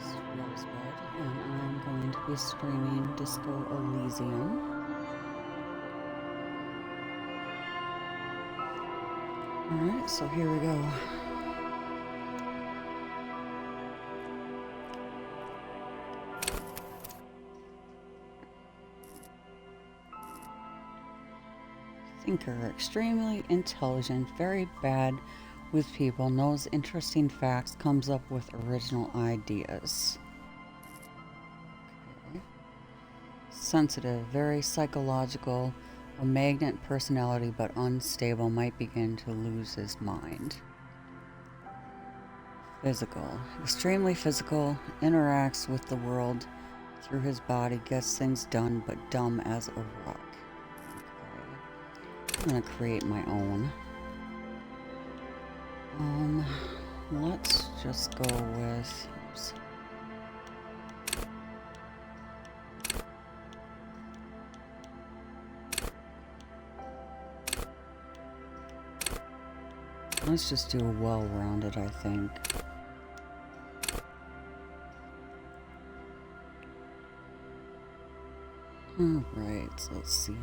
is Rosebud, and I'm going to be streaming Disco Elysium. Alright, so here we go. Thinker, extremely intelligent, very bad with people, knows interesting facts, comes up with original ideas. Okay. Sensitive, very psychological, a magnet personality but unstable, might begin to lose his mind. Physical, extremely physical, interacts with the world through his body, gets things done but dumb as a rock. Okay. I'm gonna create my own. Let's just go with, oops. Let's just do a well-rounded, I think. Alright, so let's see.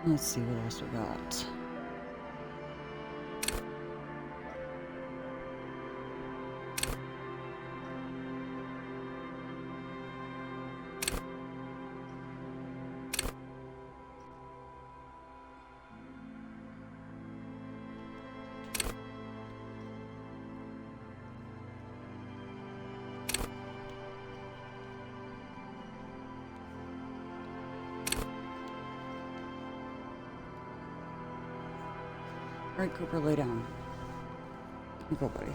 Let's see what else we got. Alright, Cooper, lay down. Go, buddy.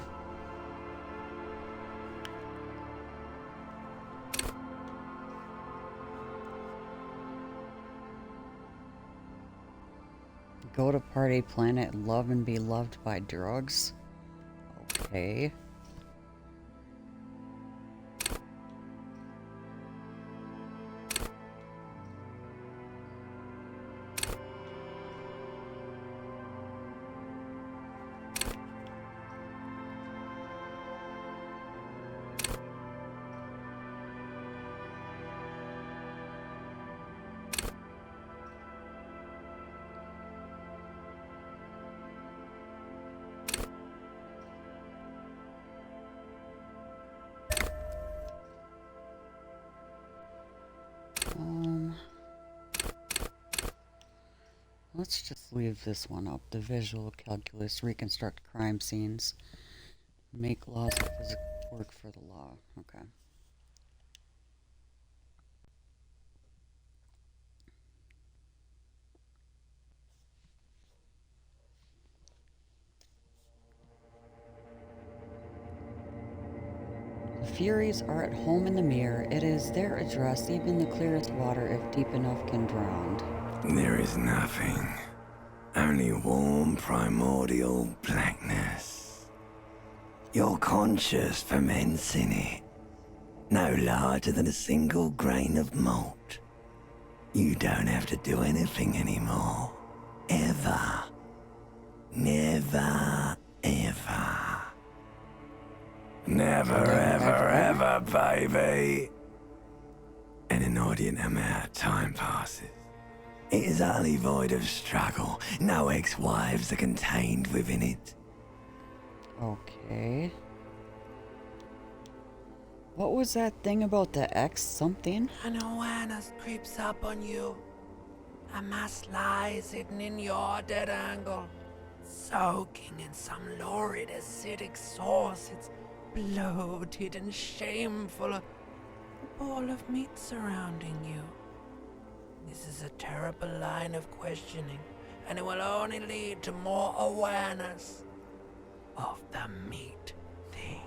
Go to party, planet, love and be loved by drugs. Okay. Let's just leave this one up. The visual calculus, reconstruct crime scenes, make laws of physical work for the law. Okay. The Furies are at home in the mirror. It is their address. Even the clearest water, if deep enough, can drown. There is nothing. Only warm primordial blackness. Your conscious ferments in it. No larger than a single grain of malt. You don't have to do anything anymore. Ever. Never, ever. Never, ever, ever, baby. An inordinate amount of time passes. It is utterly void of struggle. No ex-wives are contained within it. Okay. What was that thing about the X something? An awareness creeps up on you. A mass lies hidden in your dead angle, soaking in some lurid acidic sauce. It's bloated and shameful, ball of meat surrounding you. This is a terrible line of questioning, and it will only lead to more awareness of the meat thing.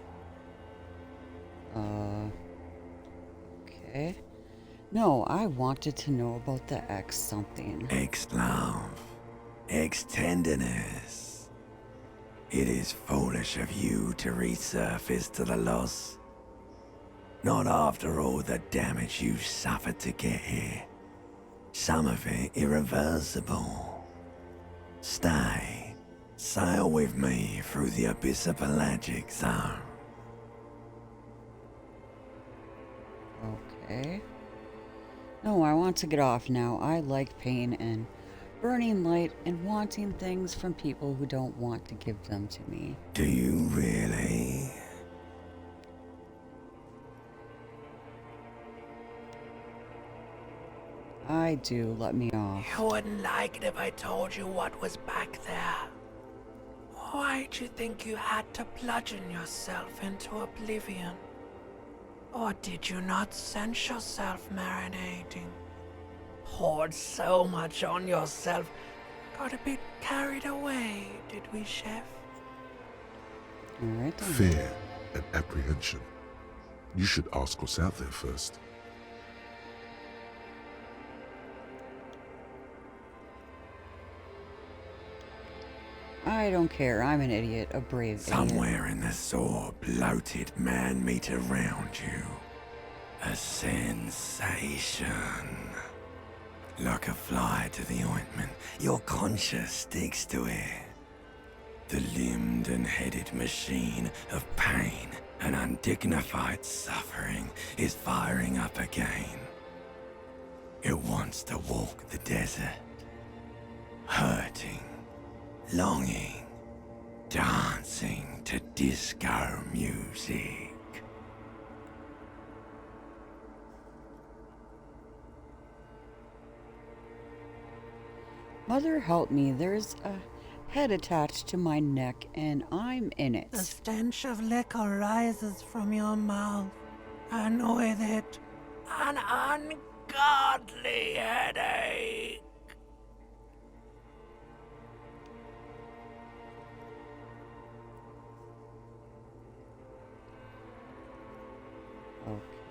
Okay. No, I wanted to know about the X something. Ex-love, ex-tenderness. It is foolish of you to resurface to the loss. Not after all the damage you suffered to get here. Some of it irreversible. Stay. Sail with me through the abyssopelagic zone. Okay. No, I want to get off now. I like pain and burning light and wanting things from people who don't want to give them to me. Do you really? I do. Let me off. You wouldn't like it if I told you what was back there. Why'd you think you had to bludgeon yourself into oblivion? Or did you not sense yourself marinating? Poured so much on yourself, got a bit carried away, did we, Chef? Alright then. Fear and apprehension. You should ask what's out there first. I don't care. I'm an idiot. A brave idiot. Somewhere in the sore, bloated man meat around you. A sensation. Like a fly to the ointment, your conscience sticks to it. The limbed and headed machine of pain and undignified suffering is firing up again. It wants to walk the desert, hurting, longing, dancing to disco music. Mother help me. There's a head attached to my neck and I'm in it. The stench of liquor rises from your mouth, and with it, an ungodly headache.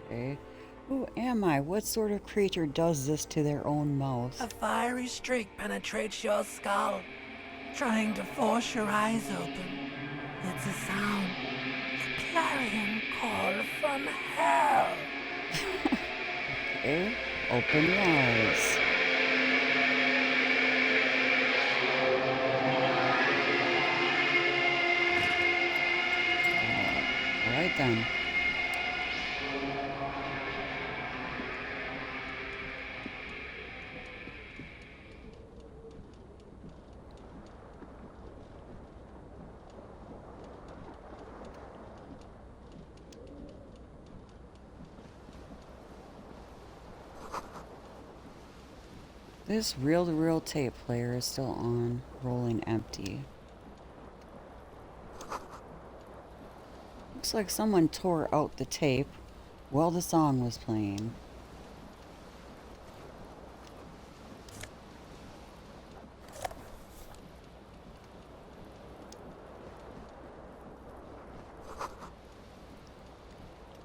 Okay. Who am I? What sort of creature does this to their own mouth? A fiery streak penetrates your skull, trying to force your eyes open. It's a sound, a clarion call from hell. Okay. Open your eyes. Alright then. This reel-to-reel tape player is still on, rolling empty. Looks like someone tore out the tape while the song was playing.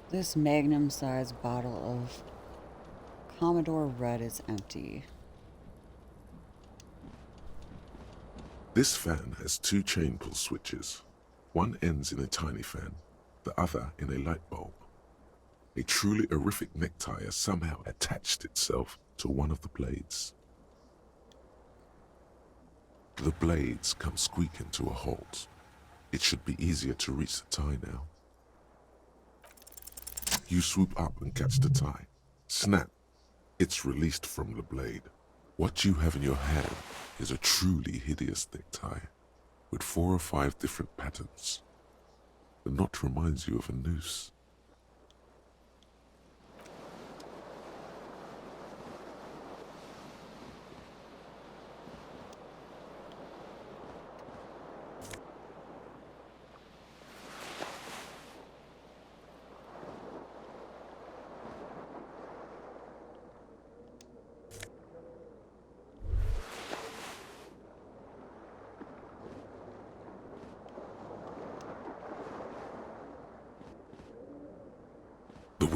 This magnum-sized bottle of Commodore Red is empty. This fan has two chain pull switches. One ends in a tiny fan, the other in a light bulb. A truly horrific necktie has somehow attached itself to one of the blades. The blades come squeaking to a halt. It should be easier to reach the tie now. You swoop up and catch the tie. Snap! It's released from the blade. What you have in your hand is a truly hideous necktie, with 4 or 5 different patterns. The knot reminds you of a noose.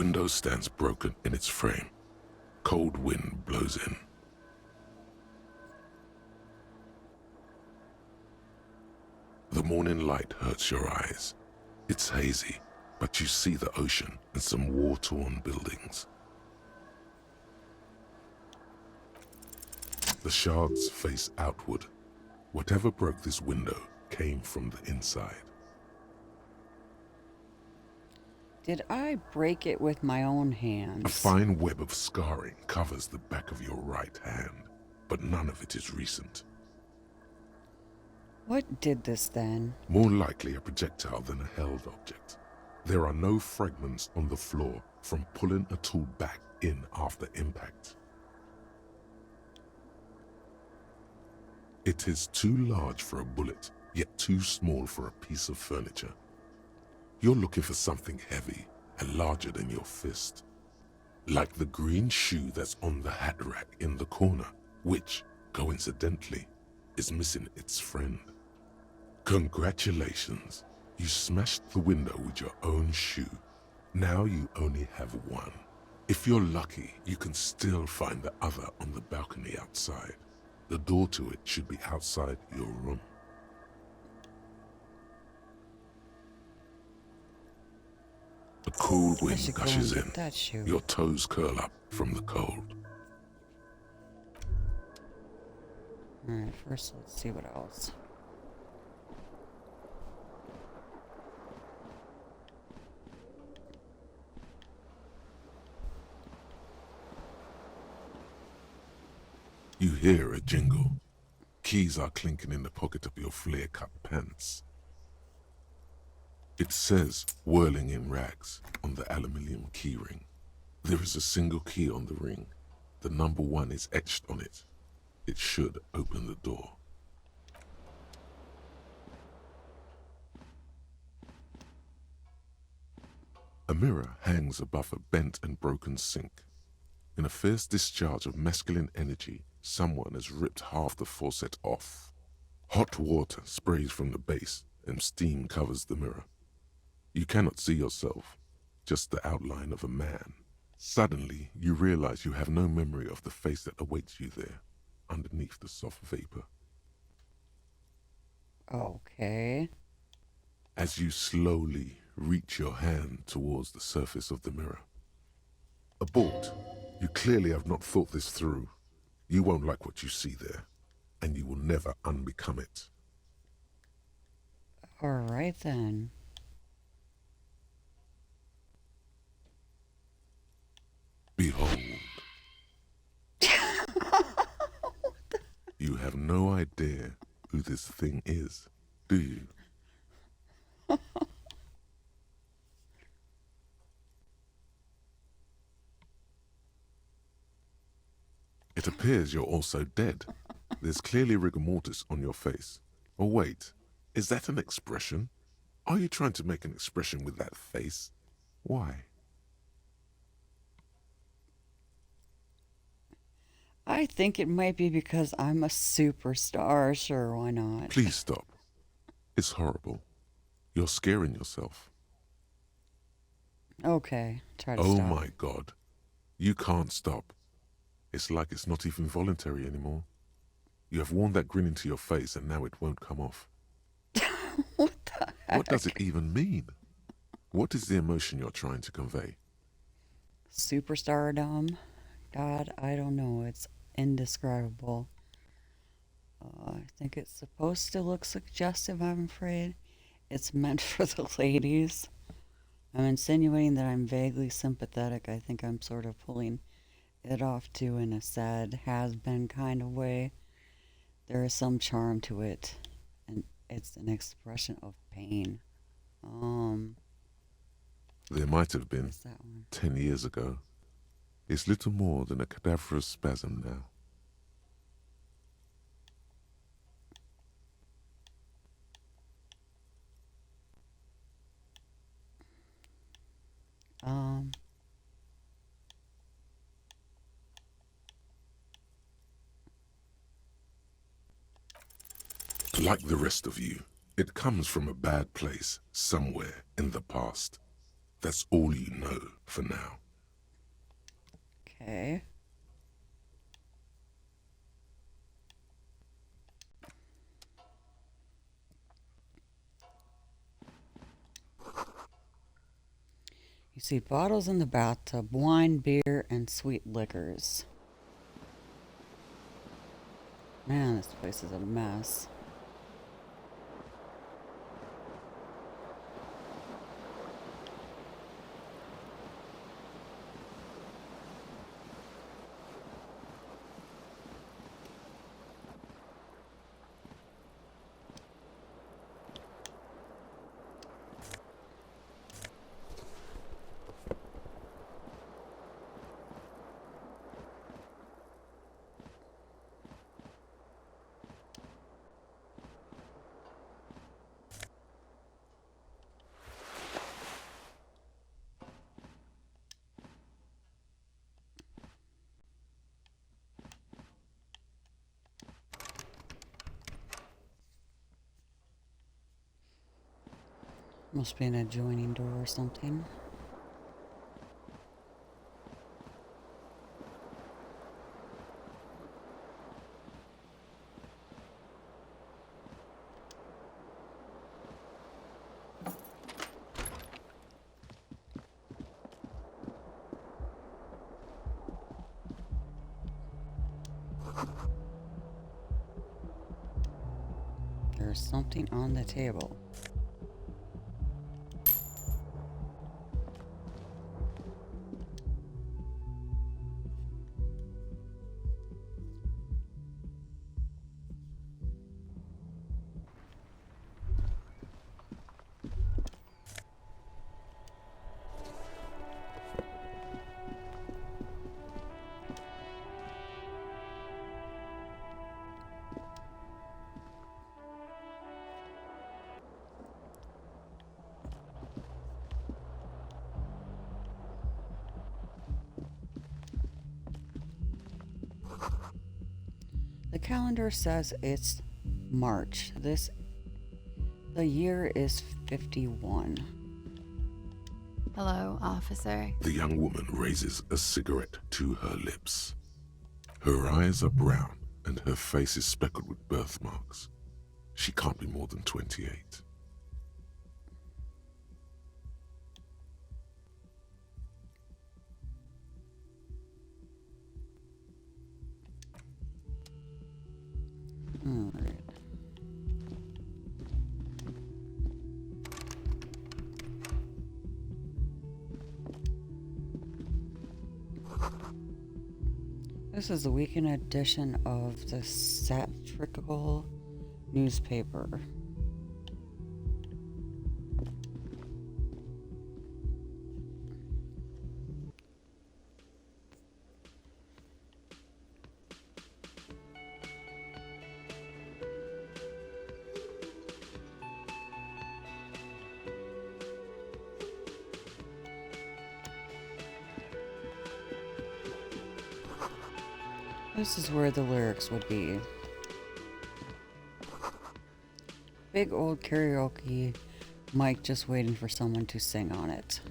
window stands broken in its frame. Cold wind blows in. The morning light hurts your eyes. It's hazy, but you see the ocean and some war-torn buildings. The shards face outward. Whatever broke this window came from the inside. Did I break it with my own hands? A fine web of scarring covers the back of your right hand, but none of it is recent. What did this then? More likely a projectile than a held object. There are no fragments on the floor from pulling a tool back in after impact. It is too large for a bullet, yet too small for a piece of furniture. You're looking for something heavy and larger than your fist. Like the green shoe that's on the hat rack in the corner, which, coincidentally, is missing its friend. Congratulations, you smashed the window with your own shoe. Now you only have one. If you're lucky, you can still find the other on the balcony outside. The door to it should be outside your room. A cool I wind should go gushes and in. get that shoe. Your toes curl up from the cold. Alright, first let's see what else. You hear a jingle. Keys are clinking in the pocket of your flare-cut pants. It says, whirling in rags, on the aluminium keyring. There is a single key on the ring. The number 1 is etched on it. It should open the door. A mirror hangs above a bent and broken sink. In a fierce discharge of masculine energy, someone has ripped half the faucet off. Hot water sprays from the base and steam covers the mirror. You cannot see yourself, just the outline of a man. Suddenly, you realize you have no memory of the face that awaits you there, underneath the soft vapor. Okay. As you slowly reach your hand towards the surface of the mirror. Abort. You clearly have not thought this through. You won't like what you see there, and you will never unbecome it. Alright then. Behold. You have no idea who this thing is, do you? It appears you're also dead. There's clearly rigor mortis on your face. Oh wait, is that an expression? Are you trying to make an expression with that face? Why? I think it might be because I'm a superstar. Sure, why not? Please stop. It's horrible. You're scaring yourself. Okay, try to Oh stop. my God. You can't stop. It's like it's not even voluntary anymore. You have worn that grin into your face and now it won't come off. What the heck? What does it even mean? What is the emotion you're trying to convey? Superstardom? God, I don't know. It's indescribable. I think it's supposed to look suggestive, I'm afraid. It's meant for the ladies. I'm insinuating that I'm vaguely sympathetic. I think I'm sort of pulling it off too in a sad, has-been kind of way. There is some charm to it, and it's an expression of pain. There might have been What's that one? 10 years ago. It's little more than a cadaverous spasm now. Like the rest of you, it comes from a bad place somewhere in the past. That's all you know for now. Okay. You see bottles in the bathtub, wine, beer, and sweet liquors. Man, this place is a mess. Must be an adjoining door or something. There's something on the table. The calendar says it's March. The year is 51. Hello, officer. The young woman raises a cigarette to her lips. Her eyes are brown and her face is speckled with birthmarks. She can't be more than 28. Alright. This is the weekend edition of the satirical newspaper. This is where the lyrics would be. Big old karaoke mic just waiting for someone to sing on it.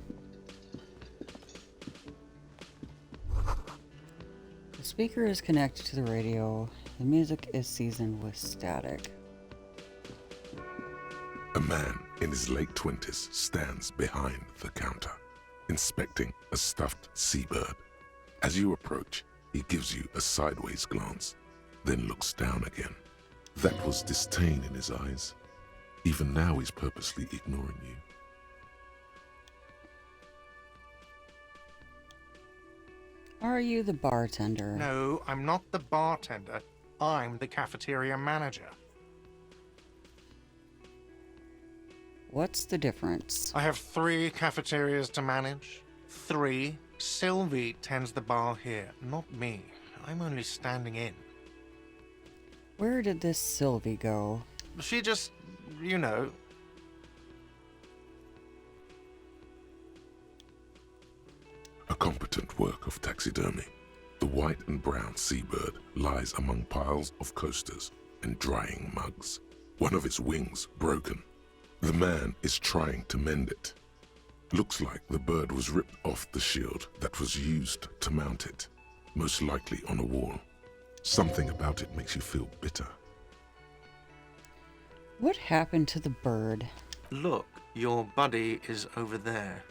The speaker is connected to the radio. The music is seasoned with static. A man in his late 20s stands behind the counter, inspecting a stuffed seabird. As you approach, he gives you a sideways glance, then looks down again. That was disdain in his eyes. Even now he's purposely ignoring you. Are you the bartender? No, I'm not the bartender. I'm the cafeteria manager. What's the difference? I have 3 cafeterias to manage. 3. Sylvie tends the bar here, not me. I'm only standing in. Where did this Sylvie go? She just, you know. A competent work of taxidermy. The white and brown seabird lies among piles of coasters and drying mugs. One of its wings broken. The man is trying to mend it. Looks like the bird was ripped off the shield that was used to mount it, most likely on a wall. Something about it makes you feel bitter. What happened to the bird? Look, your buddy is over there.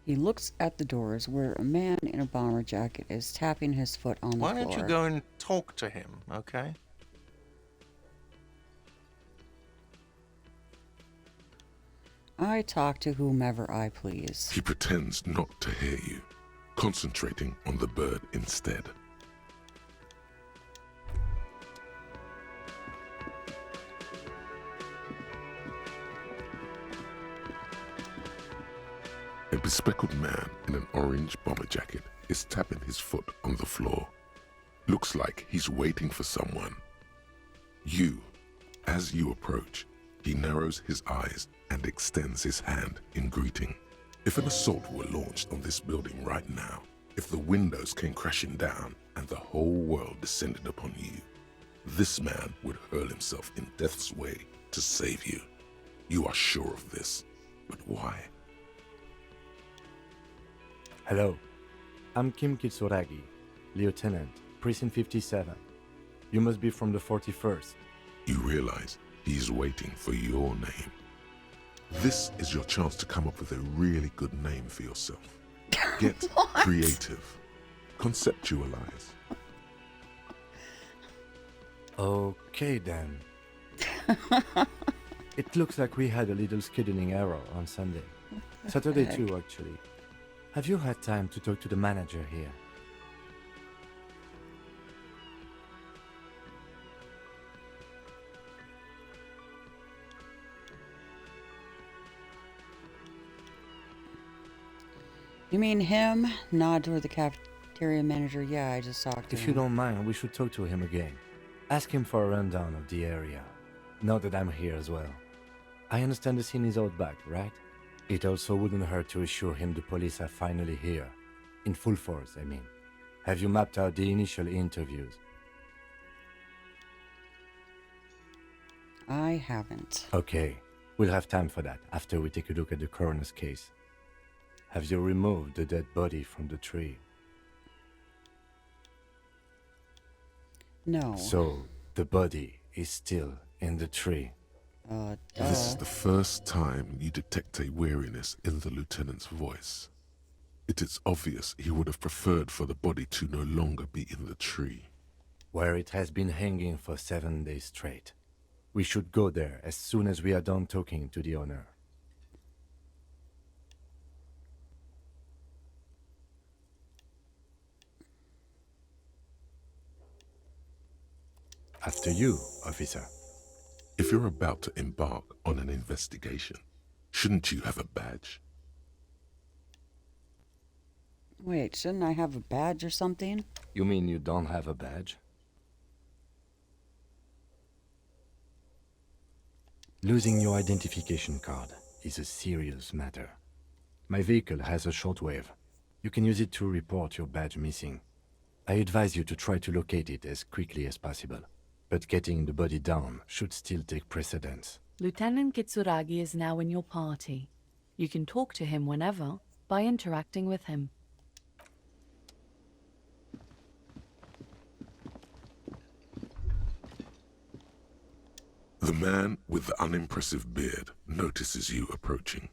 He looks at the doors where a man in a bomber jacket is tapping his foot on the Why floor. don't you go and talk to him, okay? I talk to whomever I please. He pretends not to hear you, concentrating on the bird instead. A bespectacled man in an orange bomber jacket is tapping his foot on the floor. Looks like he's waiting for someone. As you approach, he narrows his eyes and extends his hand in greeting. If an assault were launched on this building right now, if the windows came crashing down and the whole world descended upon you, this man would hurl himself in death's way to save you. You are sure of this, but why? Hello, I'm Kim Kitsuragi, Lieutenant, Precinct 57. You must be from the 41st. You realize he's waiting for your name. This is your chance to come up with a really good name for yourself. Get creative. Conceptualize. Okay then. It looks like we had a little scheduling error on Sunday. Saturday too, actually. Have you had time to talk to the manager here? You mean him? Nod toward the cafeteria manager. Yeah, I just talked to him. If you don't mind, we should talk to him again. Ask him for a rundown of the area. Now that I'm here as well. I understand the scene is out back, right? It also wouldn't hurt to assure him the police are finally here. In full force, I mean. Have you mapped out the initial interviews? I haven't. Okay, we'll have time for that after we take a look at the coroner's case. Have you removed the dead body from the tree? No. So, the body is still in the tree. This is the first time you detect a weariness in the lieutenant's voice. It is obvious he would have preferred for the body to no longer be in the tree. Where it has been hanging for 7 days straight. We should go there as soon as we are done talking to the owner. After you, officer. If you're about to embark on an investigation, shouldn't you have a badge? Wait, shouldn't I have a badge or something? You mean you don't have a badge? Losing your identification card is a serious matter. My vehicle has a shortwave. You can use it to report your badge missing. I advise you to try to locate it as quickly as possible. But getting the body down should still take precedence. Lieutenant Kitsuragi is now in your party. You can talk to him whenever by interacting with him. The man with the unimpressive beard notices you approaching.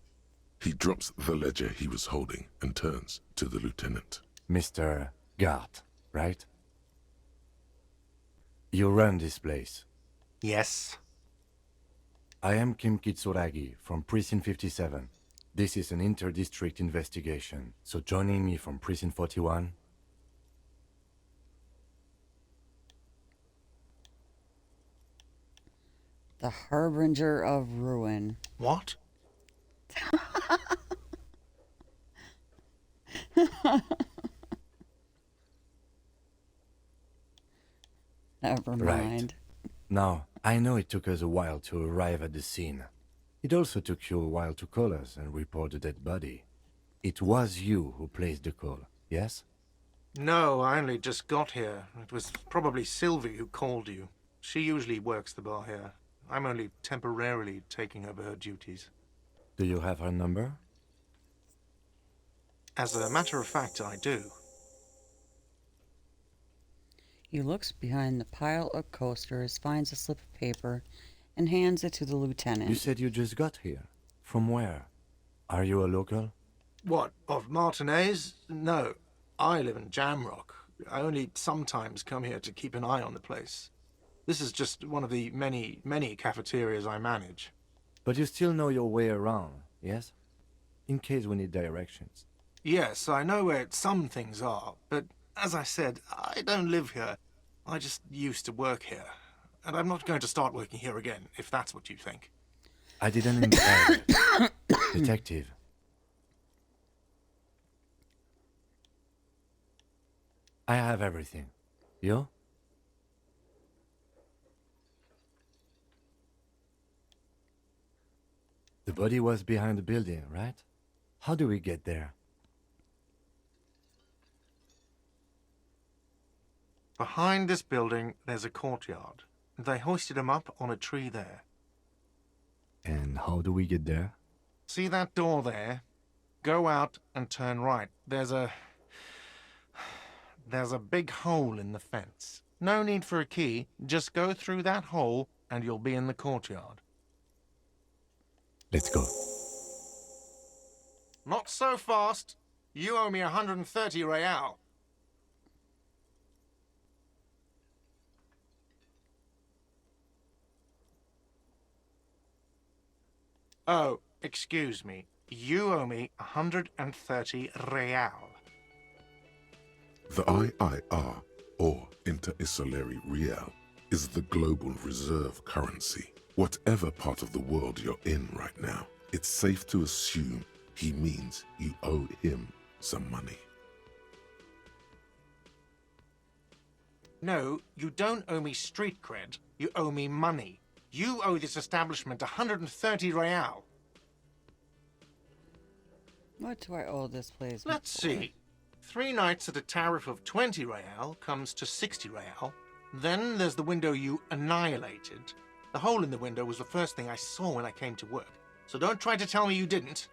He drops the ledger he was holding and turns to the lieutenant. Mr. Gart, right? You run this place. Yes. I am Kim Kitsuragi from Precinct 57. This is an inter-district investigation, so joining me from Precinct 41... The harbinger of ruin. What? Never mind. Right. Now, I know it took us a while to arrive at the scene. It also took you a while to call us and report the dead body. It was you who placed the call, yes? No, I only just got here. It was probably Sylvie who called you. She usually works the bar here. I'm only temporarily taking over her duties. Do you have her number? As a matter of fact, I do. He looks behind the pile of coasters, finds a slip of paper, and hands it to the lieutenant. You said you just got here. From where? Are you a local? What, of Martinez? No. I live in Jamrock. I only sometimes come here to keep an eye on the place. This is just one of the many, many cafeterias I manage. But you still know your way around, yes? In case we need directions. Yes, I know where some things are, but as I said, I don't live here. I just used to work here. And I'm not going to start working here again, if that's what you think. I didn't imply it. Detective. I have everything. You? The body was behind the building, right? How do we get there? Behind this building, there's a courtyard. They hoisted him up on a tree there. And how do we get there? See that door there? Go out and turn right. There's a big hole in the fence. No need for a key. Just go through that hole and you'll be in the courtyard. Let's go. Not so fast. You owe me 130 real. Oh, excuse me. You owe me 130 real. The IIR, or Inter-Isolary Real, is the global reserve currency. Whatever part of the world you're in right now, it's safe to assume he means you owe him some money. No, you don't owe me street cred. You owe me money. You owe this establishment 130 real. What do I owe this place? Let's see. 3 nights at a tariff of 20 real comes to 60 real. Then there's the window you annihilated. The hole in the window was the first thing I saw when I came to work. So don't try to tell me you didn't.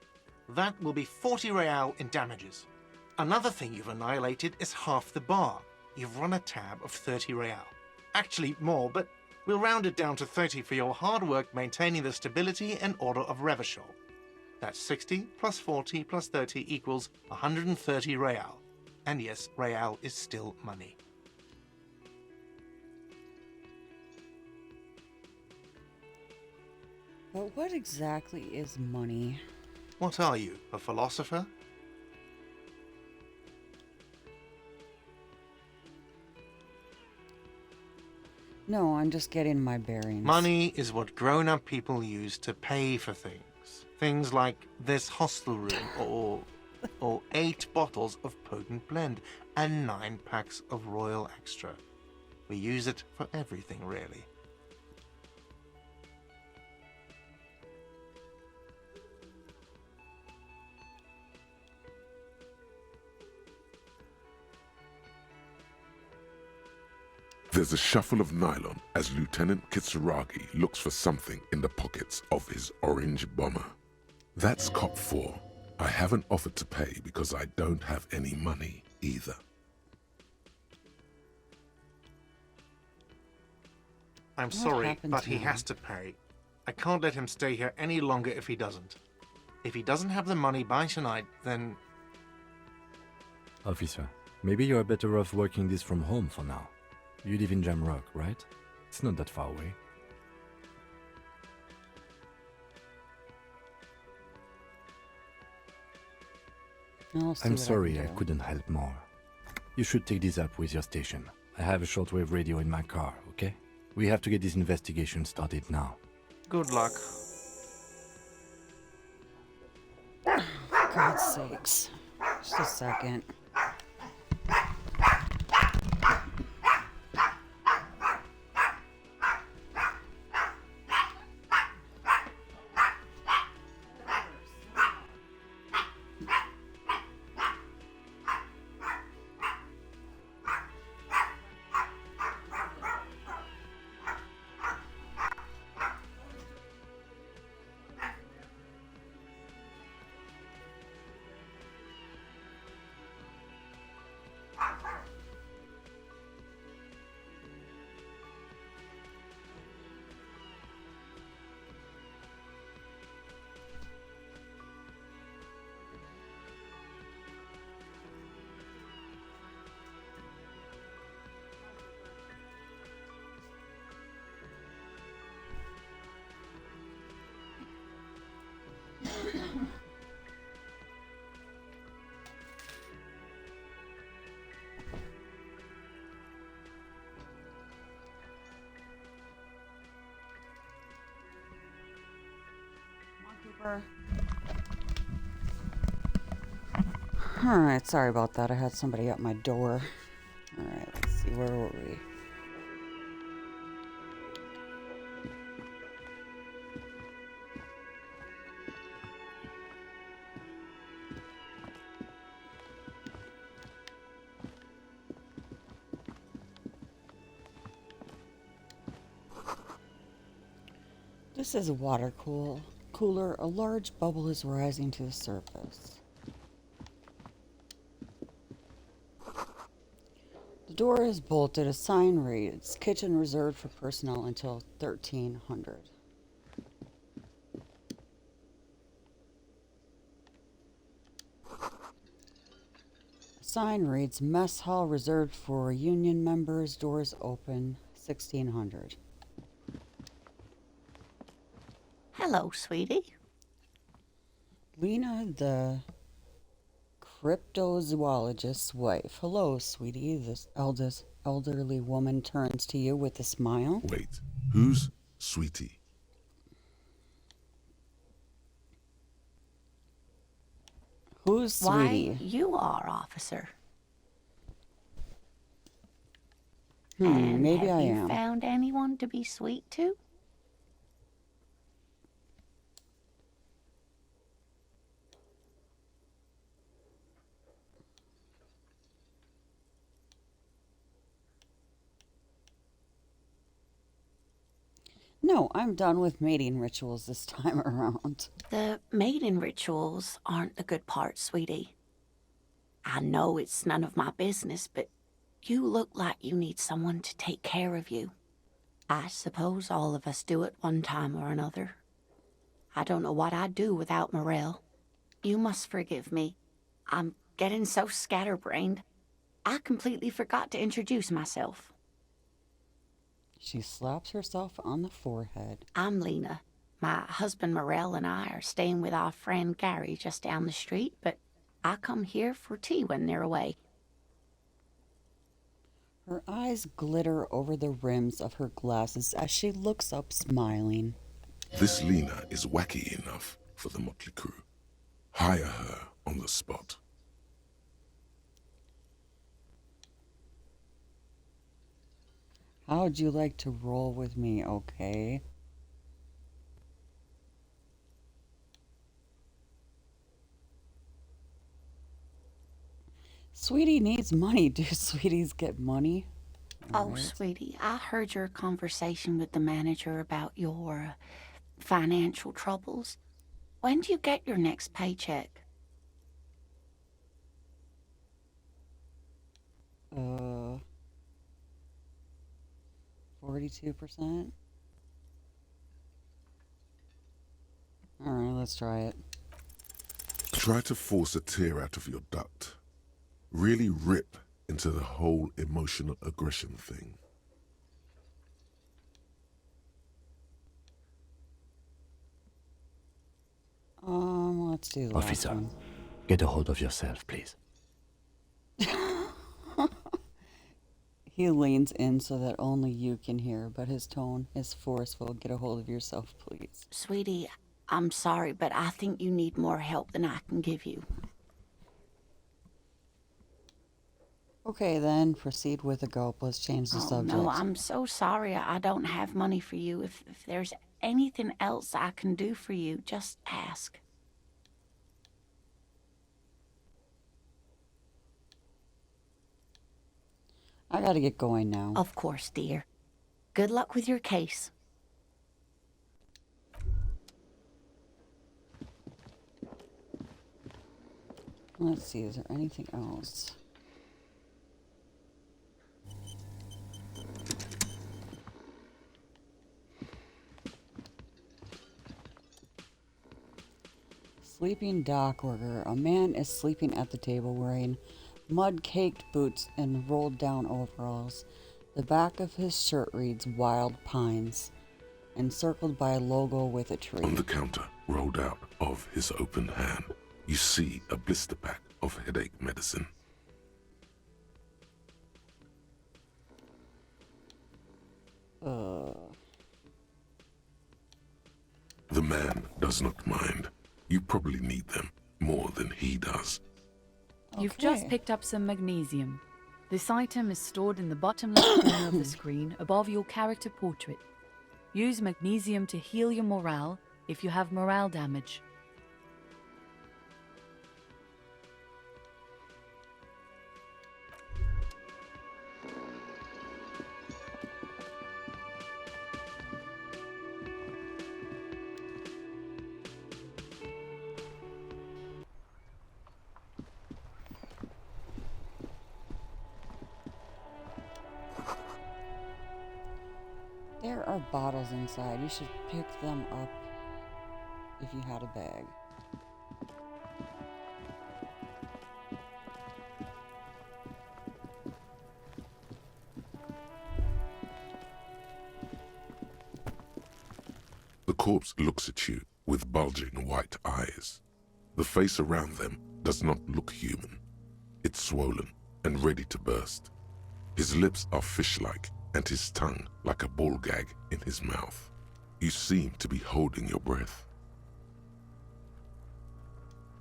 That will be 40 real in damages. Another thing you've annihilated is half the bar. You've run a tab of 30 real. Actually more, but we'll round it down to 30 for your hard work maintaining the stability and order of Revachol. That's 60 plus 40 plus 30 equals 130 real. And yes, real is still money. But what exactly is money? What are you, a philosopher? No, I'm just getting my bearings. Money is what grown-up people use to pay for things. Things like this hostel room, or 8 bottles of potent blend, and 9 packs of Royal Extra. We use it for everything, really. There's a shuffle of nylon as Lieutenant Kitsuragi looks for something in the pockets of his orange bomber. That's cop 4. I haven't offered to pay because I don't have any money either. I'm What sorry, happened but to he him? has to pay. I can't let him stay here any longer if he doesn't. If he doesn't have the money by tonight, then... Officer, maybe you're better off working this from home for now. You live in Jamrock, right? It's not that far away. I'll see I'm what sorry can I do. couldn't help more. You should take this up with your station. I have a shortwave radio in my car, okay? We have to get this investigation started now. Good luck. For God's sakes. Just a second. paper. Alright, sorry about that. I had somebody at my door. Alright, let's see, where were we? This is a water cooler. A large bubble is rising to the surface. The door is bolted. A sign reads, "Kitchen reserved for personnel until 1300." A sign reads, "Mess hall reserved for union members. Doors open 1600." Hello, sweetie. Lena, the cryptozoologist's wife. "Hello, sweetie." This elderly woman turns to you with a smile. Wait, who's Sweetie? Who's Sweetie? Why, you are, officer. And Maybe have I you am. found anyone to be sweet to? No, I'm done with mating rituals this time around. The mating rituals aren't the good part, sweetie. I know it's none of my business, but you look like you need someone to take care of you. I suppose all of us do at one time or another. I don't know what I'd do without Morel. You must forgive me. I'm getting so scatterbrained. I completely forgot to introduce myself. She slaps herself on the forehead. I'm Lena. My husband Morel and I are staying with our friend Gary just down the street, but I come here for tea when they're away. Her eyes glitter over the rims of her glasses as she looks up, smiling. This Lena is wacky enough for the Motley Crew. Hire her on the spot. How'd you like to roll with me, okay? Sweetie needs money. Do sweeties get money? Oh, Alright. sweetie, I heard your conversation with the manager about your financial troubles. When do you get your next paycheck? 42%? Alright, let's try it. Try to force a tear out of your duct. Really rip into the whole emotional aggression thing. Let's do the last Officer, one. get a hold of yourself, please. He leans in so that only you can hear, but his tone is forceful. Get a hold of yourself, please. Sweetie, I'm sorry, but I think you need more help than I can give you. Okay, then proceed with a gulp. Let's change the Oh, subject. no, I'm so sorry. I don't have money for you. If there's anything else I can do for you, just ask. I gotta get going now. Of course, dear. Good luck with your case. Let's see, is there anything else? Sleeping dock worker. A man is sleeping at the table wearing mud-caked boots and rolled-down overalls. The back of his shirt reads Wild Pines, encircled by a logo with a tree. On the counter, rolled out of his open hand, you see a blister pack of headache medicine. The man does not mind. You probably need them more than he does. You've just Okay. picked up some magnesium. This item is stored in the bottom left corner of the screen above your character portrait. Use magnesium to heal your morale if you have morale damage. There are bottles inside. You should pick them up if you had a bag. The corpse looks at you with bulging white eyes. The face around them does not look human. It's swollen and ready to burst. His lips are fish-like and his tongue like a ball gag in his mouth. You seem to be holding your breath.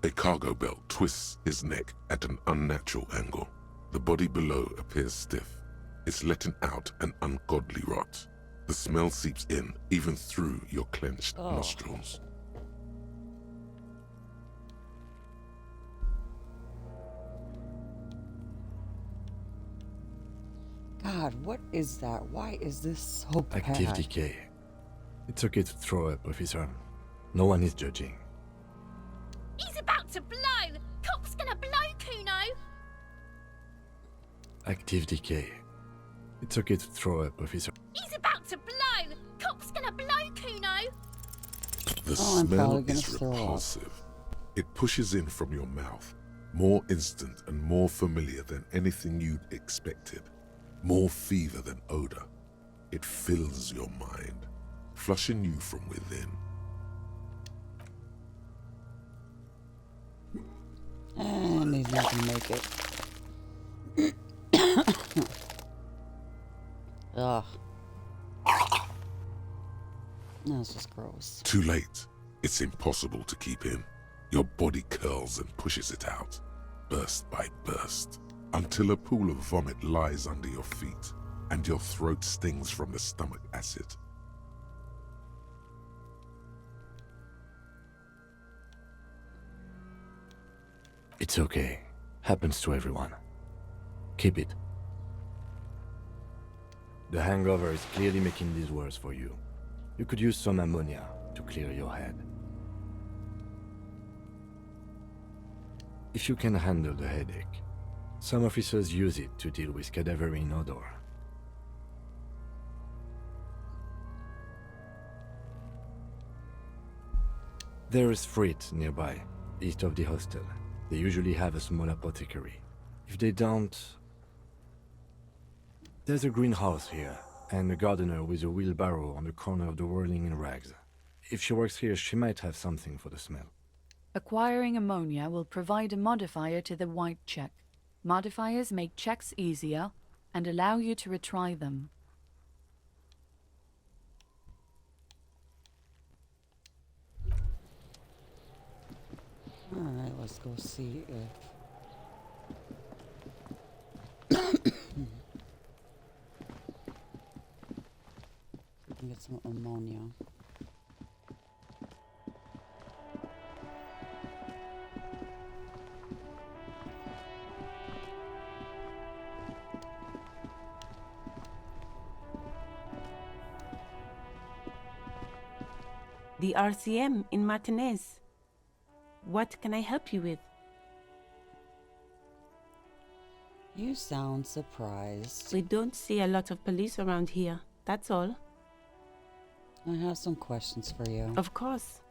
A cargo belt twists his neck at an unnatural angle. The body below appears stiff. It's letting out an ungodly rot. The smell seeps in even through your clenched nostrils. God, what is that? Why is this so bad? Active decay. It's okay to throw up, officer. No one is judging. He's about to blow! Cop's gonna blow, Kuno! Active decay. It's okay to throw up, officer. He's about to blow! Cop's gonna blow, Kuno! The Oh, I'm smell probably gonna is throw up. repulsive. It pushes in from your mouth, more instant and more familiar than anything you'd expected. More fever than odor. It fills your mind, flushing you from within. And he's not gonna make it. Ugh. That's just gross. Too late. It's impossible to keep in. Your body curls and pushes it out, burst by burst, until a pool of vomit lies under your feet and your throat stings from the stomach acid. It's okay. Happens to everyone. Keep it. The hangover is clearly making this worse for you. You could use some ammonia to clear your head. If you can handle the headache, some officers use it to deal with cadaverine odor. There is Frit nearby, east of the hostel. They usually have a small apothecary. If they don't... There's a greenhouse here, and a gardener with a wheelbarrow on the corner of the whirling in rags. If she works here, she might have something for the smell. Acquiring ammonia will provide a modifier to the white check. Modifiers make checks easier and allow you to retry them. Alright, let's go see if... we can get some ammonia. The RCM in Martinez. What can I help you with? You sound surprised. We don't see a lot of police around here, that's all. I have some questions for you. Of course.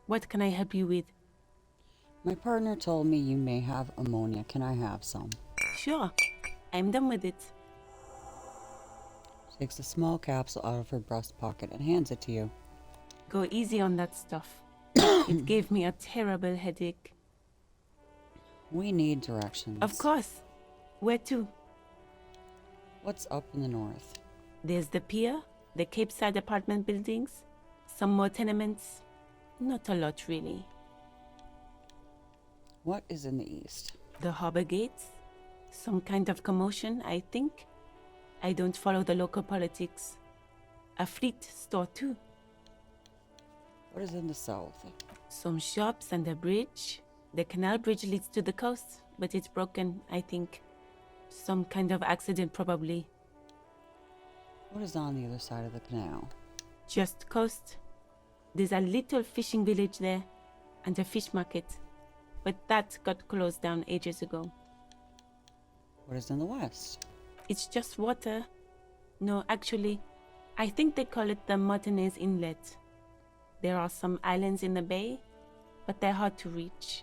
What can I help you with? My partner told me you may have ammonia. Can I have some? Sure, I'm done with it. She takes a small capsule out of her breast pocket and hands it to you. Go easy on that stuff. It gave me a terrible headache. We need directions. Of course. Where to? What's up in the north? There's the pier, the Cape Side apartment buildings, some more tenements. Not a lot, really. What is in the east? The harbor gates? Some kind of commotion, I think. I don't follow the local politics. A fleet store, too. What is in the south? Some shops and a bridge. The canal bridge leads to the coast, but it's broken, I think. Some kind of accident, probably. What is on the other side of the canal? Just coast. There's a little fishing village there, and a fish market. But that got closed down ages ago. What is in the west? It's just water. No, actually, I think they call it the Martinez Inlet. There are some islands in the bay, but they're hard to reach.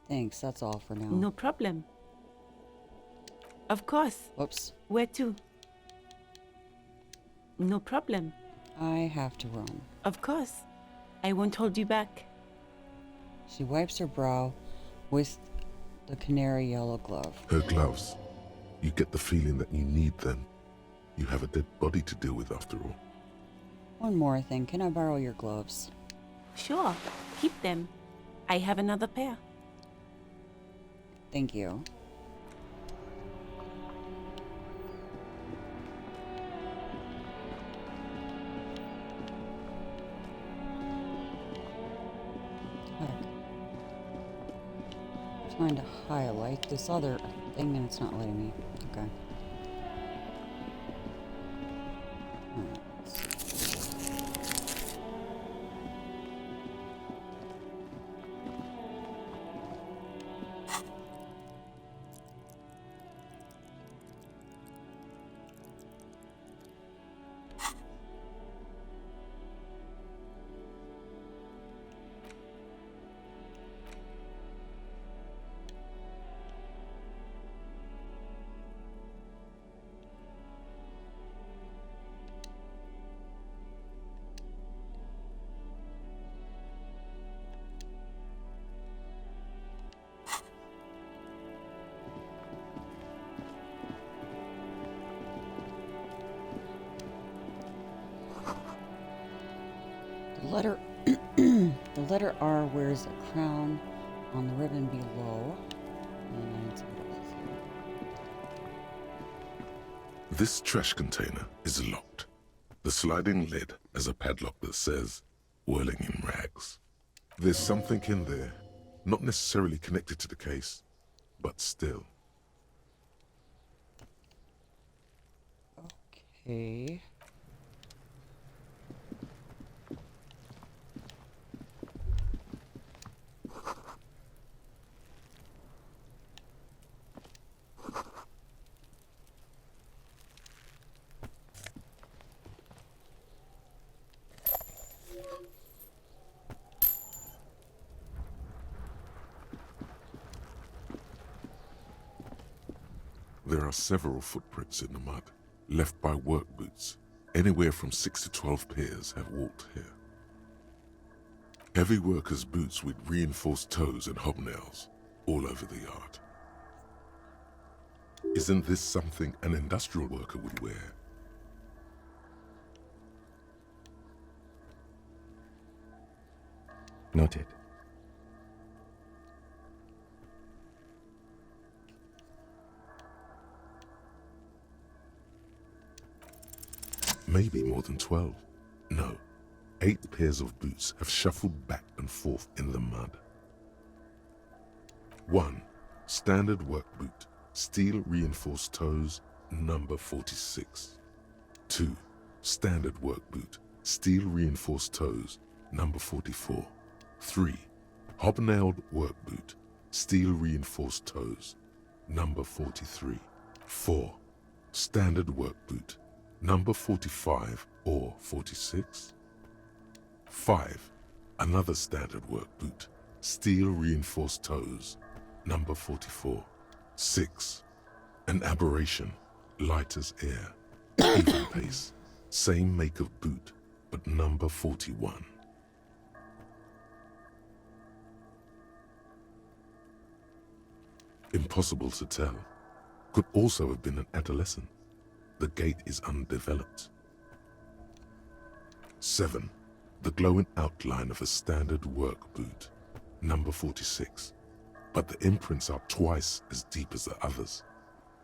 Thanks, that's all for now. No problem. Of course. Whoops. Where to? No problem. I have to run. Of course. I won't hold you back. She wipes her brow with the canary yellow glove. Her gloves. You get the feeling that you need them. You have a dead body to deal with after all. One more thing, can I borrow your gloves? Sure. Keep them. I have another pair. Thank you. Heck. I'm trying to highlight this other thing and it's not letting me. Okay. Alright, let's see. The letter R wears a crown on the ribbon below. And it's This trash container is locked. The sliding lid has a padlock that says, whirling in rags. There's something in there, not necessarily connected to the case, but still. okay. There are several footprints in the mud, left by work boots. Anywhere from 6 to 12 pairs have walked here. Heavy workers' boots with reinforced toes and hobnails all over the yard. Isn't this something an industrial worker would wear? Noted. Maybe more than 12. No, 8 pairs of boots have shuffled back and forth in the mud. 1. Standard work boot, steel reinforced toes, number 46. 2. Standard work boot, steel reinforced toes, number 44. 3. Hobnailed work boot, steel reinforced toes, number 43. 4. Standard work boot, number 45 or 46. 5. Another standard work boot, steel reinforced toes, number 44. 6. An aberration, light as air, even pace, same make of boot, but number 41. Impossible to tell. Could also have been an adolescent. The gait is undeveloped. 7. the glowing outline of a standard work boot, number 46. But the imprints are twice as deep as the others.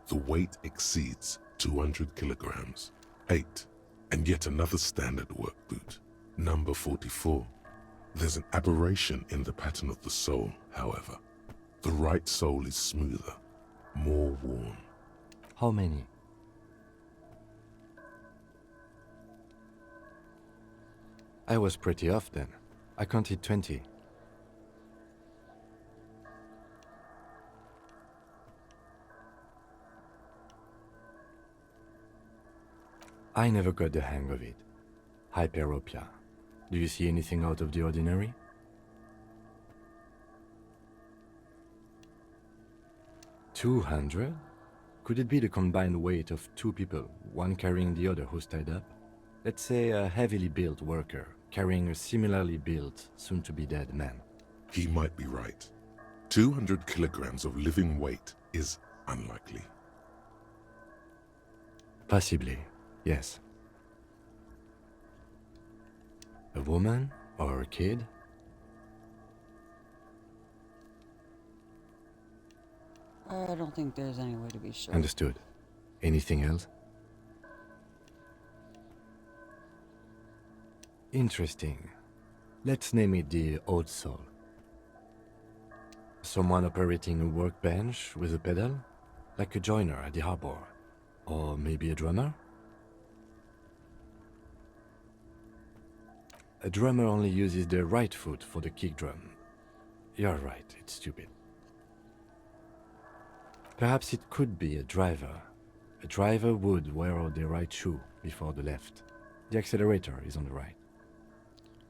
The weight exceeds 200 kilograms. 8. And yet another standard work boot, number 44. There's an aberration in the pattern of the sole, however. The right sole is smoother, more worn. How many? I was pretty off then. I counted 20. I never got the hang of it. Hyperopia. Do you see anything out of the ordinary? $200? Could it be the combined weight of two people, one carrying the other who's tied up? Let's say a heavily built worker carrying a similarly built, soon-to-be-dead man. He might be right. 200 kilograms of living weight is unlikely. Possibly, yes. A woman or a kid? I don't think there's any way to be sure. Understood. Anything else? Interesting. Let's name it the Odd Soul. Someone operating a workbench with a pedal? Like a joiner at the harbor. Or maybe a drummer? A drummer only uses the right foot for the kick drum. You're right, it's stupid. Perhaps it could be a driver. A driver would wear the right shoe before the left. The accelerator is on the right.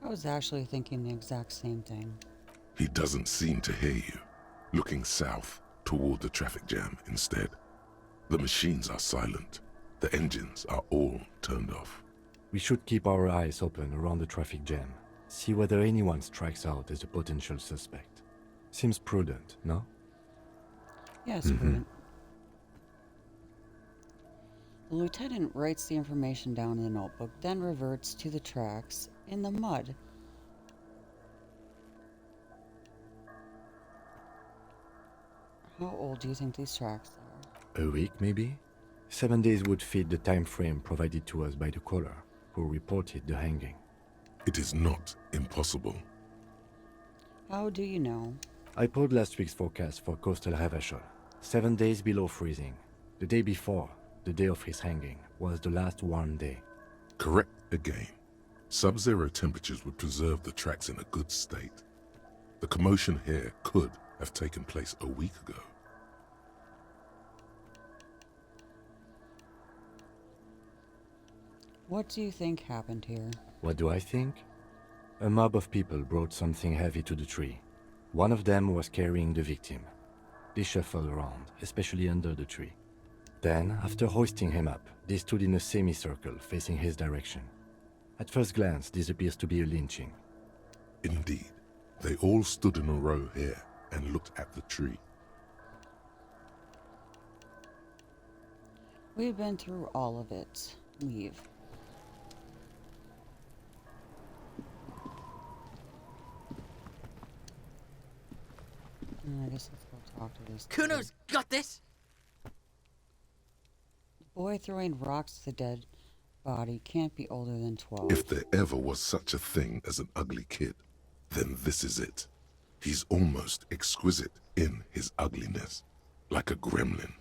I was actually thinking the exact same thing. He doesn't seem to hear you, looking south toward the traffic jam instead. The machines are silent. The engines are all turned off. We should keep our eyes open around the traffic jam. See whether anyone strikes out as a potential suspect. Seems prudent, no? Yes, prudent. The lieutenant writes the information down in the notebook, then reverts to the tracks in the mud. How old do you think these tracks are? A week, maybe? 7 days would fit the time frame provided to us by the caller, who reported the hanging. It is not impossible. How do you know? I pulled last week's forecast for coastal Ravachol. 7 days below freezing. The day before, the day of his hanging, was the last warm day. Correct again. Sub-zero temperatures would preserve the tracks in a good state. The commotion here could have taken place a week ago. What do you think happened here? What do I think? A mob of people brought something heavy to the tree. One of them was carrying the victim. They shuffled around, especially under the tree. Then, after hoisting him up, they stood in a semicircle facing his direction. At first glance, this appears to be a lynching. Indeed, they all stood in a row here and looked at the tree. We've been through all of it. Leave. I guess let's go talk to this kid. Kuno's got this! The boy throwing rocks to the dead body can't be older than 12. If there ever was such a thing as an ugly kid, then this is it. He's almost exquisite in his ugliness, like a gremlin.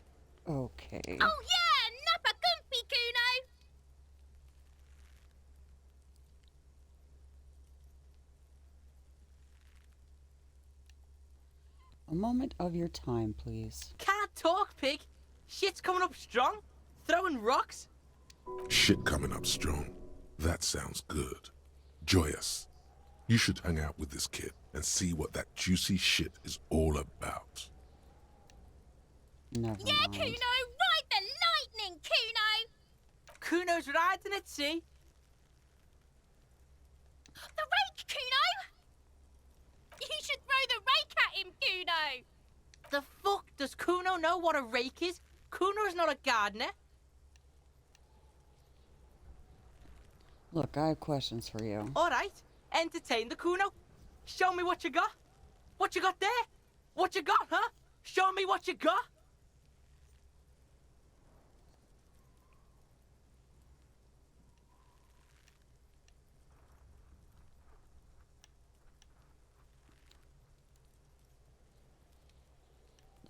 Okay. Oh yeah, Nappa Gumpy Kuno! A moment of your time, please. Can't talk, pig! Shit's coming up strong! Throwing rocks! Shit coming up strong. That sounds good. Joyous. You should hang out with this kid and see what that juicy shit is all about. Never Yeah, mind. Kuno, ride the lightning, Kuno! Kuno's riding at sea! The rake, Kuno! You should throw the rake at him, Kuno! The fuck does Kuno know what a rake is? Kuno's not a gardener! Look, I have questions for you. Alright, Entertain the Kuno. Show me what you got. What you got there? What you got, huh? Show me what you got.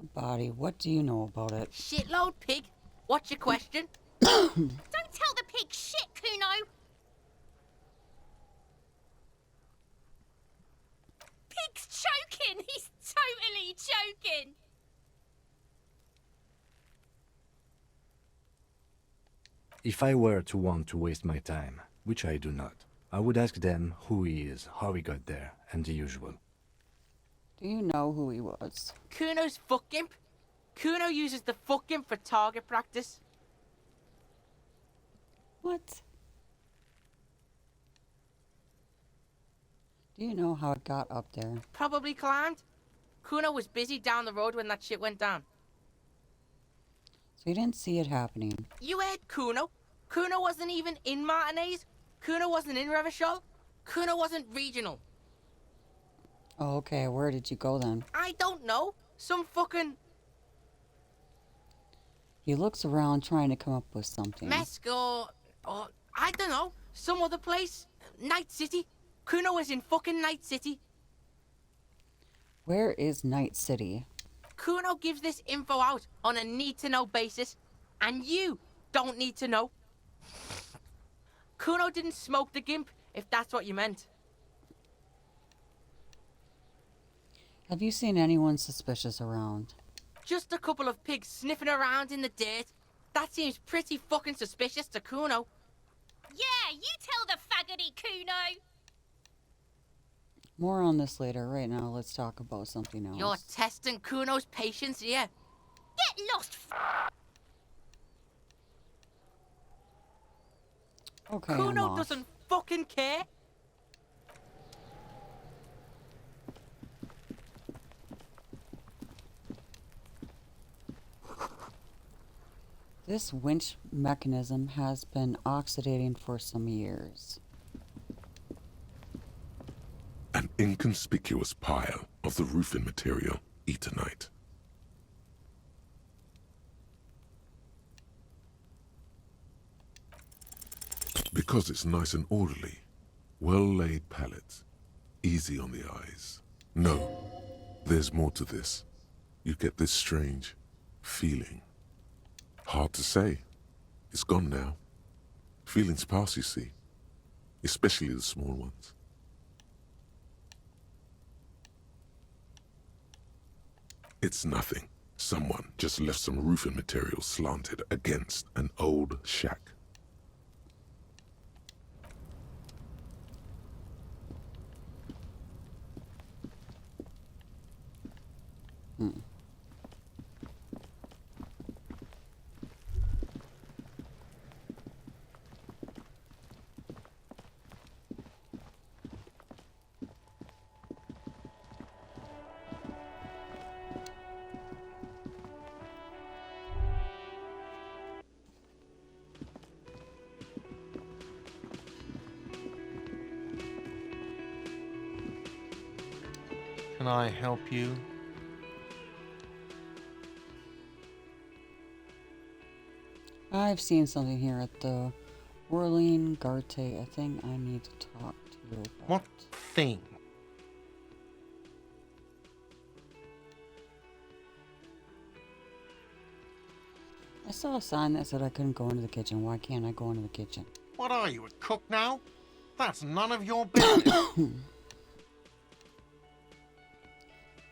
The body. What do you know about it? Shitload, pig. What's your question? Don't tell the pig shit, Kuno. Pig's choking. He's totally choking. If I were to want to waste my time, which I do not, I would ask them who he is, how he got there, and the usual. Do you know who he was? Kuno's fuck gimp. Kuno uses the fuck gimp for target practice. What? Do you know how it got up there? Probably climbed. Kuno was busy down the road when that shit went down. So you didn't see it happening. You heard Kuno. Kuno wasn't even in Martinez. Kuno wasn't in Revachol. Kuno wasn't regional. Oh, okay. Where did you go then? I don't know. Some fucking He looks around trying to come up with something. Mesco or I don't know. Some other place. Night City. Kuno was in fucking Night City. Where is Night City? Kuno gives this info out on a need-to-know basis, and you don't need to know. Kuno didn't smoke the gimp, if that's what you meant. Have you seen anyone suspicious around? Just a couple of pigs sniffing around in the dirt. That seems pretty fucking suspicious to Kuno. Yeah, you tell the faggoty, Kuno. More on this later. Right now, let's talk about something else. You're testing Kuno's patience here. Get lost, Okay, I'm Kuno off. doesn't fucking care. This winch mechanism has been oxidating for some years. An inconspicuous pile of the roofing material, Eternite. Because it's nice and orderly, well-laid pallets, easy on the eyes. No, there's more to this. You get this strange feeling. Hard to say. It's gone now. Feelings pass, you see. Especially the small ones. It's nothing. Someone just left some roofing material slanted against an old shack. Can I help you? I've seen something here at the Whirling Garte. I think I need to talk to you about. What thing? I saw a sign that said I couldn't go into the kitchen. Why can't I go into the kitchen? What are you, a cook now? That's none of your business.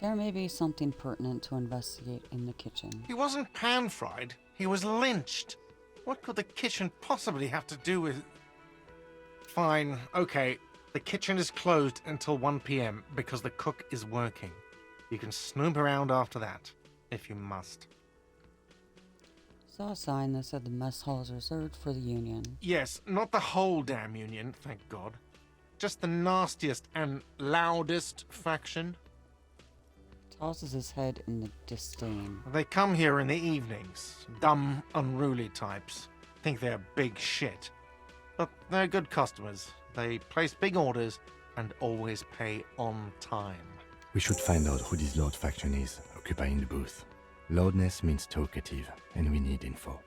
There may be something pertinent to investigate in the kitchen. He wasn't pan-fried. He was lynched. What could the kitchen possibly have to do with... Fine, okay. The kitchen is closed until 1 p.m. because the cook is working. You can snoop around after that, if you must. Saw a sign that said the mess hall is reserved for the Union. Yes, not the whole damn Union, thank God. Just the nastiest and loudest faction. Tosses his head in the disdain. They come here in the evenings. Dumb, unruly types. Think they're big shit. But they're good customers. They place big orders, and always pay on time. We should find out who this Lord faction is occupying the booth. Loudness means talkative, and we need info.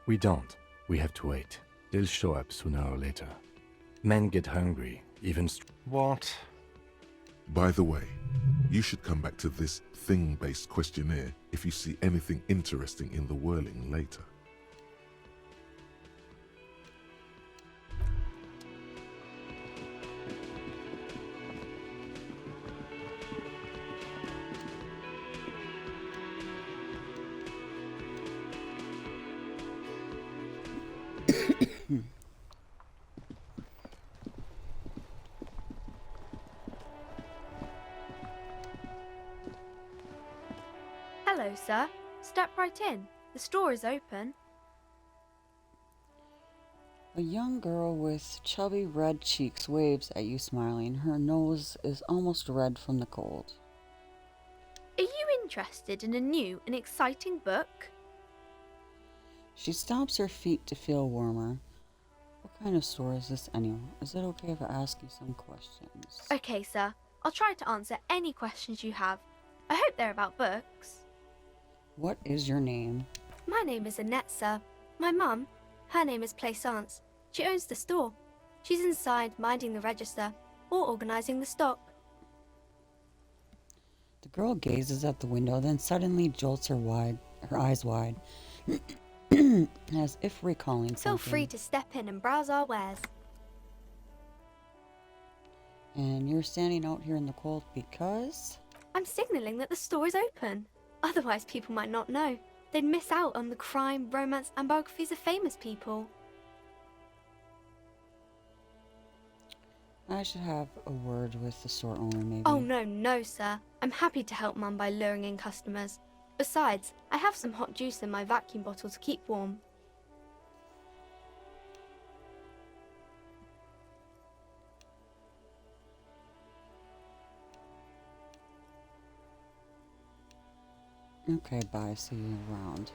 We don't. We have to wait. They'll show up sooner or later. Men get hungry, even What? By the way, you should come back to this thing-based questionnaire if you see anything interesting in the whirling later. Hello, sir. Step right in. The store is open. A young girl with chubby red cheeks waves at you smiling. Her nose is almost red from the cold. Are you interested in a new and exciting book? She stomps her feet to feel warmer. What kind of store is this anyway? Is it okay if I ask you some questions? Okay, sir. I'll try to answer any questions you have. I hope they're about books. What is your name? My name is Annette, sir. My mum, her name is Plaisance. She owns the store. She's inside minding the register or organising the stock. The girl gazes at the window, then suddenly jolts her eyes wide, as if recalling something. Feel free to step in and browse our wares. And you're standing out here in the cold because? I'm signalling that the store is open. Otherwise, people might not know. They'd miss out on the crime, romance, and biographies of famous people. I should have a word with the store owner, maybe. Oh, no, sir. I'm happy to help Mum by luring in customers. Besides, I have some hot juice in my vacuum bottle to keep warm. Okay, bye. See you around.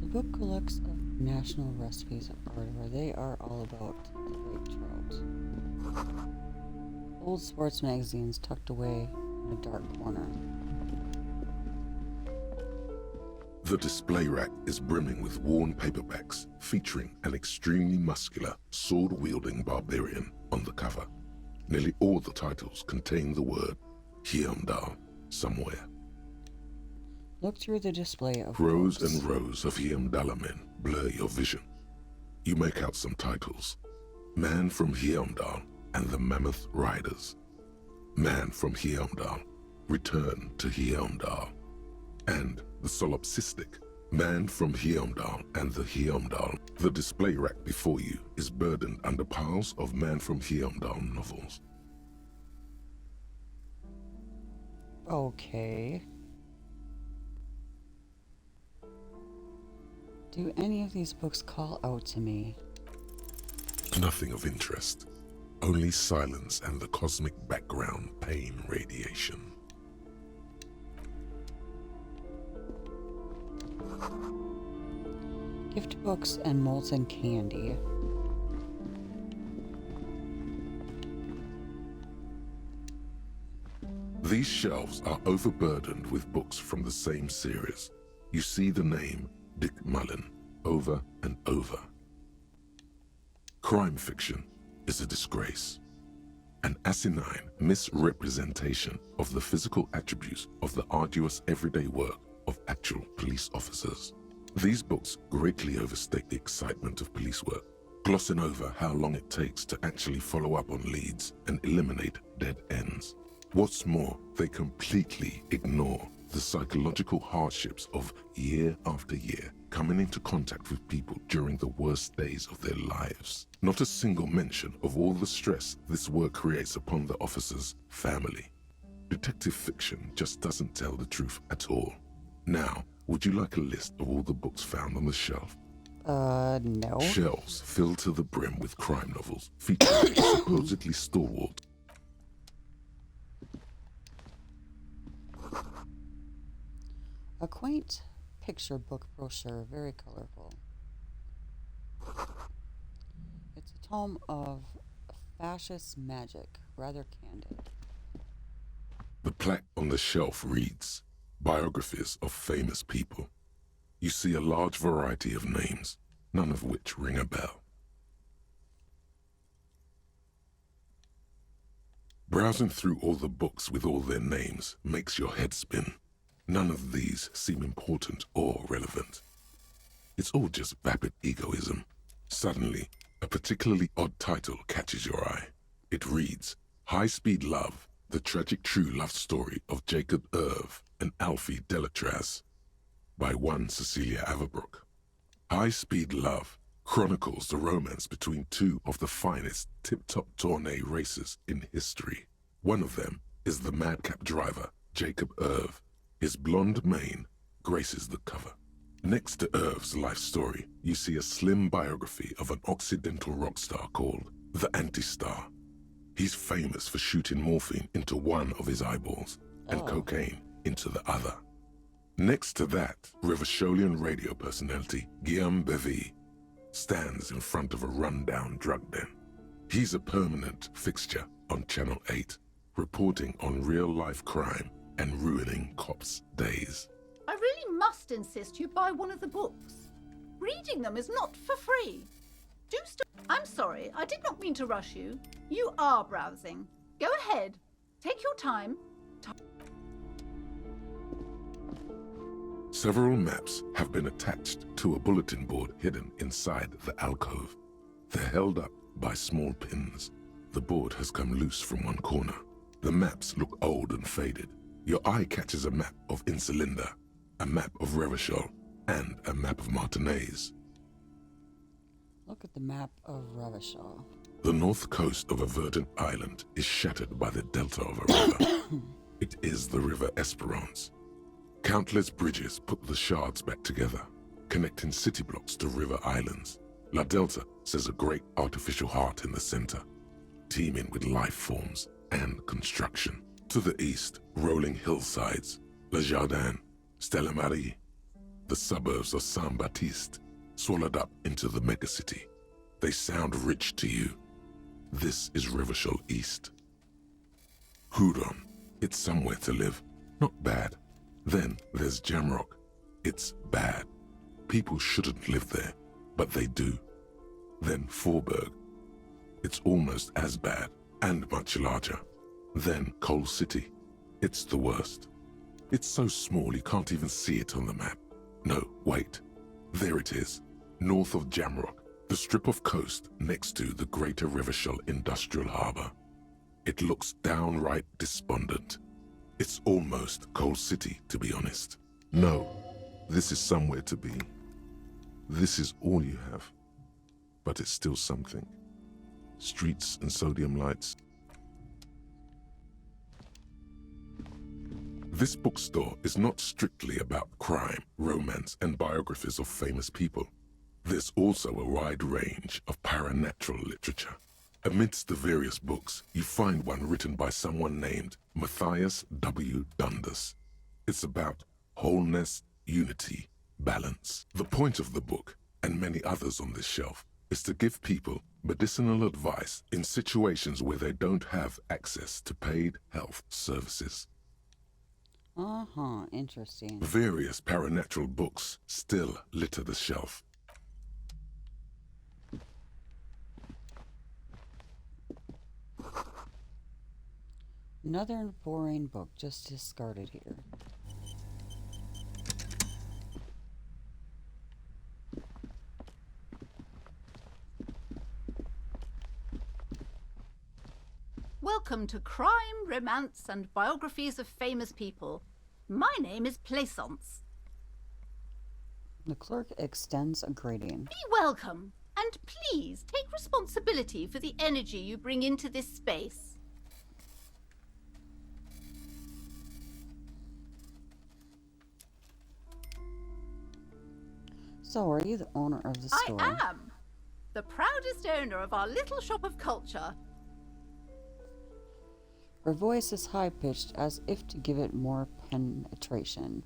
The book collects of national recipes of ardor. They are all about the lake trout. Old sports magazines tucked away in a dark corner. The display rack is brimming with worn paperbacks featuring an extremely muscular, sword-wielding barbarian on the cover. Nearly all the titles contain the word Heimdall somewhere. Look through the display of Rows books. and rows of Heimdall men blur your vision. You make out some titles. Man from Heimdall and the Mammoth Riders. Man from Heimdall, Return to Heimdall. And the solipsistic Man from Heimdall and the Heimdall. The display rack before you is burdened under piles of Man from Heimdall novels. Okay. Do any of these books call out to me? Nothing of interest. Only silence and the cosmic background pain radiation. Gift books and molten candy. These shelves are overburdened with books from the same series. You see the name Dick Mullen over and over. Crime fiction is a disgrace. An asinine misrepresentation of the physical attributes of the arduous everyday work of actual police officers. These books greatly overstate the excitement of police work, glossing over how long it takes to actually follow up on leads and eliminate dead ends. What's more, they completely ignore the psychological hardships of year after year coming into contact with people during the worst days of their lives. Not a single mention of all the stress this work creates upon the officer's family. Detective fiction just doesn't tell the truth at all. Now, Would you like a list of all the books found on the shelf? No. Shelves filled to the brim with crime novels featuring supposedly stalwart. A quaint picture book brochure, very colorful. It's a tome of fascist magic, rather candid. The plaque on the shelf reads, Biographies of Famous People. You see a large variety of names, none of which ring a bell. Browsing through all the books with all their names makes your head spin. None of these seem important or relevant. It's all just vapid egoism. Suddenly, a particularly odd title catches your eye. It reads, High Speed Love, the tragic true love story of Jacob Irv and Alfie Delatraz, by one Cecilia Averbrook. High Speed Love chronicles the romance between two of the finest tip-top tourney racers in history. One of them is the madcap driver, Jacob Irv. His blonde mane graces the cover. Next to Irv's life story, you see a slim biography of an Occidental rock star called the Anti-Star. He's famous for shooting morphine into one of his eyeballs and cocaine into the other. Next to that, Revacholian radio personality Guillaume Bevy stands in front of a rundown drug den. He's a permanent fixture on Channel 8, reporting on real-life crime and ruining cops' days. I really must insist you buy one of the books. Reading them is not for free. I'm sorry, I did not mean to rush you. You are browsing. Go ahead. Take your time. Several maps have been attached to a bulletin board hidden inside the alcove. They're held up by small pins. The board has come loose from one corner. The maps look old and faded. Your eye catches a map of Insulinda, a map of Revachol, and a map of Martinez. Look at the map of Revachol. The north coast of a verdant island is shattered by the delta of a river. It is the River Esperance. Countless bridges put the shards back together, connecting city blocks to river islands. La Delta says a great artificial heart in the center, teeming with life forms and construction. To the east, rolling hillsides, Le Jardin, Stella Marie, the suburbs of Saint-Baptiste, swallowed up into the megacity. They sound rich to you. This is Revachol East. Hudon, it's somewhere to live, not bad. Then there's Jamrock. It's bad. People shouldn't live there, but they do. Then Forberg. It's almost as bad and much larger. Then Coal City. It's the worst. It's so small you can't even see it on the map. No, wait. There it is, north of Jamrock, the strip of coast next to the Greater Revachol Industrial Harbour. It looks downright despondent. It's almost Coal City, to be honest. No, this is somewhere to be. This is all you have. But it's still something. Streets and sodium lights. This bookstore is not strictly about crime, romance, and biographies of famous people. There's also a wide range of paranatural literature. Amidst the various books, you find one written by someone named Matthias W. Dundas. It's about wholeness, unity, balance. The point of the book, and many others on this shelf, is to give people medicinal advice in situations where they don't have access to paid health services. Interesting. Various paranatural books still litter the shelf. Another boring book just discarded here. Welcome to Crime, Romance, and Biographies of Famous People. My name is Plaisance. The clerk extends a greeting. Be welcome, and please take responsibility for the energy you bring into this space. So, are you the owner of the store? I am. The proudest owner of our little shop of culture. Her voice is high pitched as if to give it more penetration.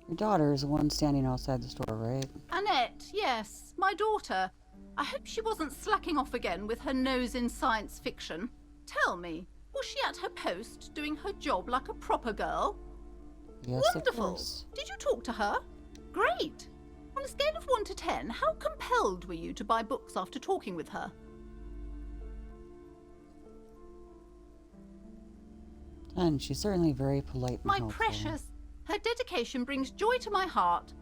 Your daughter is the one standing outside the store, right? Annette, yes, my daughter. I hope she wasn't slacking off again with her nose in science fiction. Tell me, was she at her post doing her job like a proper girl? Yes, Wonderful. of course. Did you talk to her? Great. On a scale of 1 to 10, how compelled were you to buy books after talking with her? 10. She's certainly very polite and My helpful. precious, her dedication brings joy to my heart.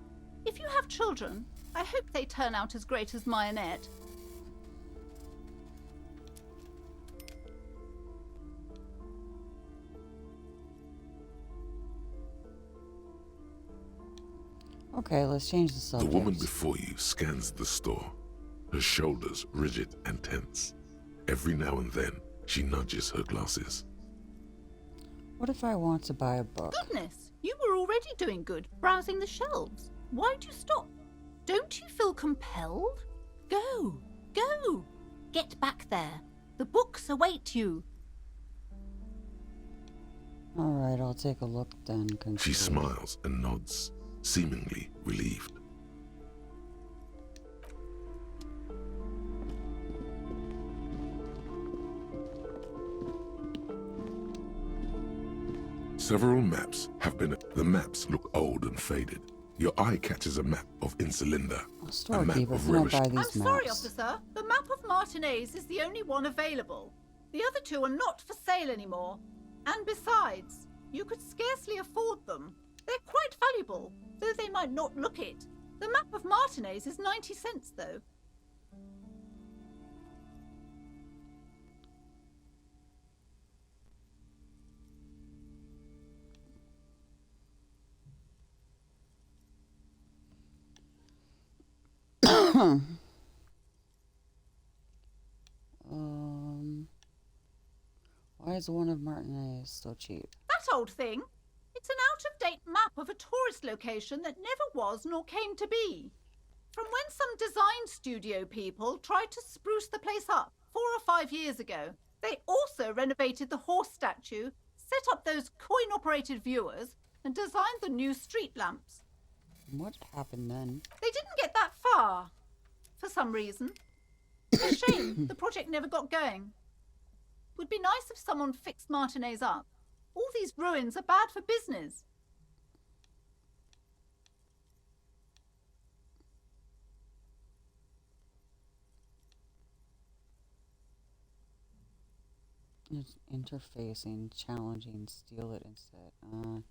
If you have children, I hope they turn out as great as my Annette. Okay, let's change the The subject. woman before you scans the store, her shoulders rigid and tense. Every now and then, she nudges her glasses. What if I want to buy a book? Goodness, you were already doing good, browsing the shelves. Why'd you stop? Don't you feel compelled? Go, go. Get back there. The books await you. Alright, I'll take a look then. She conclude. smiles and nods, seemingly relieved. Several maps have been... The maps look old and faded. Your eye catches a map of Insulinda, a Storekeeper, map of if I don't Remish. buy I'm these sorry, maps. officer. The map of Martinez is the only one available. The other two are not for sale anymore. And besides, you could scarcely afford them. They're quite valuable, though they might not look it. The map of Martinez is 90 cents, though. Why is one of Martinez so cheap? That old thing. It's an out-of-date map of a tourist location that never was nor came to be. From when some design studio people tried to spruce the place up 4 or 5 years ago. They also renovated the horse statue, set up those coin-operated viewers, and designed the new street lamps. What happened then? They didn't get that far, for some reason. It's a shame the project never got going. Would be nice if someone fixed Martinez up. All these ruins are bad for business. It's interfacing, challenging, steal it instead. No.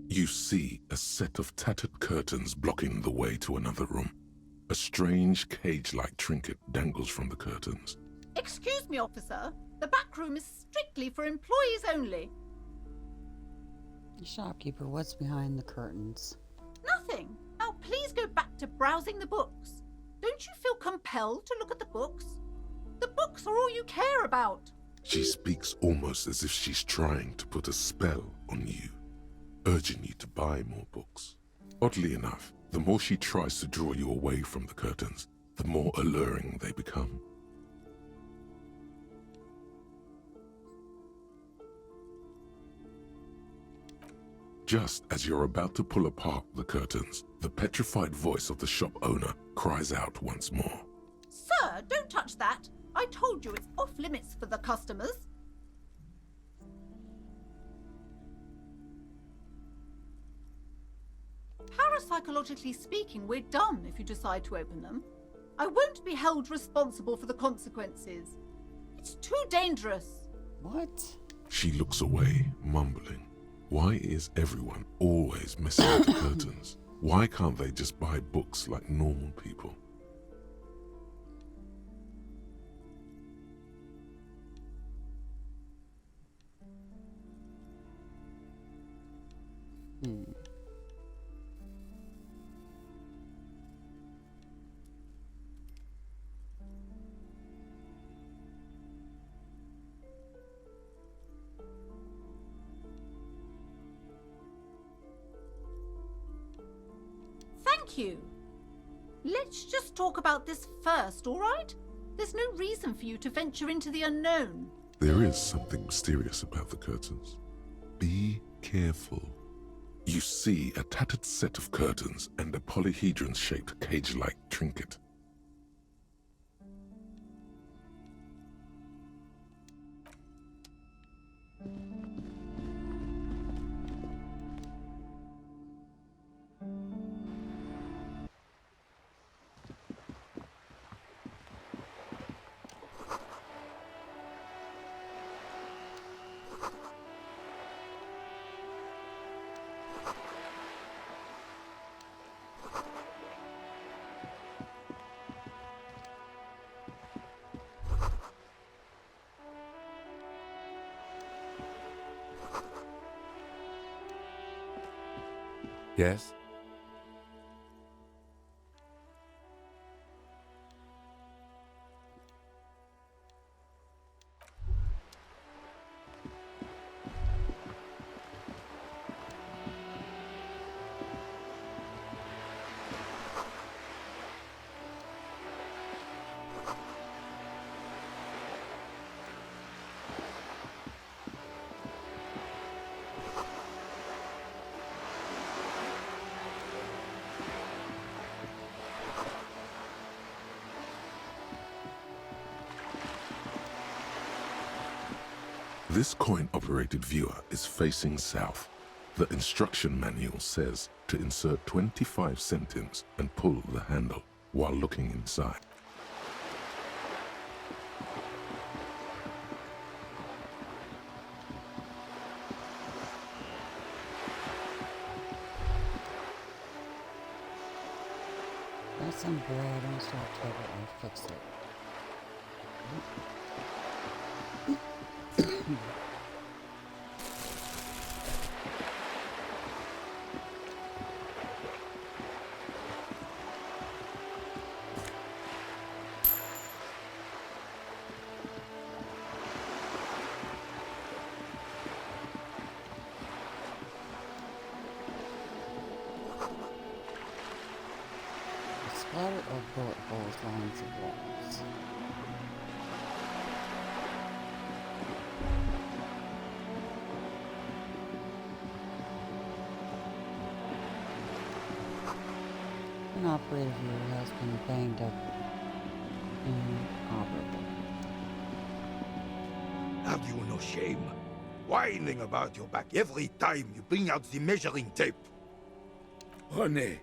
You see a set of tattered curtains blocking the way to another room. A strange cage-like trinket dangles from the curtains. Excuse me, officer. The back room is strictly for employees only. Shopkeeper, what's behind the curtains? Nothing. Now please go back to browsing the books. Don't you feel compelled to look at the books? The books are all you care about. She speaks almost as if she's trying to put a spell on you, urging you to buy more books. Oddly enough, the more she tries to draw you away from the curtains, the more alluring they become. Just as you're about to pull apart the curtains, the petrified voice of the shop owner cries out once more. Sir, don't touch that. I told you it's off limits for the customers. Parapsychologically speaking, we're done if you decide to open them. I won't be held responsible for the consequences. It's too dangerous. What? She looks away, mumbling. Why is everyone always messing with the curtains? Why can't they just buy books like normal people? Thank you. Let's just talk about this first, all right? There's no reason for you to venture into the unknown. There is something mysterious about the curtains. Be careful. You see a tattered set of curtains and a polyhedron-shaped cage-like trinket. Yes? This coin-operated viewer is facing south. The instruction manual says to insert 25 centimes and pull the handle while looking inside. That's some bread and start trouble. I'll fix it. A splatter of bullet holes lines the walls. An operator here has been banged up inoperable. Have you no shame? Whining about your back every time you bring out the measuring tape. René,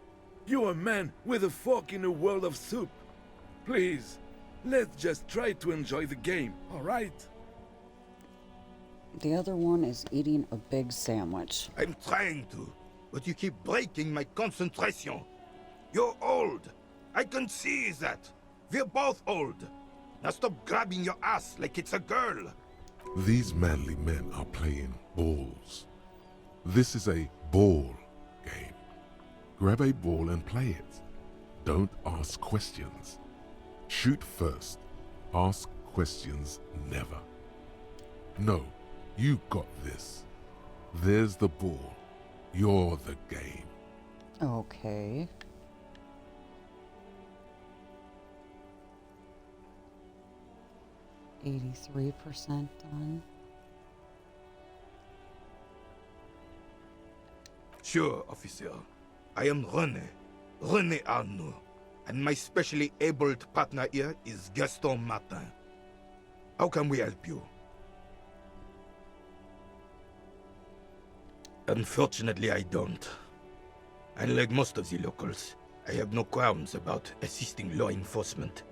you're a man with a fork in a world of soup. Please, let's just try to enjoy the game, all right? The other one is eating a big sandwich. I'm trying to, but you keep breaking my concentration. You're old. I can see that. We're both old. Now stop grabbing your ass like it's a girl. These manly men are playing balls. This is a ball game. Grab a ball and play it. Don't ask questions. Shoot first. Ask questions never. No, you got this. There's the ball. You're the game. Okay. %83 done. Sure, officer. I am René Arnaud, and my specially abled partner here is Gaston Martin. How can we help you? Unfortunately, I don't. Unlike most of the locals, I have no qualms about assisting law enforcement,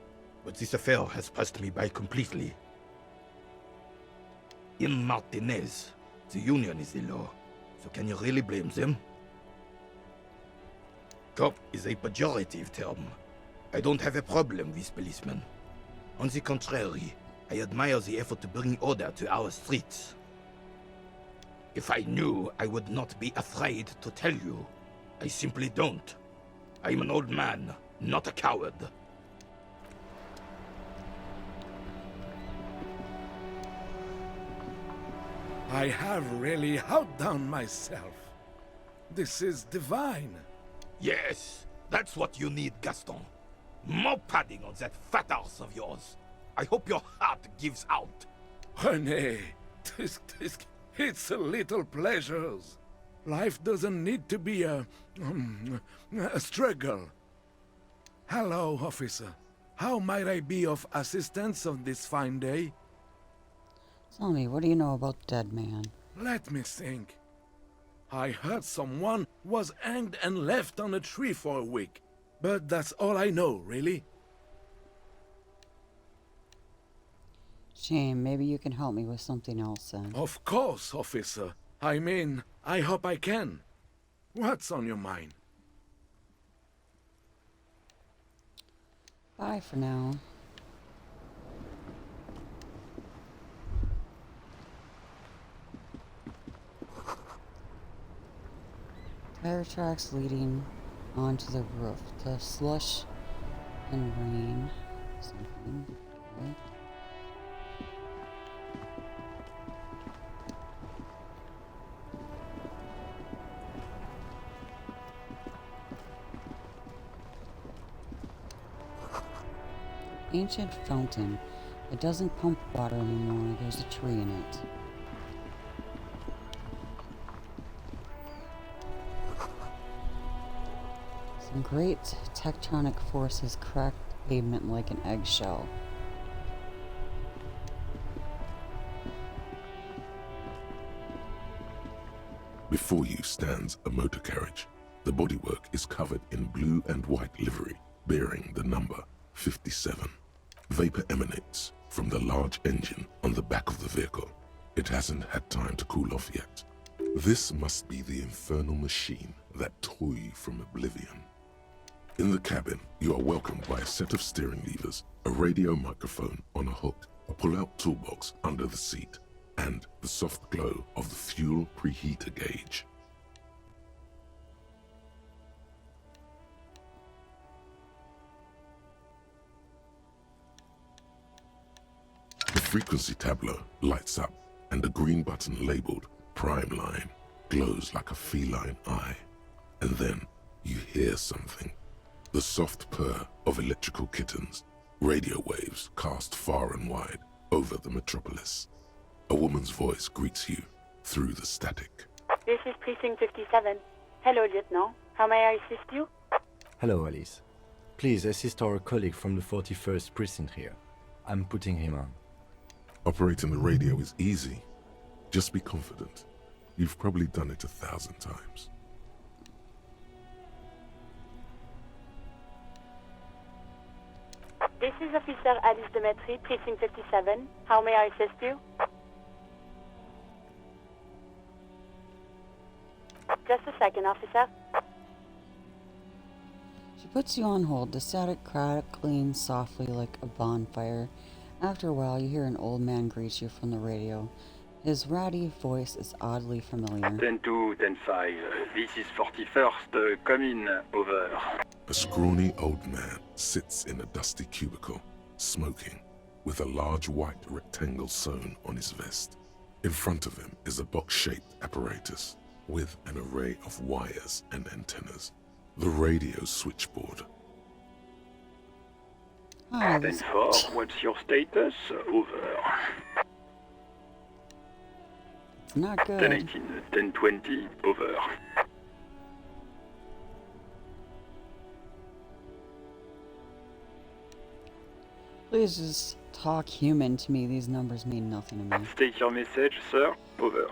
but this affair has passed me by completely. In Martinez, the union is the law, so can you really blame them? Cop is a pejorative term. I don't have a problem with policemen. On the contrary, I admire the effort to bring order to our streets. If I knew, I would not be afraid to tell you. I simply don't. I'm an old man, not a coward. I have really outdone myself. This is divine. Yes, That's what you need, Gaston. More padding on that fat arse of yours. I hope your heart gives out. René, it's a little pleasures. Life doesn't need to be a struggle. Hello, officer. How might I be of assistance on this fine day? Tell me, what do you know about Dead Man? Let me think. I heard someone was hanged and left on a tree for a week. But that's all I know, really. Shame, maybe you can help me with something else then. Of course, officer. I mean, I hope I can. What's on your mind? Bye for now. Tire tracks leading onto the roof. The slush and rain. Something. Okay. Ancient fountain. It doesn't pump water anymore. There's a tree in it. Some great tectonic forces cracked the pavement like an eggshell. Before you stands a motor carriage. The bodywork is covered in blue and white livery, bearing the number 57. Vapor emanates from the large engine on the back of the vehicle. It hasn't had time to cool off yet. This must be the infernal machine that tore you from oblivion. In the cabin, you are welcomed by a set of steering levers, a radio microphone on a hook, a pull-out toolbox under the seat, and the soft glow of the fuel preheater gauge. The frequency tableau lights up, and the green button labeled Prime Line glows like a feline eye. And then you hear something. The soft purr of electrical kittens, radio waves cast far and wide over the metropolis. A woman's voice greets you through the static. This is Precinct 57. Hello, Lieutenant. How may I assist you? Hello, Alice. Please assist our colleague from the 41st Precinct here. I'm putting him on. Operating the radio is easy. Just be confident. You've probably done it 1,000 times. This is Officer Alice Demetri, Precinct 57. How may I assist you? Just a second, officer. She puts you on hold. The static crackling softly like a bonfire. After a while, you hear an old man greet you from the radio. His ratty voice is oddly familiar. 10-2, 10-5. This is 41st. Come in. Over. A scrawny old man sits in a dusty cubicle, smoking, with a large white rectangle sewn on his vest. In front of him is a box-shaped apparatus with an array of wires and antennas. The radio switchboard. Hi, 10-4, what's your status? Over. It's not good. 10-18, 10-20, over. Please just talk human to me. These numbers mean nothing to me. State your message, sir. Over.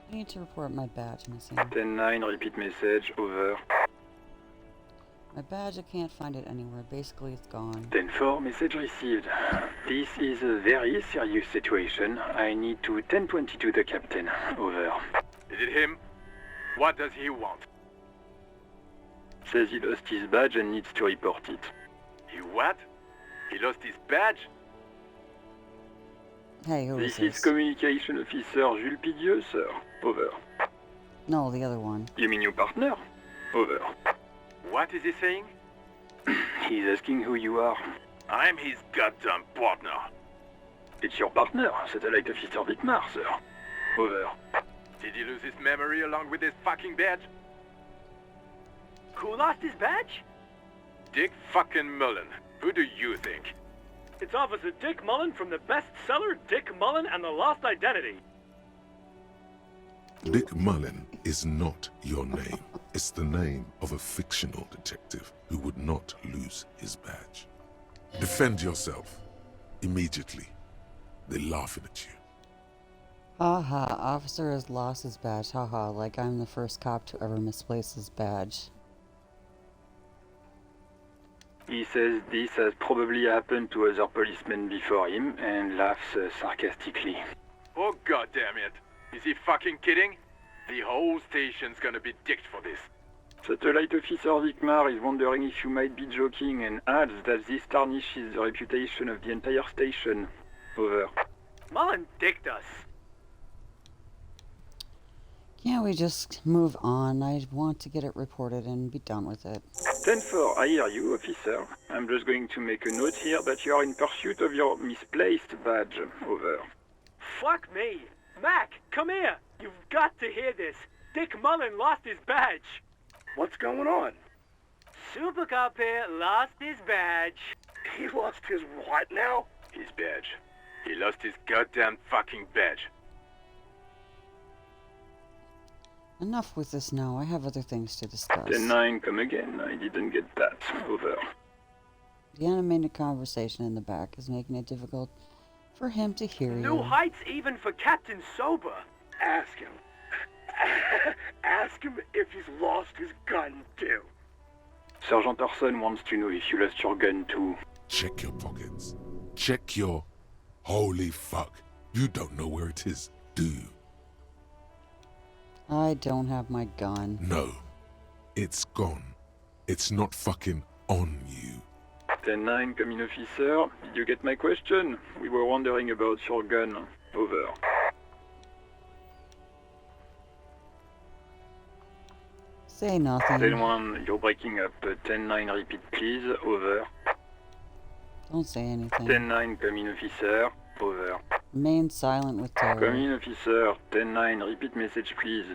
I need to report my badge missing. 10-9, repeat message. Over. My badge, I can't find it anywhere. Basically, it's gone. 10-4, message received. This is a very serious situation. I need to 10-22 the captain. Over. Is it him? What does he want? Says he lost his badge and needs to report it. He what? He lost his badge? Hey, who is This is Communication Officer Jules Pidieux, sir. Over. No, the other one. You mean your partner? Over. What is he saying? He's asking who you are. I'm his goddamn partner. It's your partner, Satellite Officer Dietmar, sir. Over. Did he lose his memory along with his fucking badge? Who lost his badge? Dick fucking Mullen. Who do you think? It's Officer Dick Mullen from the bestseller Dick Mullen and the Lost Identity. Dick Mullen is not your name. It's the name of a fictional detective who would not lose his badge. Defend yourself. Immediately. They're laughing at you. Haha, officer has lost his badge. Haha, like I'm the first cop to ever misplace his badge. He says this has probably happened to other policemen before him and laughs sarcastically. Oh god damn it. Is he fucking kidding? The whole station's gonna be dicked for this. Satellite Officer Dietmar is wondering if you might be joking and adds that this tarnishes the reputation of the entire station. Over. Mullen dicked us. Can't we just move on? I want to get it reported and be done with it. 10-4, I hear you, officer. I'm just going to make a note here that you are in pursuit of your misplaced badge. Over. Fuck me. Mac, come here. You've got to hear this. Dick Mullen lost his badge. What's going on? Super Cop here lost his badge. He lost his what now? His badge. He lost his goddamn fucking badge. Enough with this now. I have other things to discuss. 10-9, come again. I didn't get that. Over. The animated conversation in the back is making it difficult for him to hear New you. heights even for Captain Sober. Ask him. Ask him if he's lost his gun, too. Sergeant Orson wants to know if you lost your gun too. Check your pockets. Check your... Holy fuck. You don't know where it is, do you? I don't have my gun. No. It's gone. It's not fucking on you. 10-9, come in, officer. Did you get my question? We were wondering about your gun. Over. Say nothing. 10-1, you're breaking up. 10-9, repeat please. Over. Don't say anything. 10-9, come in, officer. Over. Remain silent with Come terror. in, officer. 10-9, repeat message please.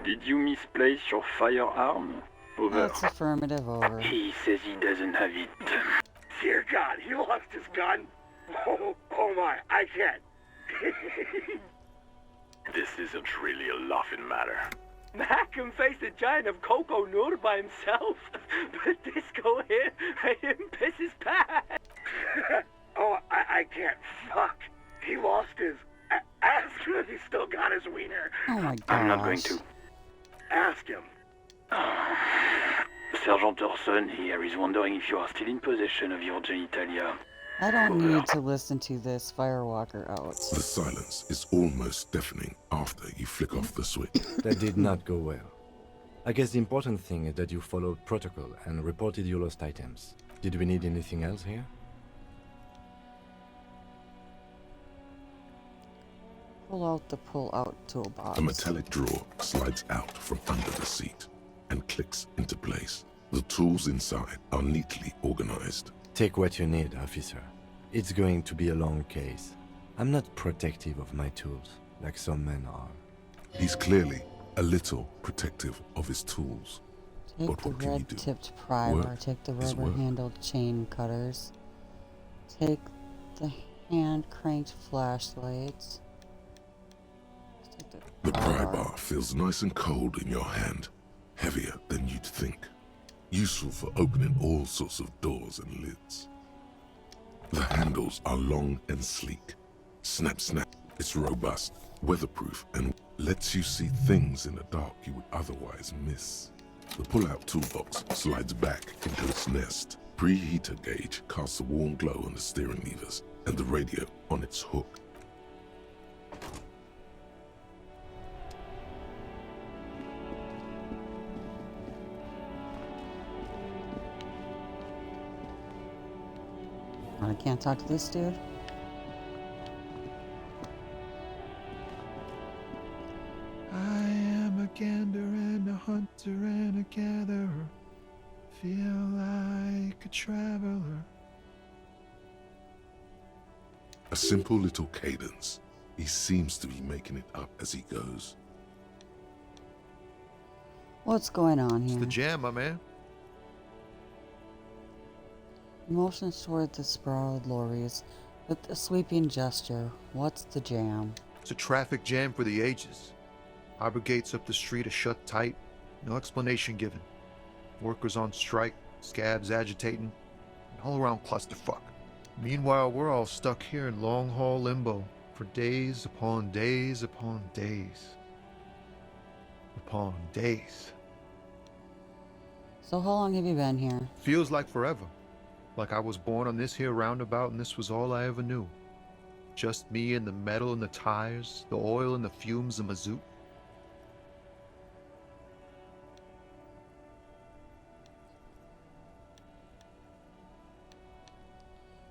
Did you misplace your firearm? Over. That's affirmative. Over. He says he doesn't have it. Dear God, he lost his gun. Oh my, I can't. This isn't really a laughing matter. Mac can face a giant of Coco Noor by himself, but Disco here made him piss his pants. Oh, I can't. Fuck. He lost his... Ask him if he's still got his wiener. Oh my gosh. I'm not going to. Ask him. Sergeant Orson here is wondering if you are still in possession of your genitalia. I don't need to listen to this firewalker out. The silence is almost deafening after you flick off the switch. That did not go well. I guess the important thing is that you followed protocol and reported your lost items. Did we need anything else here? Pull out the pull-out toolbox. A metallic drawer slides out from under the seat and clicks into place. The tools inside are neatly organized. Take what you need, officer. It's going to be a long case. I'm not protective of my tools, like some men are. He's clearly a little protective of his tools. Take But the what can you do? red-tipped primer. Work Take the is work. rubber-handled chain cutters. Take the hand-cranked flashlights. Take The pry bar feels nice and cold in your hand, heavier than you'd think. Useful for opening all sorts of doors and lids. The handles are long and sleek. Snap, snap. It's robust, weatherproof, and lets you see things in the dark you would otherwise miss. The pull-out toolbox slides back into its nest. Preheater gauge casts a warm glow on the steering levers and the radio on its hook. I can't talk to this dude. I am a gander and a hunter and a gatherer. Feel like a traveler. A simple little cadence. He seems to be making it up as he goes. What's going on It's here? the jam, my man. He motions toward the sprawled lorries with a sweeping gesture. What's the jam? It's a traffic jam for the ages. Harbor gates up the street are shut tight. No explanation given. Workers on strike, scabs agitating, an all-around clusterfuck. Meanwhile, we're all stuck here in long-haul limbo for days upon days upon days. Upon days. So how long have you been here? Feels like forever. Like I was born on this here roundabout and this was all I ever knew. Just me and the metal and the tires, the oil and the fumes of mazout.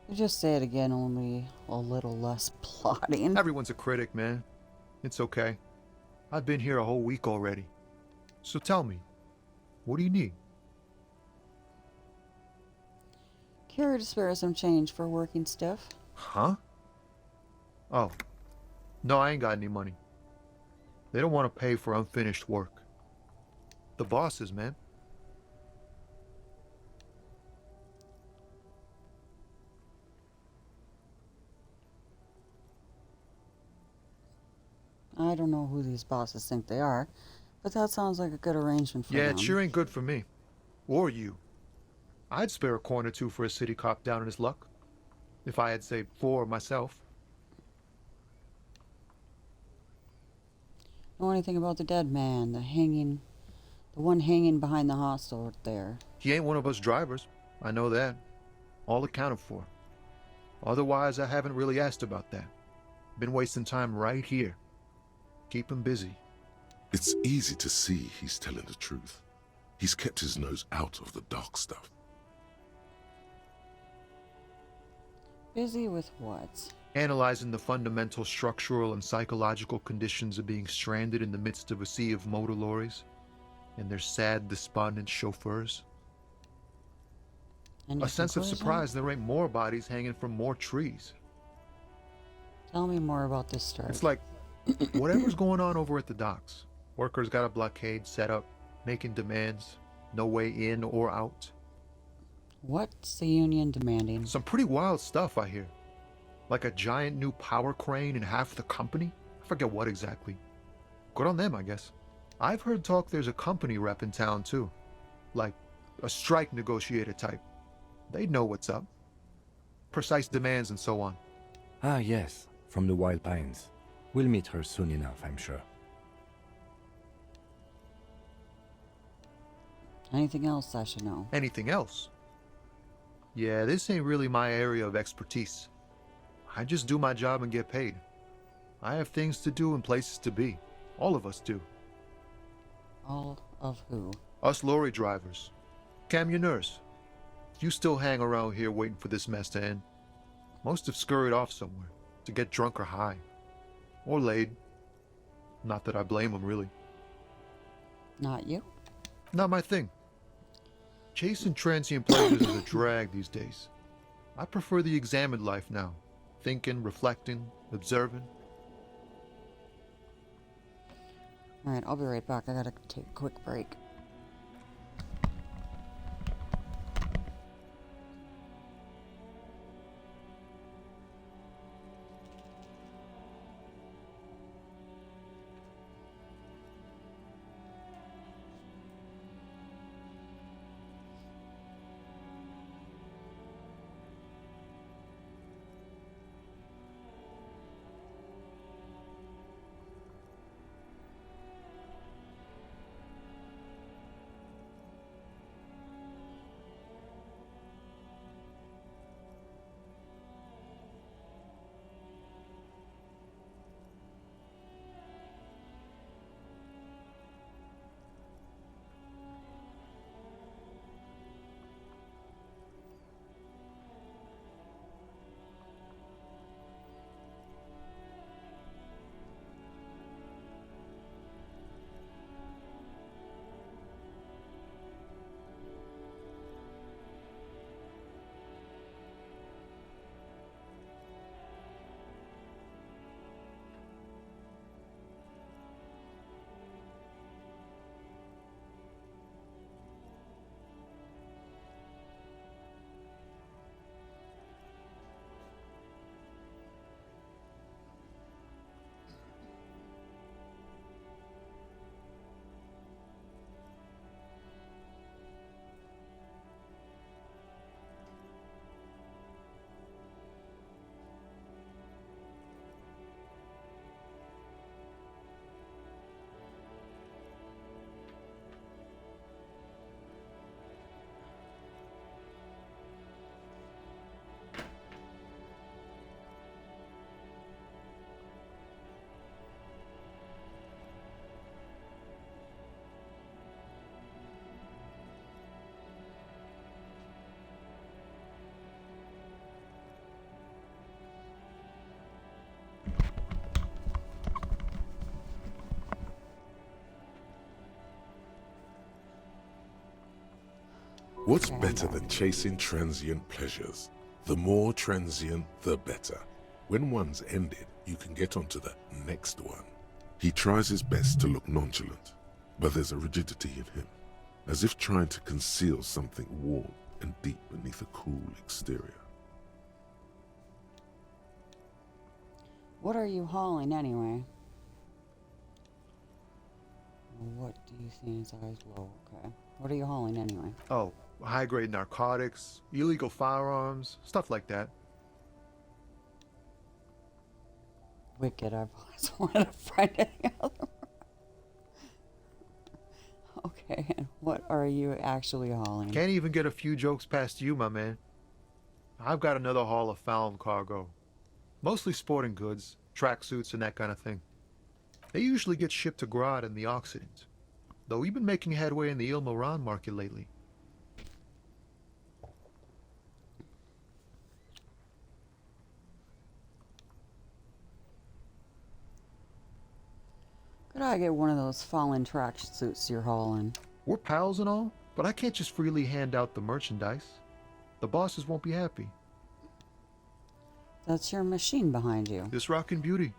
You just say it again, only a little less plotting. Everyone's a critic, man. It's okay. I've been here a whole week already. So tell me, what do you need? Care to spare some change for working stiff? Huh? Oh. No, I ain't got any money. They don't want to pay for unfinished work. The bosses, man. I don't know who these bosses think they are, but that sounds like a good arrangement for Yeah, them. it sure ain't good for me. Or you. I'd spare a coin or two for a city cop down in his luck. If I had, say, 4 myself. Know anything about the dead man, the one hanging behind the hostel there? He ain't one of us drivers. I know that. All accounted for. Otherwise, I haven't really asked about that. Been wasting time right here. Keep him busy. It's easy to see he's telling the truth. He's kept his nose out of the dark stuff. Busy with what? Analyzing the fundamental structural and psychological conditions of being stranded in the midst of a sea of motor lorries and their sad, despondent chauffeurs. Any A sense of conclusion? surprise there ain't more bodies hanging from more trees. Tell me more about this strike. It's like whatever's going on over at the docks. Workers got a blockade set up, making demands, no way in or out. What's the union demanding? Some pretty wild stuff, I hear. Like a giant new power crane in half the company? I forget what exactly. Good on them, I guess. I've heard talk there's a company rep in town, too. Like a strike negotiator type. They'd know what's up. Precise demands and so on. Ah, yes, from the Wild Pines. We'll meet her soon enough, I'm sure. Anything else I should know? Anything else? Yeah, this ain't really my area of expertise. I just do my job and get paid. I have things to do and places to be. All of us do. All of who? Us lorry drivers. Camionneurs. You still hang around here waiting for this mess to end. Most have scurried off somewhere to get drunk or high. Or laid. Not that I blame them, really. Not you? Not my thing. Chasing transient pleasures is a drag these days. I prefer the examined life now. Thinking, reflecting, observing. Alright, I'll be right back. I gotta take a quick break. What's better than chasing transient pleasures? The more transient, the better. When one's ended, you can get onto the next one. He tries his best to look nonchalant, but there's a rigidity in him, as if trying to conceal something warm and deep beneath a cool exterior. What are you hauling anyway? What do you see in his eyes? Low, okay. What are you hauling anyway? Oh, high-grade narcotics, illegal firearms, stuff like that. Wicked, I've always wanted to find any other. Okay, and what are you actually hauling? Can't even get a few jokes past you, my man. I've got another haul of found cargo. Mostly sporting goods, tracksuits, and that kind of thing. They usually get shipped to Grodd and the Occident, though we've been making headway in the Il Moran market lately. Could I get one of those fallen track suits you're hauling? We're pals and all, but I can't just freely hand out the merchandise. The bosses won't be happy. That's your machine behind you. This rockin' beauty.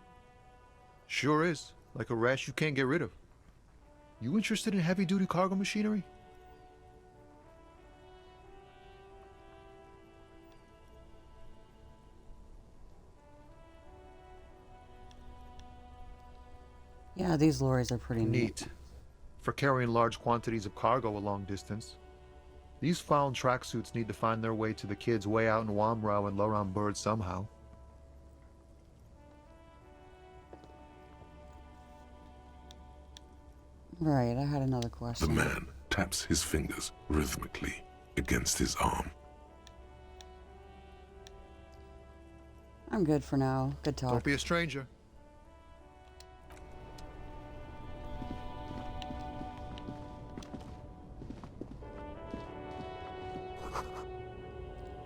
Sure is, like a rash you can't get rid of. You interested in heavy-duty cargo machinery? Yeah, these lorries are pretty neat. For carrying large quantities of cargo a long distance. These found tracksuits need to find their way to the kids way out in Wamrau and Laurent Bird somehow. Right, I had another The question. man taps his fingers rhythmically against his arm. I'm good for now. Good talk. Don't be a stranger.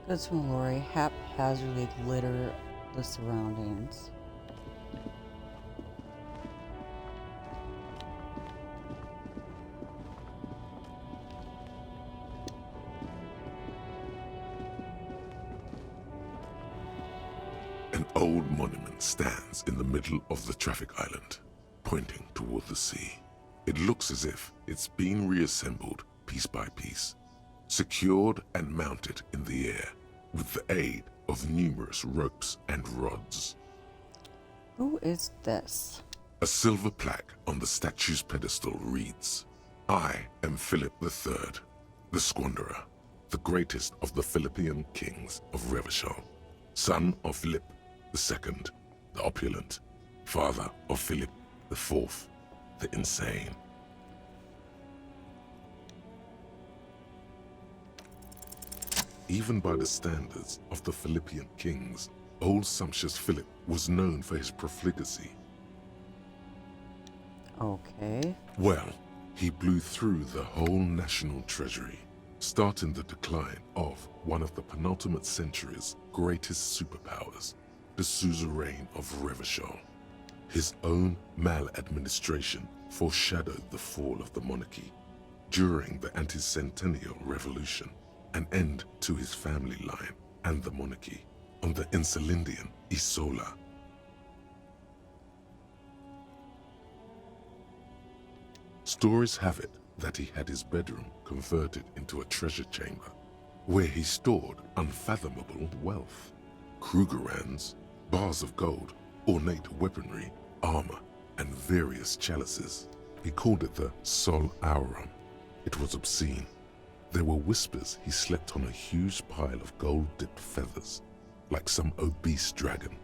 Good small lorry haphazardly litter the surroundings. An old monument stands in the middle of the traffic island, pointing toward the sea. It looks as if it's been reassembled piece by piece, secured and mounted in the air with the aid of numerous ropes and rods. Who is this? A silver plaque on the statue's pedestal reads, "I am Philip III, the Squanderer, the greatest of the Philippian kings of Revachol, son of Philip II, the opulent, father of Philip IV, the insane." Even by the standards of the Philippian kings, old sumptuous Philip was known for his profligacy. Okay. Well, he blew through the whole national treasury, starting the decline of one of the penultimate century's greatest superpowers, the suzerain of Revachol. His own maladministration foreshadowed the fall of the monarchy during the anti-centennial revolution, an end to his family line and the monarchy on the Insulindian Isola. Stories have it that he had his bedroom converted into a treasure chamber, where he stored unfathomable wealth. Krugerrands, bars of gold, ornate weaponry, armor, and various chalices. He called it the Sol Aurum. It was obscene. There were whispers he slept on a huge pile of gold-dipped feathers, like some obese dragon,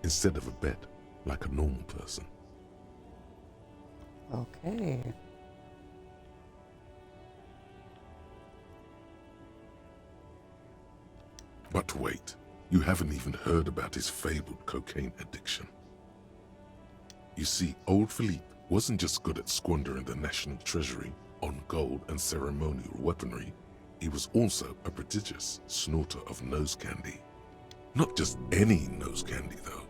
instead of a bed, like a normal person. Okay. But wait, you haven't even heard about his fabled cocaine addiction. You see, old Philippe wasn't just good at squandering the national treasury on gold and ceremonial weaponry, he was also a prodigious snorter of nose candy. Not just any nose candy, though.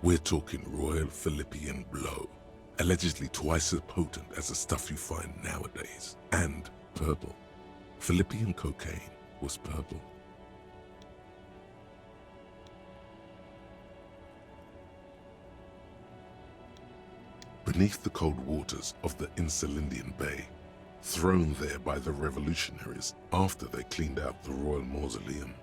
We're talking Royal Philippian Blow, allegedly twice as potent as the stuff you find nowadays, and purple. Philippian cocaine was purple. Beneath the cold waters of the Insulindian Bay, thrown there by the revolutionaries after they cleaned out the royal mausoleum.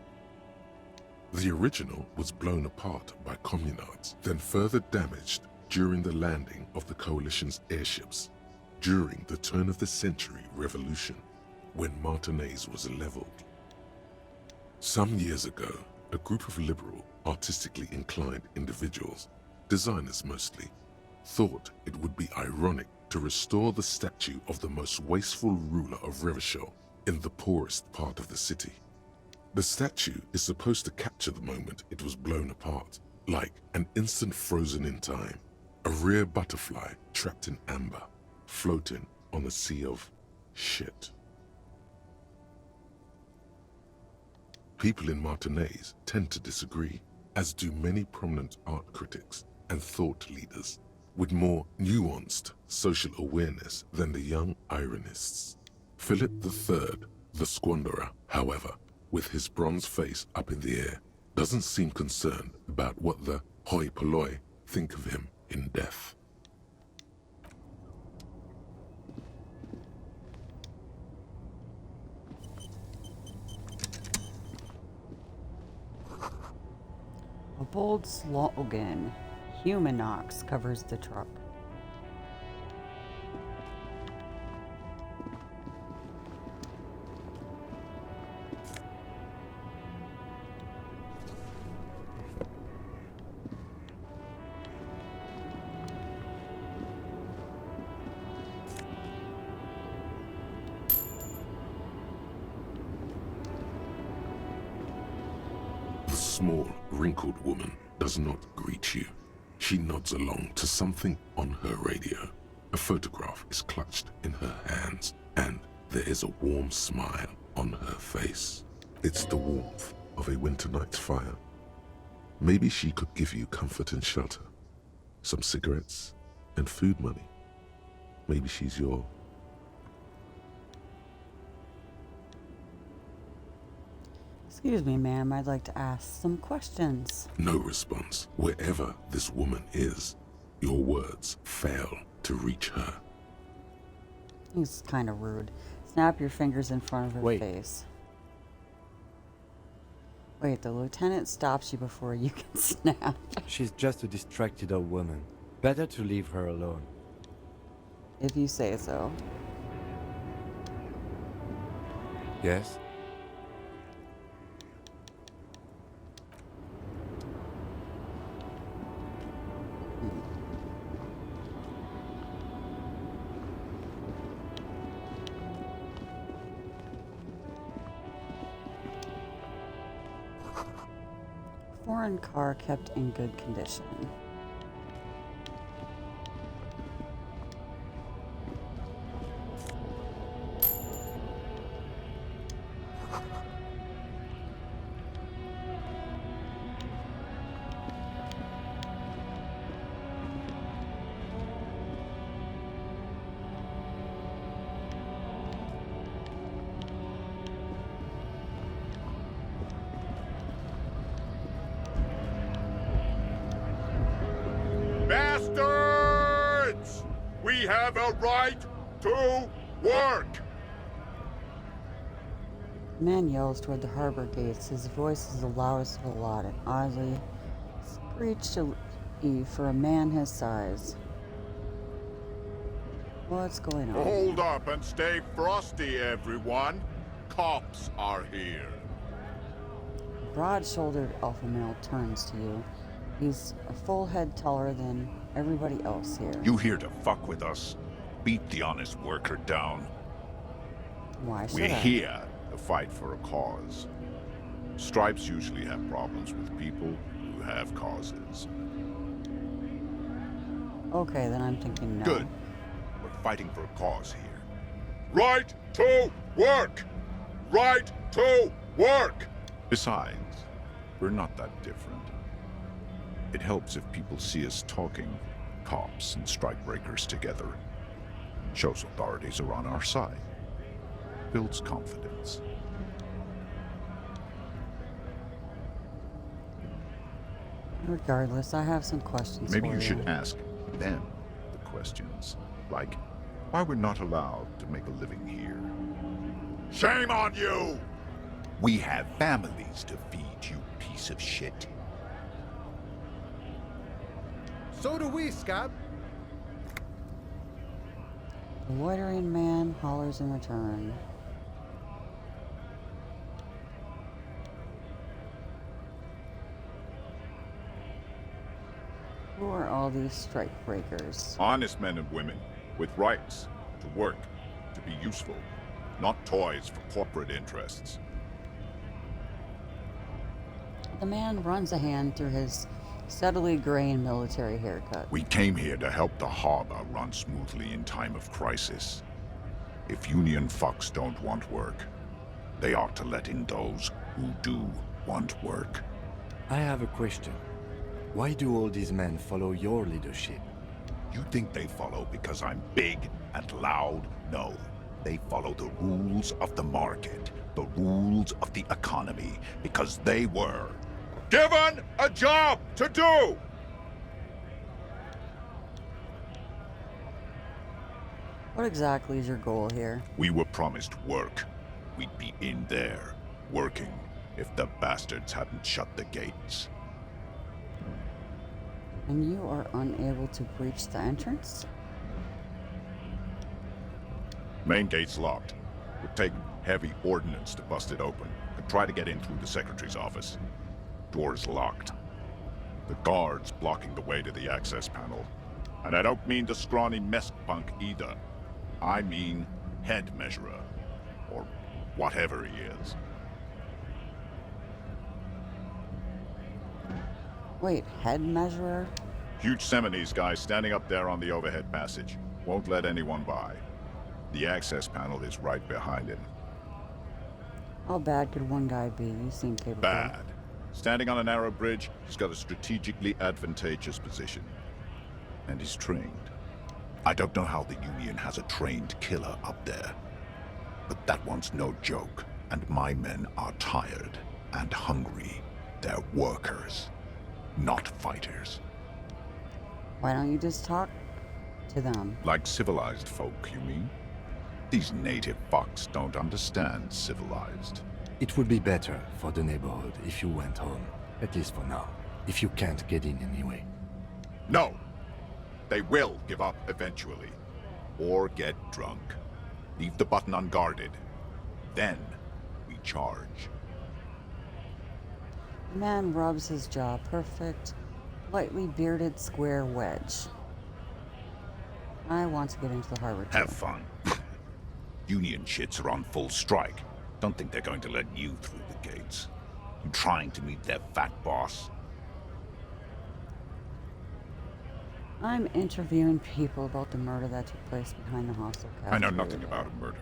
The original was blown apart by communards, then further damaged during the landing of the coalition's airships during the turn-of-the-century revolution, when Martinez was leveled. Some years ago, a group of liberal, artistically inclined individuals, designers mostly, thought it would be ironic to restore the statue of the most wasteful ruler of Revachol in the poorest part of the city. The statue is supposed to capture the moment it was blown apart, like an instant frozen in time, a rare butterfly trapped in amber, floating on a sea of shit. People in Martinez tend to disagree, as do many prominent art critics and thought leaders with more nuanced social awareness than the young ironists. Philip III, the squanderer, however, with his bronze face up in the air, doesn't seem concerned about what the hoi polloi think of him in death. A bold slogan, Humanox, covers the truck. The small, wrinkled woman does not greet you. She nods along to something on her radio. A photograph is clutched in her hands, and there is a warm smile on her face. It's the warmth of a winter night's fire. Maybe she could give you comfort and shelter, some cigarettes and food money. Maybe she's your... Excuse me, ma'am, I'd like to ask some questions. No response. Wherever this woman is, your words fail to reach her. He's kind of rude. Snap your fingers in front of her face. Wait, the lieutenant stops you before you can snap. She's just a distracted old woman. Better to leave her alone. If you say so. Yes? Foreign car kept in good condition. Bastards! We have a right to work! The man yells toward the harbor gates. His voice is the loudest of the lot and oddly screechy for a man his size. What's going on? Hold up and stay frosty, everyone. Cops are here. A broad-shouldered alpha male turns to you. He's a full head taller than everybody else here. You here to fuck with us? Beat the honest worker down. Why should We're I? here to fight for a cause. Stripes usually have problems with people who have causes. Okay, then I'm thinking no. Good. We're fighting for a cause here. Right to work! Right to work! Besides, we're not that different. It helps if people see us talking, cops and strikebreakers together. Shows authorities are on our side. builds confidence. Regardless, I have some questions Maybe for you should ask them the questions, like why we're not allowed to make a living here. Shame on you! We have families to feed, you piece of shit. So do we, Scab. The loitering man hollers in return. Who are all these strike breakers? Honest men and women with rights to work, to be useful, not toys for corporate interests. The man runs a hand through his steadily graying military haircut. We came here to help the harbor run smoothly in time of crisis. If union fucks don't want work, they ought to let in those who do want work. I have a question. Why do all these men follow your leadership? You think they follow because I'm big and loud? No. They follow the rules of the market, the rules of the economy, because they were given a job to do! What exactly is your goal here? We were promised work. We'd be in there, working, if the bastards hadn't shut the gates. And you are unable to breach the entrance? Main gate's locked. Would take heavy ordnance to bust it open. Could try to get in through the secretary's office. Door's locked. The guard's blocking the way to the access panel. And I don't mean the scrawny mess punk either. I mean head measurer. Or whatever he is. Wait, head measurer? Huge Seminese guy standing up there on the overhead passage. Won't let anyone by. The access panel is right behind him. How bad could one guy be? You seem capable. Bad. Standing on a narrow bridge, he's got a strategically advantageous position. And he's trained. I don't know how the Union has a trained killer up there. But that one's no joke. And my men are tired and hungry. They're workers, not fighters. Why don't you just talk to them? Like civilized folk, you mean? These native fucks don't understand civilized. It would be better for the neighborhood if you went home, at least for now, if you can't get in anyway. No! They will give up eventually. Or get drunk. Leave the button unguarded. Then we charge. The man rubs his jaw perfect, lightly bearded square wedge. I want to get into the harbor too. Have fun. Union shits are on full strike. Don't think they're going to let you through the gates. You trying to meet their fat boss? I'm interviewing people about the murder that took place behind the hostel cafeteria. I know nothing about a murder.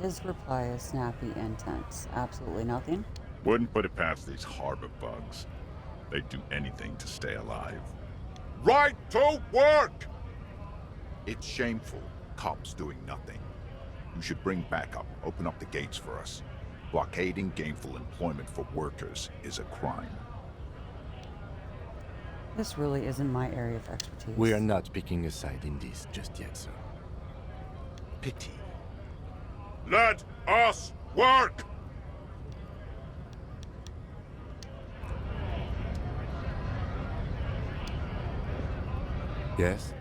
His reply is snappy and tense. Absolutely nothing. Wouldn't put it past these harbor bugs. They'd do anything to stay alive. Right to work! It's shameful. Cops doing nothing. You should bring backup. Open up the gates for us. Blockading gainful employment for workers is a crime. This really isn't my area of expertise. We are not picking a side in this just yet, sir. Pity. Let us work! Yes?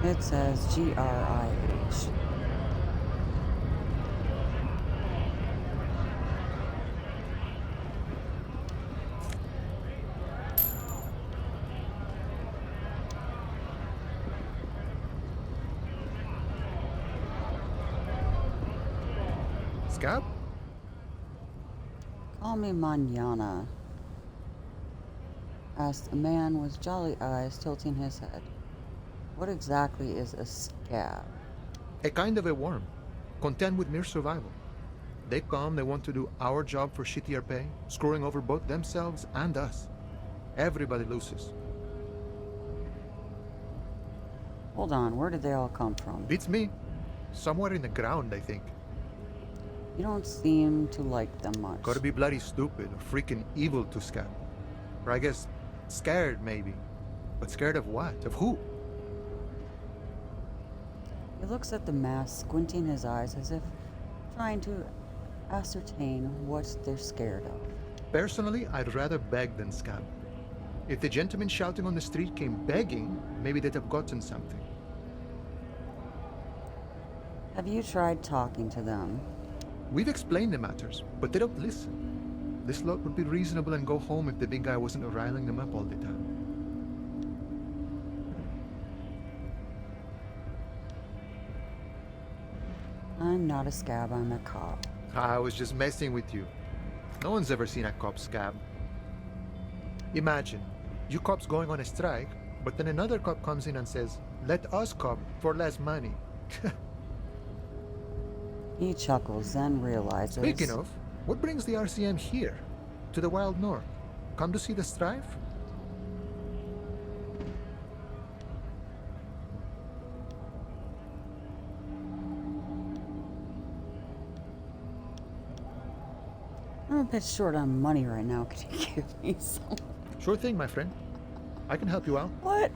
It says GRIH. Scab? Call me Manana, asked a man with jolly eyes tilting his head. What exactly is a scab? A kind of a worm, content with mere survival. They come, they want to do our job for shittier pay, screwing over both themselves and us. Everybody loses. Hold on, where did they all come from? Beats me. Somewhere in the ground, I think. You don't seem to like them much. Gotta be bloody stupid or freaking evil to Scab. Or I guess scared, maybe. But scared of what? Of who? He looks at the mask, squinting his eyes as if trying to ascertain what they're scared of. Personally, I'd rather beg than Scab. If the gentleman shouting on the street came begging, maybe they'd have gotten something. Have you tried talking to them? We've explained the matters, but they don't listen. This lot would be reasonable and go home if the big guy wasn't riling them up all the time. I'm not a scab, I'm a cop. I was just messing with you. No one's ever seen a cop scab. Imagine, you cops going on a strike, but then another cop comes in and says, "Let us cop for less money." He chuckles, then realizes... Speaking of, what brings the RCM here? To the Wild North? Come to see the strife? I'm a bit short on money right now. Could you give me some? Sure thing, my friend. I can help you out. What?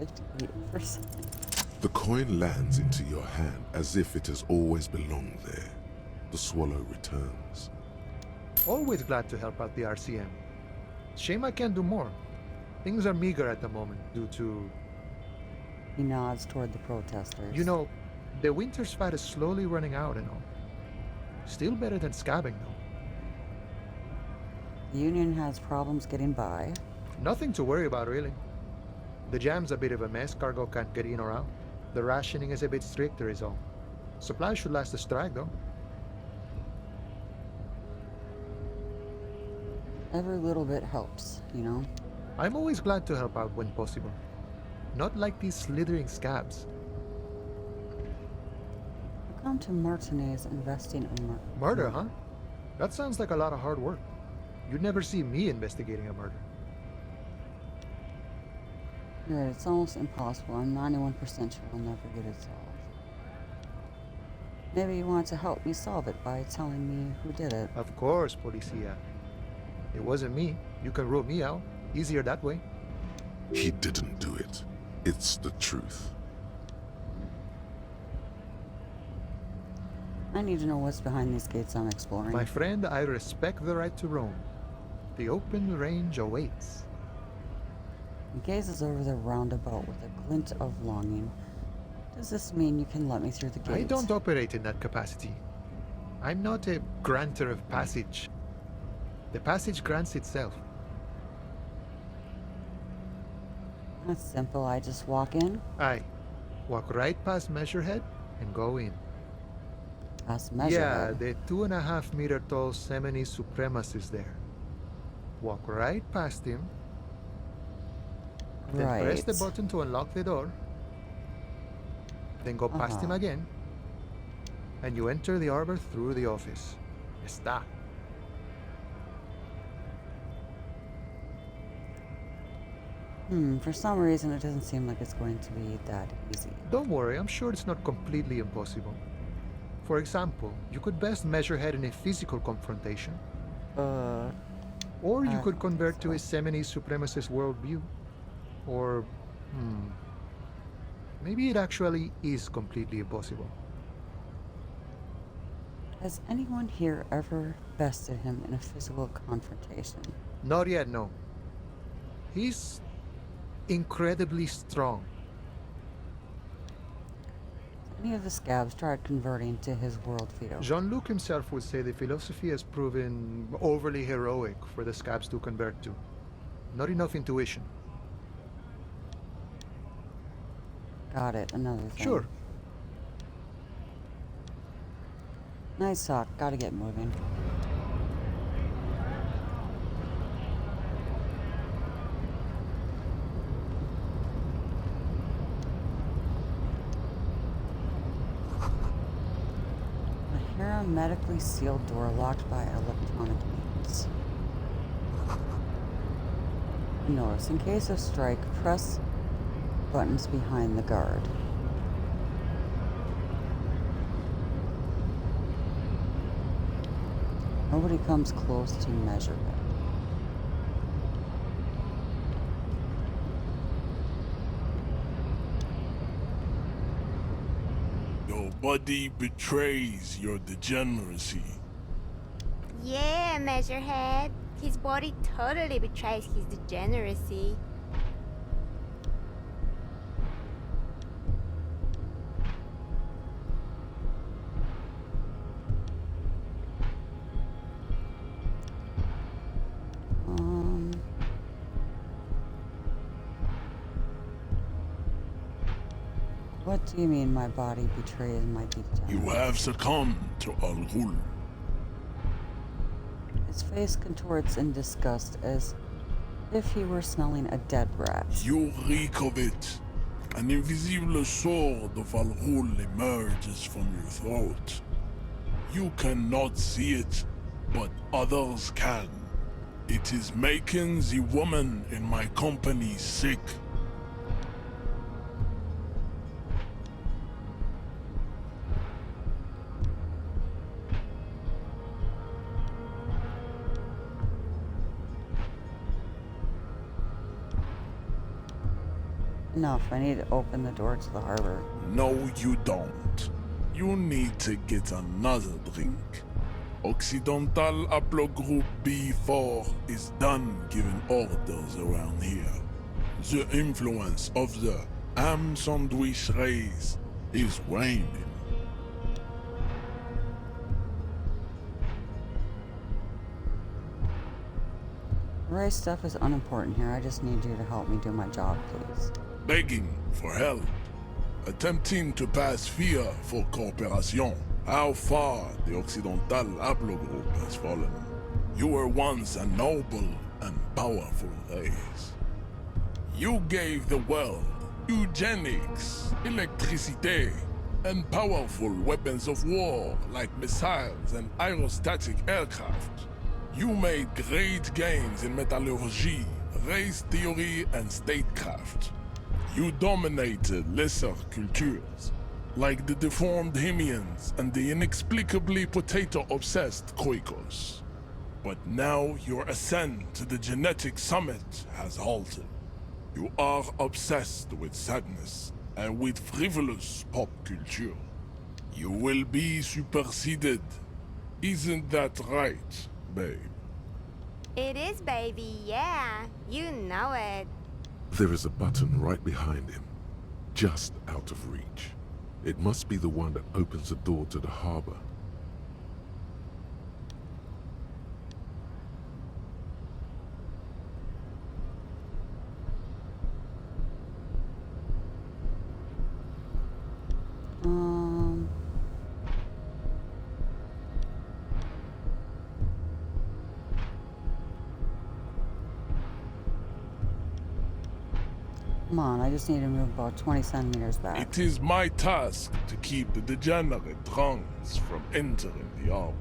58%. The coin lands into your hand as if it has always belonged there. The swallow returns. Always glad to help out the RCM. Shame I can't do more. Things are meager at the moment due to... He nods toward the protesters. You know, the winter's fat is slowly running out and all. Still better than scabbing, though. The Union has problems getting by. Nothing to worry about, really. The jam's a bit of a mess. Cargo can't get in or out. The rationing is a bit stricter is all. Supplies should last the strike, though. Every little bit helps, you know? I'm always glad to help out when possible. Not like these slithering scabs. Come to Martinez investing in Murder, huh? That sounds like a lot of hard work. You'd never see me investigating a murder. You're right, it's almost impossible. I'm 91% sure I'll never get it solved. Maybe you want to help me solve it by telling me who did it. Of course, Policia. It wasn't me. You can rule me out. Easier that way. He didn't do it. It's the truth. I need to know what's behind these gates I'm exploring. My friend, I respect the right to roam. The open range awaits. He gazes over the roundabout with a glint of longing. Does this mean you can let me through the gates? I don't operate in that capacity. I'm not a granter of passage. The passage grants itself. That's simple. I just walk in. Aye. Walk right past Measurehead and go in. Past Yeah, Measurehead? the 2.5 meter tall Semini supremacist there. Walk right past him. Then press the button to unlock the door. Then go past him again. And you enter the arbor through the office. Está. For some reason it doesn't seem like it's going to be that easy. Don't worry, I'm sure it's not completely impossible. For example, you could best Measurehead in a physical confrontation. Or you could convert to a Semini supremacist worldview. Or, maybe it actually is completely impossible. Has anyone here ever bested him in a physical confrontation? Not yet, no. He's incredibly strong. Any of the scabs tried converting to his worldview? Jean-Luc himself would say the philosophy has proven overly heroic for the scabs to convert to. Not enough intuition. Got it, another thing. Sure. Nice talk, gotta get moving. hermetically sealed door locked by electronic means. Notice, in case of strike, press buttons behind the guard. Nobody comes close to measure it. Your body betrays your degeneracy. Yeah, Measurehead. His body totally betrays his degeneracy. What do you mean my body betrays my degeneracy? You have succumbed to Al Ghul. His face contorts in disgust as if he were smelling a dead rat. You reek of it. An invisible sword of Al Ghul emerges from your throat. You cannot see it, but others can. It is making the woman in my company sick. Enough, I need to open the door to the harbor. No, you don't. You need to get another drink. Occidental Haplogroup B4 is done giving orders around here. The influence of the ham sandwich race is waning. Race stuff is unimportant here. I just need you to help me do my job, please. Begging for help. Attempting to pass fear for cooperation. How far the Occidental Haplogroup has fallen. You were once a noble and powerful race. You gave the world eugenics, electricity, and powerful weapons of war like missiles and aerostatic aircraft. You made great gains in metallurgy, race theory, and statecraft. You dominated lesser cultures, like the deformed Hemians and the inexplicably potato-obsessed Khoikos. But now your ascent to the genetic summit has halted. You are obsessed with sadness and with frivolous pop culture. You will be superseded. Isn't that right, babe? It is, baby, yeah. You know it. There is a button right behind him, just out of reach. It must be the one that opens the door to the harbor. Come on, I just need to move about 20 centimeters back. It is my task to keep the degenerate drunks from entering the harbor.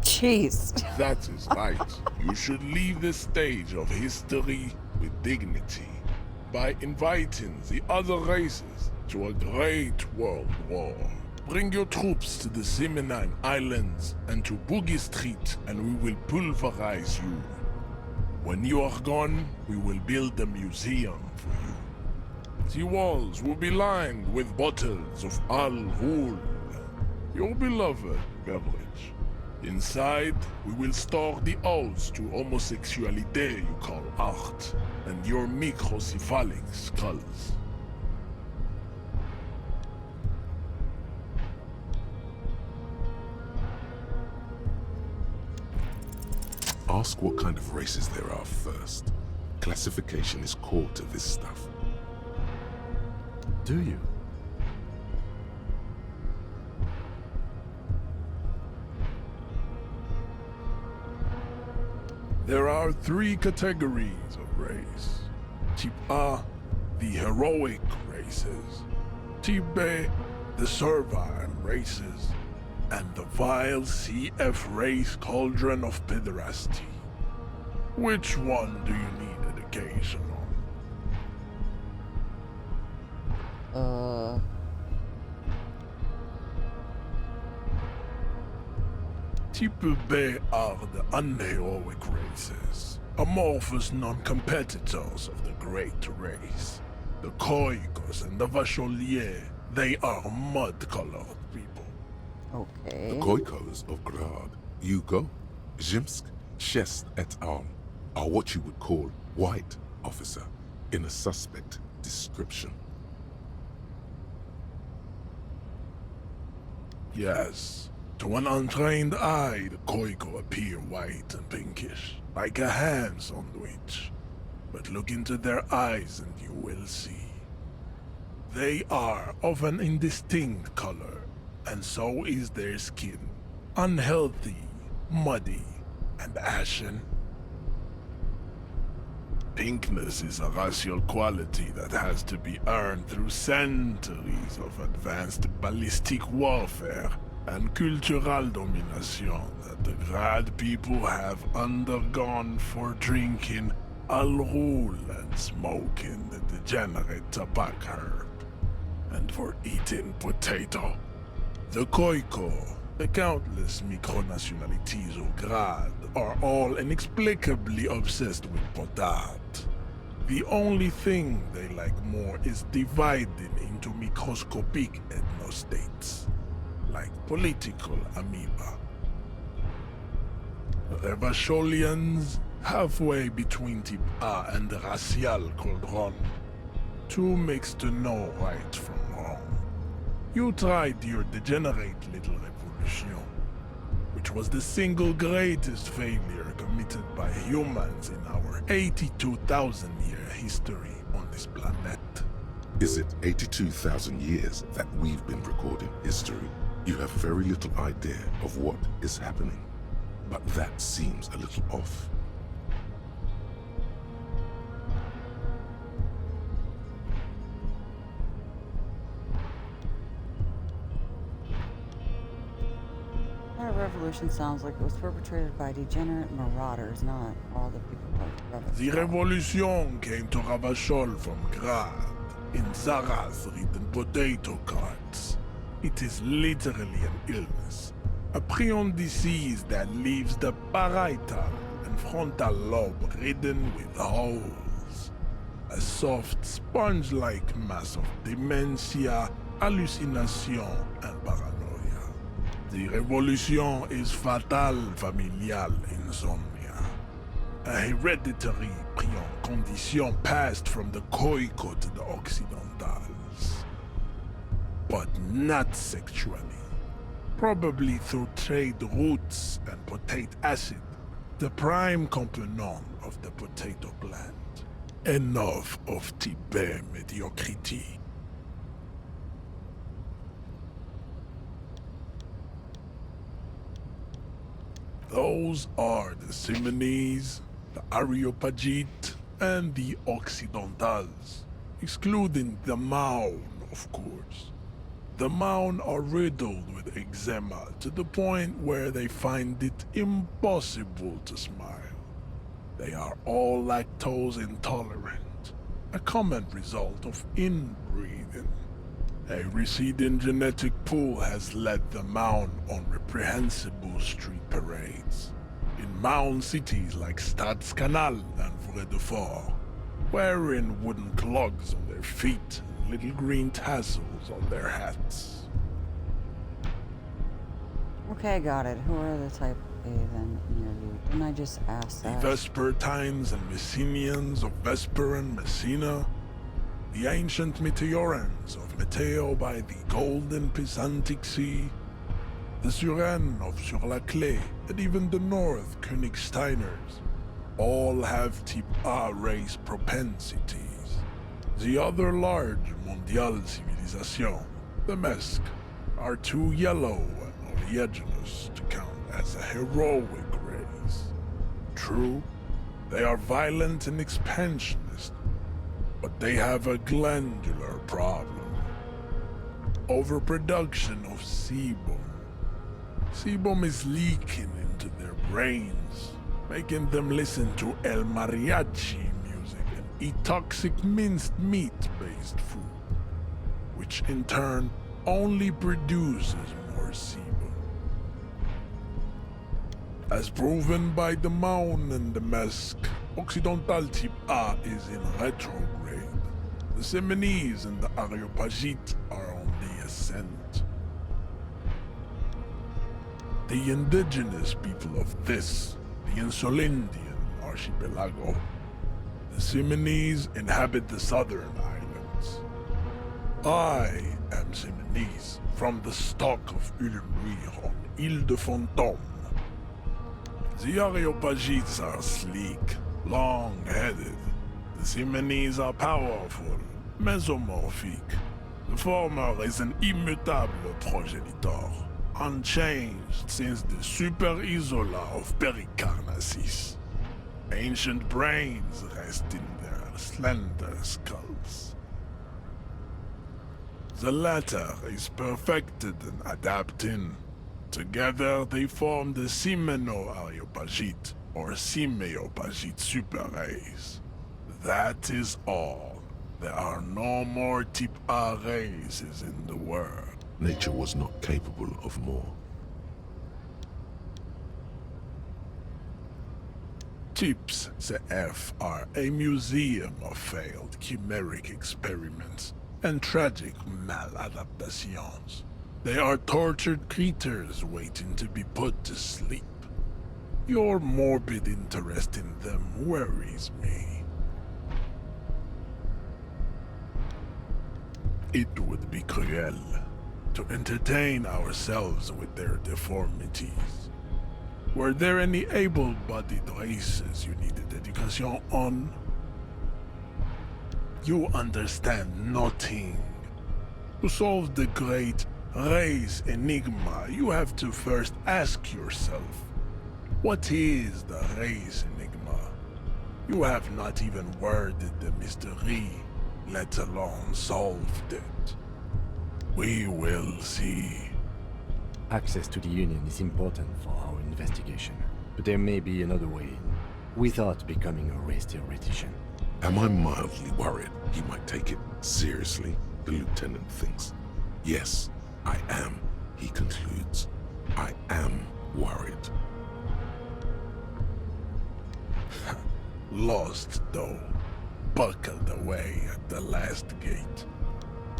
Jeez. That is right. You should leave the stage of history with dignity by inviting the other races to a great world war. Bring your troops to the Simonine Islands and to Boogie Street, and we will pulverize you. When you are gone, we will build a museum for you. The walls will be lined with bottles of Al Ghul, your beloved beverage. Inside, we will store the odes to homosexuality you call art, and your microcephalic skulls. Ask what kind of races there are first. Classification is core to this stuff. Do you? There are three categories of race. Type A, the heroic races. Type B, the servile races. And the vile CF race cauldron of pederasty. Which one do you need education on? Type B are the unheroic races, amorphous non-competitors of the great race. The Koikos and the Vacholier, they are mud-colored people. Okay. The Koikos of Grad, Yugo, Zhimsk, Shest et al. Are what you would call white, officer, in a suspect description. Yes. To an untrained eye, the Koiko appear white and pinkish, like a ham sandwich. But look into their eyes and you will see. They are of an indistinct color, and so is their skin. Unhealthy, muddy, and ashen. Pinkness is a racial quality that has to be earned through centuries of advanced ballistic warfare and cultural domination that the Grad people have undergone for drinking Al-Rul and smoking the degenerate tobacco herb, and for eating potato. The Koiko, the countless micronationalities of Grad, are all inexplicably obsessed with potat. The only thing they like more is dividing into microscopic ethnostates, like political amoeba. The Vacholians, halfway between Type A and the Racial Cauldron. Two mixed to know right from wrong. You tried your degenerate little revolution, which was the single greatest failure committed by humans in our 82,000-year history on this planet. Is it 82,000 years that we've been recording history? You have very little idea of what is happening, but that seems a little off. That revolution sounds like it was perpetrated by degenerate marauders, not all the people of The revolution came to Ravachol from Grad, in Zaraz-ridden potato carts. It is literally an illness, a prion disease that leaves the parietal and frontal lobe ridden with holes. A soft, sponge-like mass of dementia, hallucination, and paranoia. The revolution is fatal familial insomnia, a hereditary prion condition passed from the Koiko to the Occidentals. But not sexually. Probably through trade roots and potate acid, the prime component of the potato plant. Enough of Tibet mediocrity. Those are the Simonese, the Areopagite, and the Occidentals, excluding the Maun, of course. The Maun are riddled with eczema to the point where they find it impossible to smile. They are all lactose intolerant, a common result of inbreeding. A receding genetic pool has led the Maun on reprehensible street parades. In Maun cities like Stadskanal and Vredefort, wearing wooden clogs on their feet and little green tassels on their hats. Okay, got it. Who are the type A then near you? Didn't I just ask that? The Vespertines and Messenians of Vesper and Messina, the ancient Meteorans of Meteo by the golden Pisantic Sea, the Suren of Sur-la-Clé, and even the North Königsteiners, all have Type A race propensities. The other large Mondial civilization, the Mesk, are too yellow and oleaginous to count as a heroic race. True, They are violent and expansionist, but they have a glandular problem. Overproduction of sebum. Sebum is leaking into their brains, making them listen to El Mariachi music and eat toxic minced meat-based food, which in turn only produces more sebum. As proven by the Mound and the Mask, Occidental Type A is in retrograde. The Simonese and the Areopagite are on the ascent. The indigenous people of this, the Insulindian archipelago, the Simonese inhabit the southern islands. I am Simonese, from the stock of Ulmuir on Ile de Fantôme. The Areopagites are sleek, long-headed. The Simonese are powerful, mesomorphic. The former is an immutable progenitor, unchanged since the Super Isola of Pericarnassus. Ancient brains rest in their slender skulls. The latter is perfected and adapting. Together they form the Simeno-Areopagite, or Simeopagite superrace. That is all. There are no more Type A races in the world. Nature was not capable of more. Types CF are a museum of failed chimeric experiments and tragic maladaptations. They are tortured creatures waiting to be put to sleep. Your morbid interest in them worries me. It would be cruel to entertain ourselves with their deformities. Were there any able-bodied races you needed education on? You understand nothing. To solve the great race enigma, you have to first ask yourself, what is the race enigma? You have not even worded the mystery, let alone solved it. We will see. Access to the Union is important for our investigation, but there may be another way in, without becoming a race theoretician. Am I mildly worried he might take it seriously? The lieutenant thinks. Yes, I am, he concludes. I am worried. Lost, though. Buckled away at the last gate.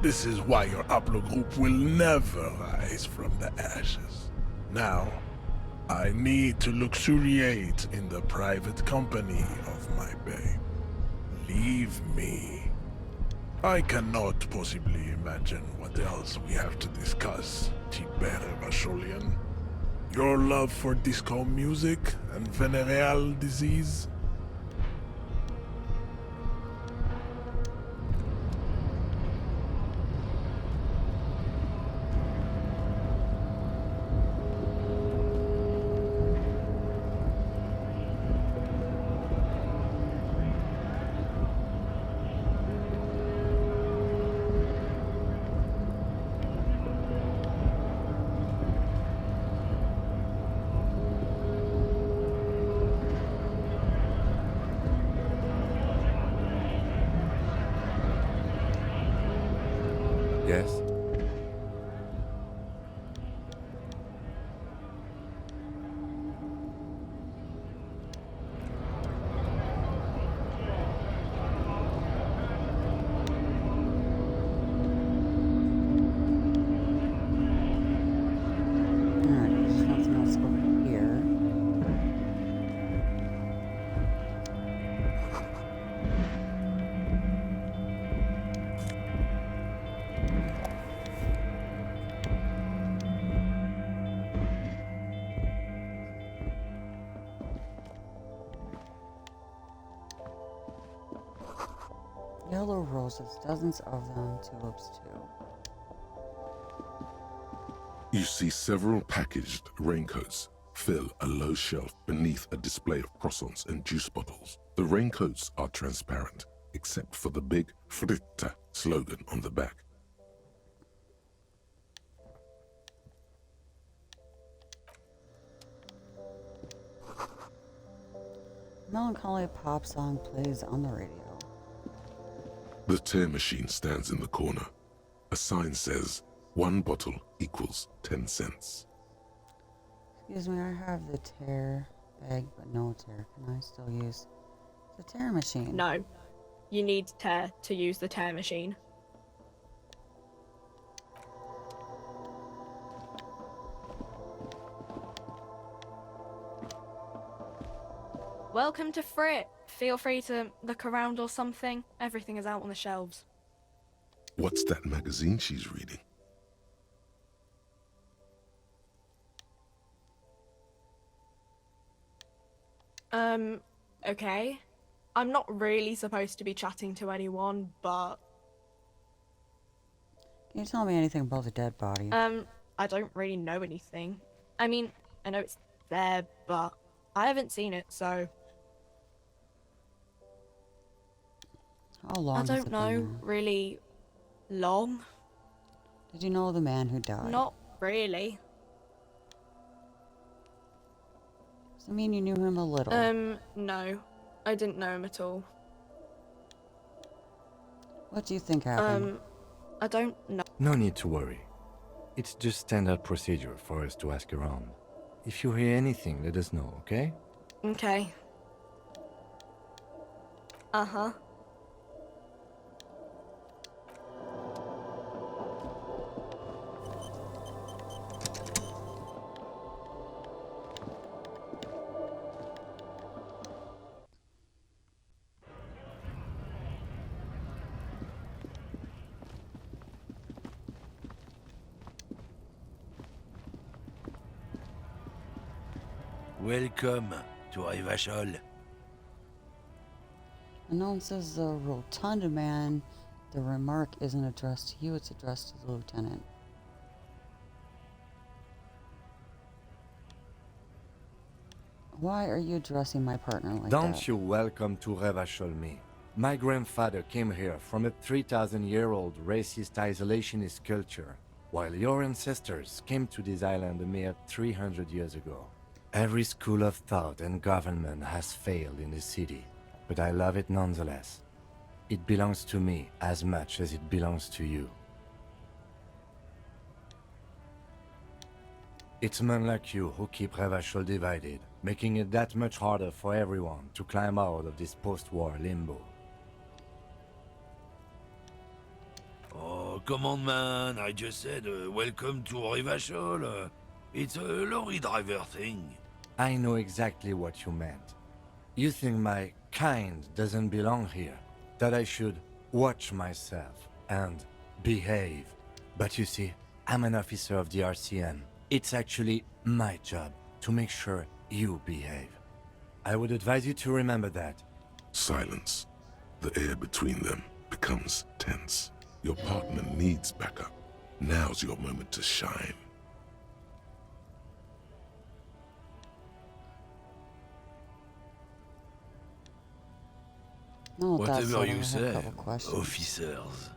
This is why your haplogroup will never rise from the ashes. Now, I need to luxuriate in the private company of my babe. Leave me. I cannot possibly imagine what else we have to discuss, Tibere Vacholian. Your love for disco music and venereal disease? Yes? Alright, there's nothing else over here. Yellow roses, dozens of them, tulips too. You see several packaged raincoats fill a low shelf beneath a display of croissants and juice bottles. The raincoats are transparent, except for the big Fritta slogan on the back. Melancholy pop song plays on the radio. The tear machine stands in the corner. A sign says, 1 bottle equals 10 cents. Excuse me, I have the tear bag, but no tear. Can I still use the tear machine? No. You need tear to use the tear machine. Welcome to Frit. Feel free to look around or something. Everything is out on the shelves. What's that magazine she's reading? Okay. I'm not really supposed to be chatting to anyone, but... Can you tell me anything about the dead body? I don't really know anything. I mean, I know it's there, but I haven't seen it, so... How long I has it don't been know, there? really long. Did you know the man who died? Not really. Does it mean you knew him a little? No. I didn't know him at all. What do you think happened? I don't know. No need to worry. It's just standard procedure for us to ask around. If you hear anything, let us know, okay? Okay. Uh-huh. Welcome to Rivachol. Announces the rotunda man. The remark isn't addressed to you, it's addressed to the lieutenant. Why are you addressing my partner like Don't that? you welcome to Revachol me. My grandfather came here from a 3,000-year-old racist isolationist culture, while your ancestors came to this island a mere 300 years ago. Every school of thought and government has failed in this city, but I love it nonetheless. It belongs to me as much as it belongs to you. It's men like you who keep Revachol divided, making it that much harder for everyone to climb out of this post-war limbo. Oh, come on, man. I just said welcome to Rivachol. It's a lorry driver thing. I know exactly what you meant. You think my kind doesn't belong here, that I should watch myself and behave. But you see, I'm an officer of the RCM. It's actually my job to make sure you behave. I would advise you to remember that. Silence. The air between them becomes tense. Your partner needs backup. Now's your moment to shine. No, that's Whatever all. I you have a say, couple questions. officers.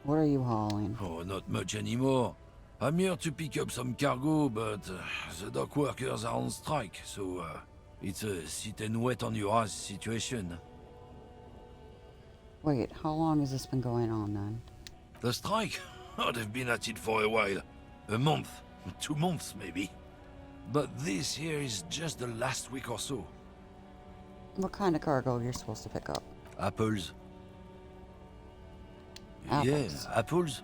What are you hauling? Oh, not much anymore. I'm here to pick up some cargo, but the dock workers are on strike, so it's a sit and wait on your ass situation. Wait, how long has this been going on then? The strike? Oh, they've been at it for a while. A month, 2 months maybe. But this here is just the last week or so. What kind of cargo you're supposed to pick up? Apples. Apples. Yeah, apples.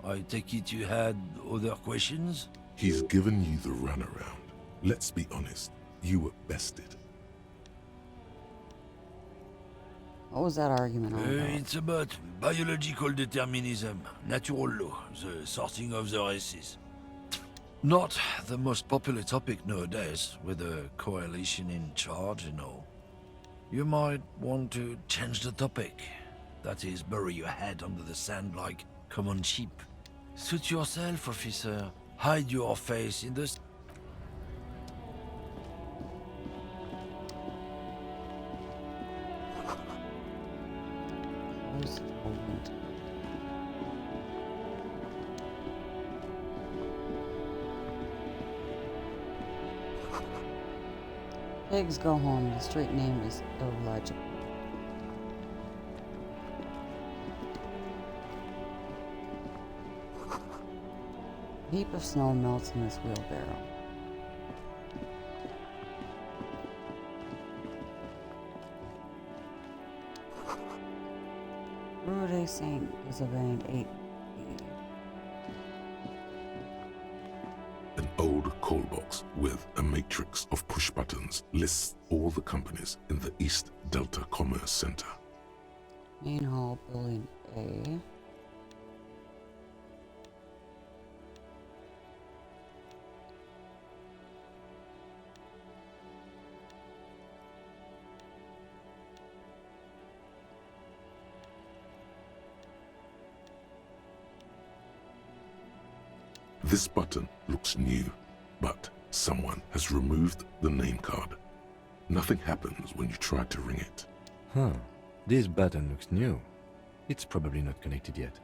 I take it you had other questions? He's given you the runaround. Let's be honest, you were bested. What was that argument all about? It's about biological determinism, natural law, the sorting of the races. Not the most popular topic nowadays, with a coalition in charge and all. You might want to change the topic. That is, bury your head under the sand like common sheep. Suit yourself, officer. Hide your face in the... Pigs go home. The street name is illegible. A heap of snow melts in this wheelbarrow. Rue de Saint Isabelle 8. An old call box with a matrix of push buttons lists all the companies in the East Delta Commerce Center. Main hall, building A. This button looks new, but someone has removed the name card. Nothing happens when you try to ring it. Huh. This button looks new. It's probably not connected yet.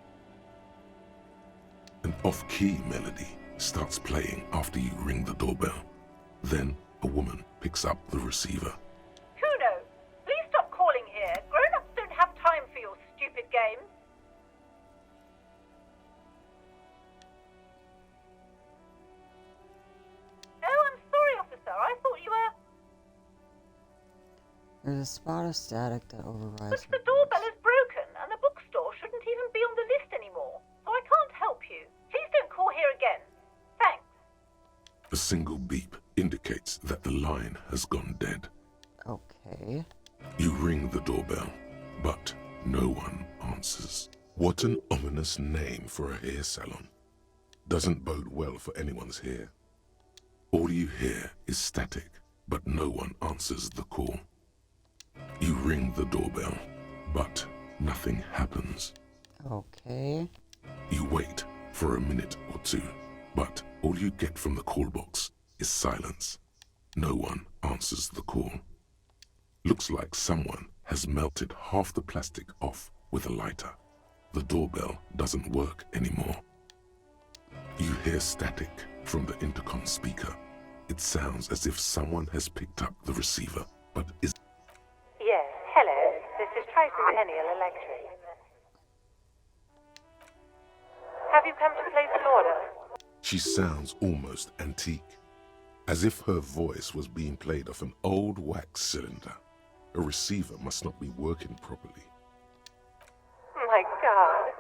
An off-key melody starts playing after you ring the doorbell. Then a woman picks up the receiver. Kuno, please stop calling here. Grown-ups don't have time for your stupid games. Oh, I'm sorry, officer. I thought you were... There's a spot of static that overrides. But the doorbell is broken, and the bookstore shouldn't even be on the list anymore. So I can't help you. Please don't call here again. Thanks. A single beep indicates that the line has gone dead. Okay. You ring the doorbell, but no one answers. What an ominous name for a hair salon. Doesn't bode well for anyone's hair. All you hear is static, but no one answers the call. You ring the doorbell, but nothing happens. Okay. You wait for a minute or two, but all you get from the call box is silence. No one answers the call. Looks like someone has melted half the plastic off with a lighter. The doorbell doesn't work anymore. You hear static from the intercom speaker. It sounds as if someone has picked up the receiver, but is... Yes, hello. This is Tricentennial Electric. Have you come to place an order? She sounds almost antique, as if her voice was being played off an old wax cylinder. A receiver must not be working properly. My God.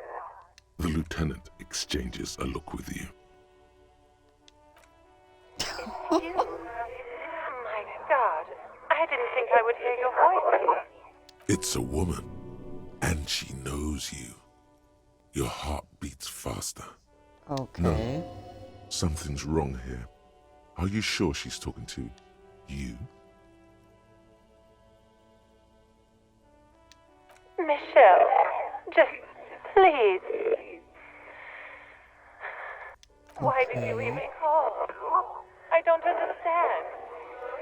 The lieutenant exchanges a look with you. You? My God. I didn't think I would hear your voice. It's a woman, and she knows you. Your heart beats faster. Okay. No, something's wrong here. Are you sure she's talking to you? Michelle, just please. Why did you even call? I don't understand.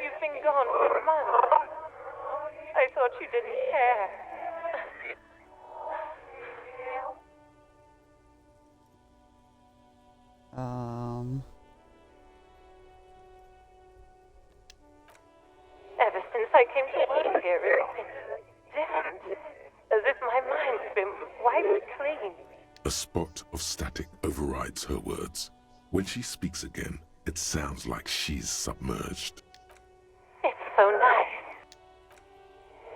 You've been gone for months. I thought you didn't care. Ever since I came to work here, it's been different. As if my mind's been wiped clean. A spot of static overrides her words. When she speaks again, it sounds like she's submerged. It's so nice.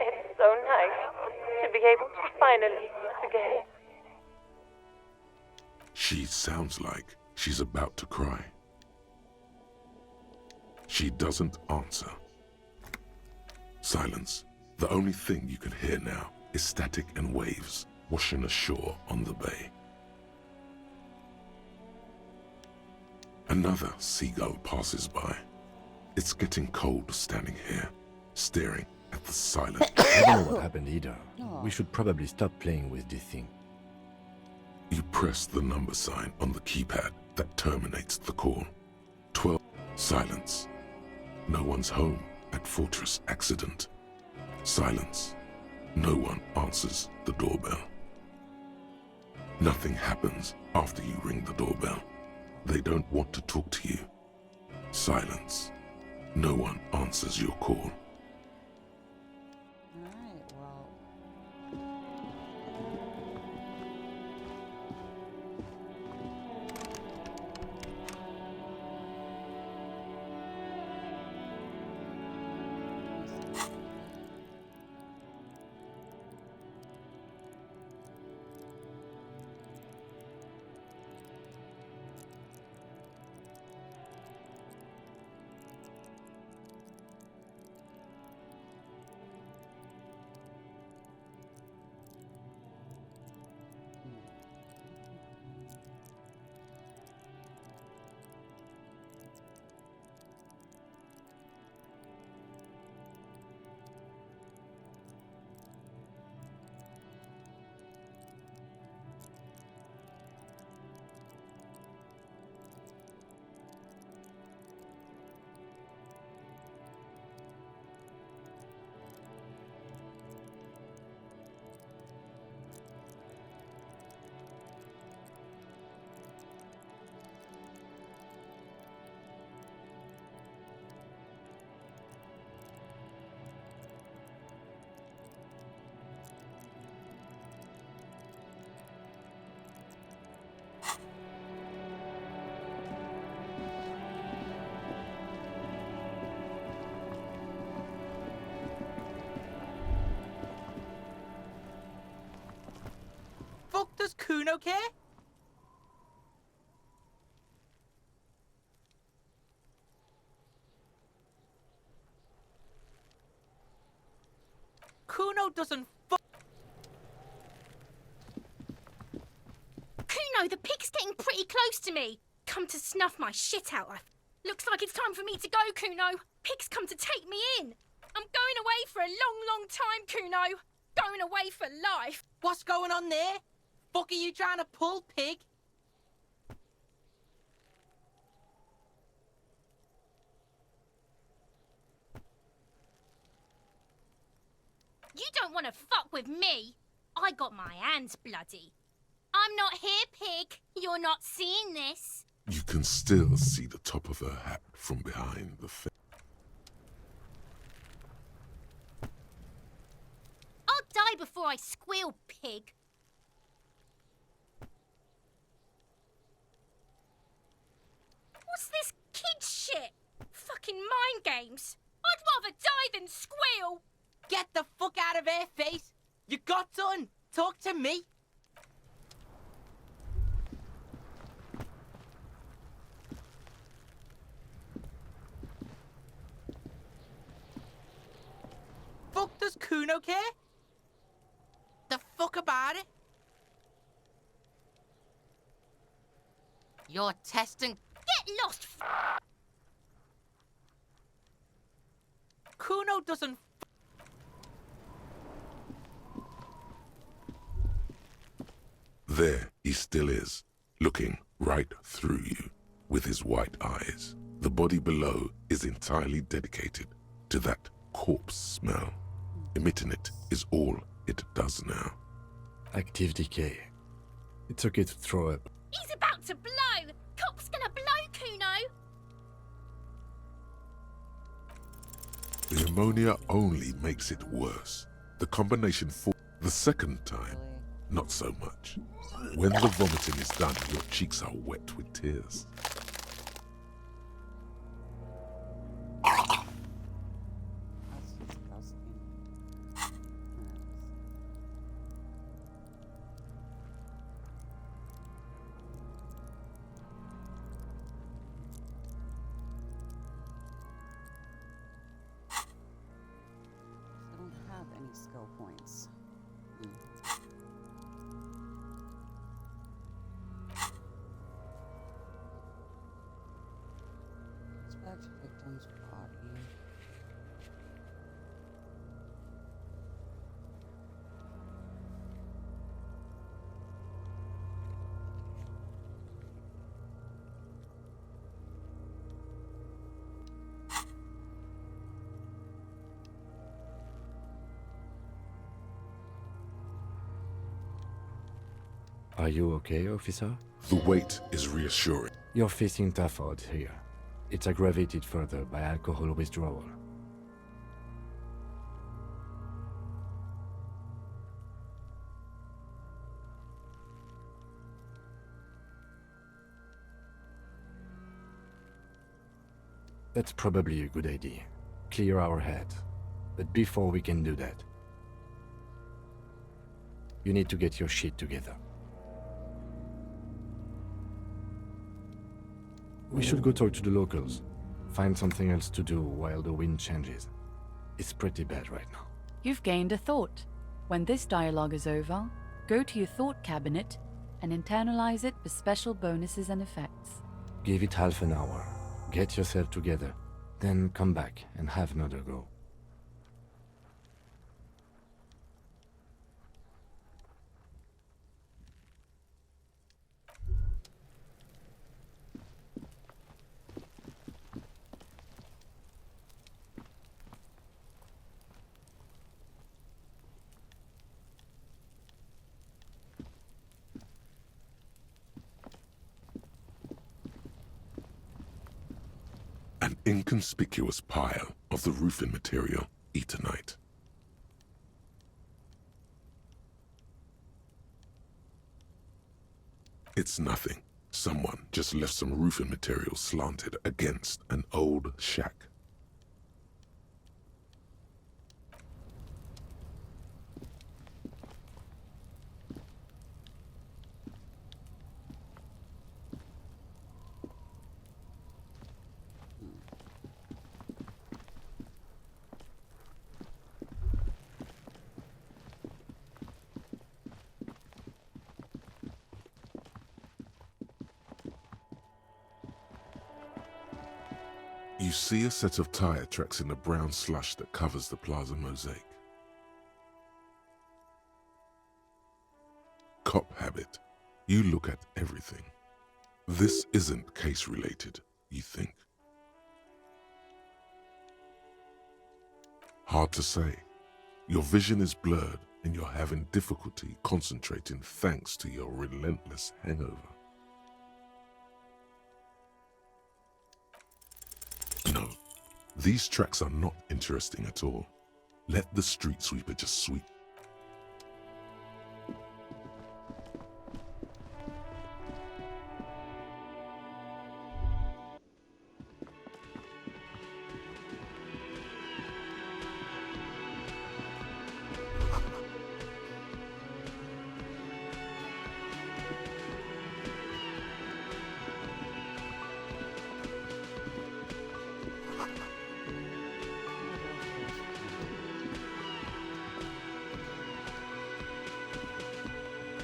It's so nice to be able to finally meet again. She sounds like she's about to cry. She doesn't answer. Silence. The only thing you can hear now is static and waves washing ashore on the bay. Another seagull passes by. It's getting cold standing here, staring at the silent... I don't know what happened either. We should probably stop playing with this thing. You press the number sign on the keypad that terminates the call. 12. Silence. No one's home at Fortress Accident. Silence. No one answers the doorbell. Nothing happens after you ring the doorbell. They don't want to talk to you. Silence. No one answers your call. Kuno care? Kuno doesn't Kuno, the pig's getting pretty close to me. Come to snuff my shit out. Looks like it's time for me to go, Kuno. Pig's come to take me in. I'm going away for a long, long time, Kuno. Going away for life. What's going on there? Fuck are you trying to pull, pig? You don't want to fuck with me. I got my hands bloody. I'm not here, pig. You're not seeing this. You can still see the top of her hat from behind the fence. I'll die before I squeal, pig. What's this kid shit? Fucking mind games. I'd rather die than squeal. Get the fuck out of here, face. You got done. Talk to me. Fuck does Kuno care? The fuck about it? You're testing. Get lost. Kuno doesn't. There he still is, looking right through you with his white eyes. The body below is entirely dedicated to that corpse smell. Emitting it is all it does now. Active decay. It's okay to throw up. He's about to blow. Cop's gonna blow, Kuno. The ammonia only makes it worse. The combination for the second time, not so much. When the vomiting is done, your cheeks are wet with tears. I don't have any skill points. Inspect victim's body. Are you okay, officer? The weight is reassuring. You're facing tough odds here. It's aggravated further by alcohol withdrawal. That's probably a good idea. Clear our head. But before we can do that, you need to get your shit together. We should go talk to the locals. Find something else to do while the wind changes. It's pretty bad right now. You've gained a thought. When this dialogue is over, go to your thought cabinet and internalize it with special bonuses and effects. Give it half an hour. Get yourself together. Then come back and have another go. An inconspicuous pile of the roofing material, Eternite. It's nothing. Someone just left some roofing material slanted against an old shack. see a set of tire tracks in the brown slush that covers the plaza mosaic. Cop habit. You look at everything. This isn't case-related, you think. Hard to say. Your vision is blurred and you're having difficulty concentrating thanks to your relentless hangover. No, these tracks are not interesting at all. Let the street sweeper just sweep.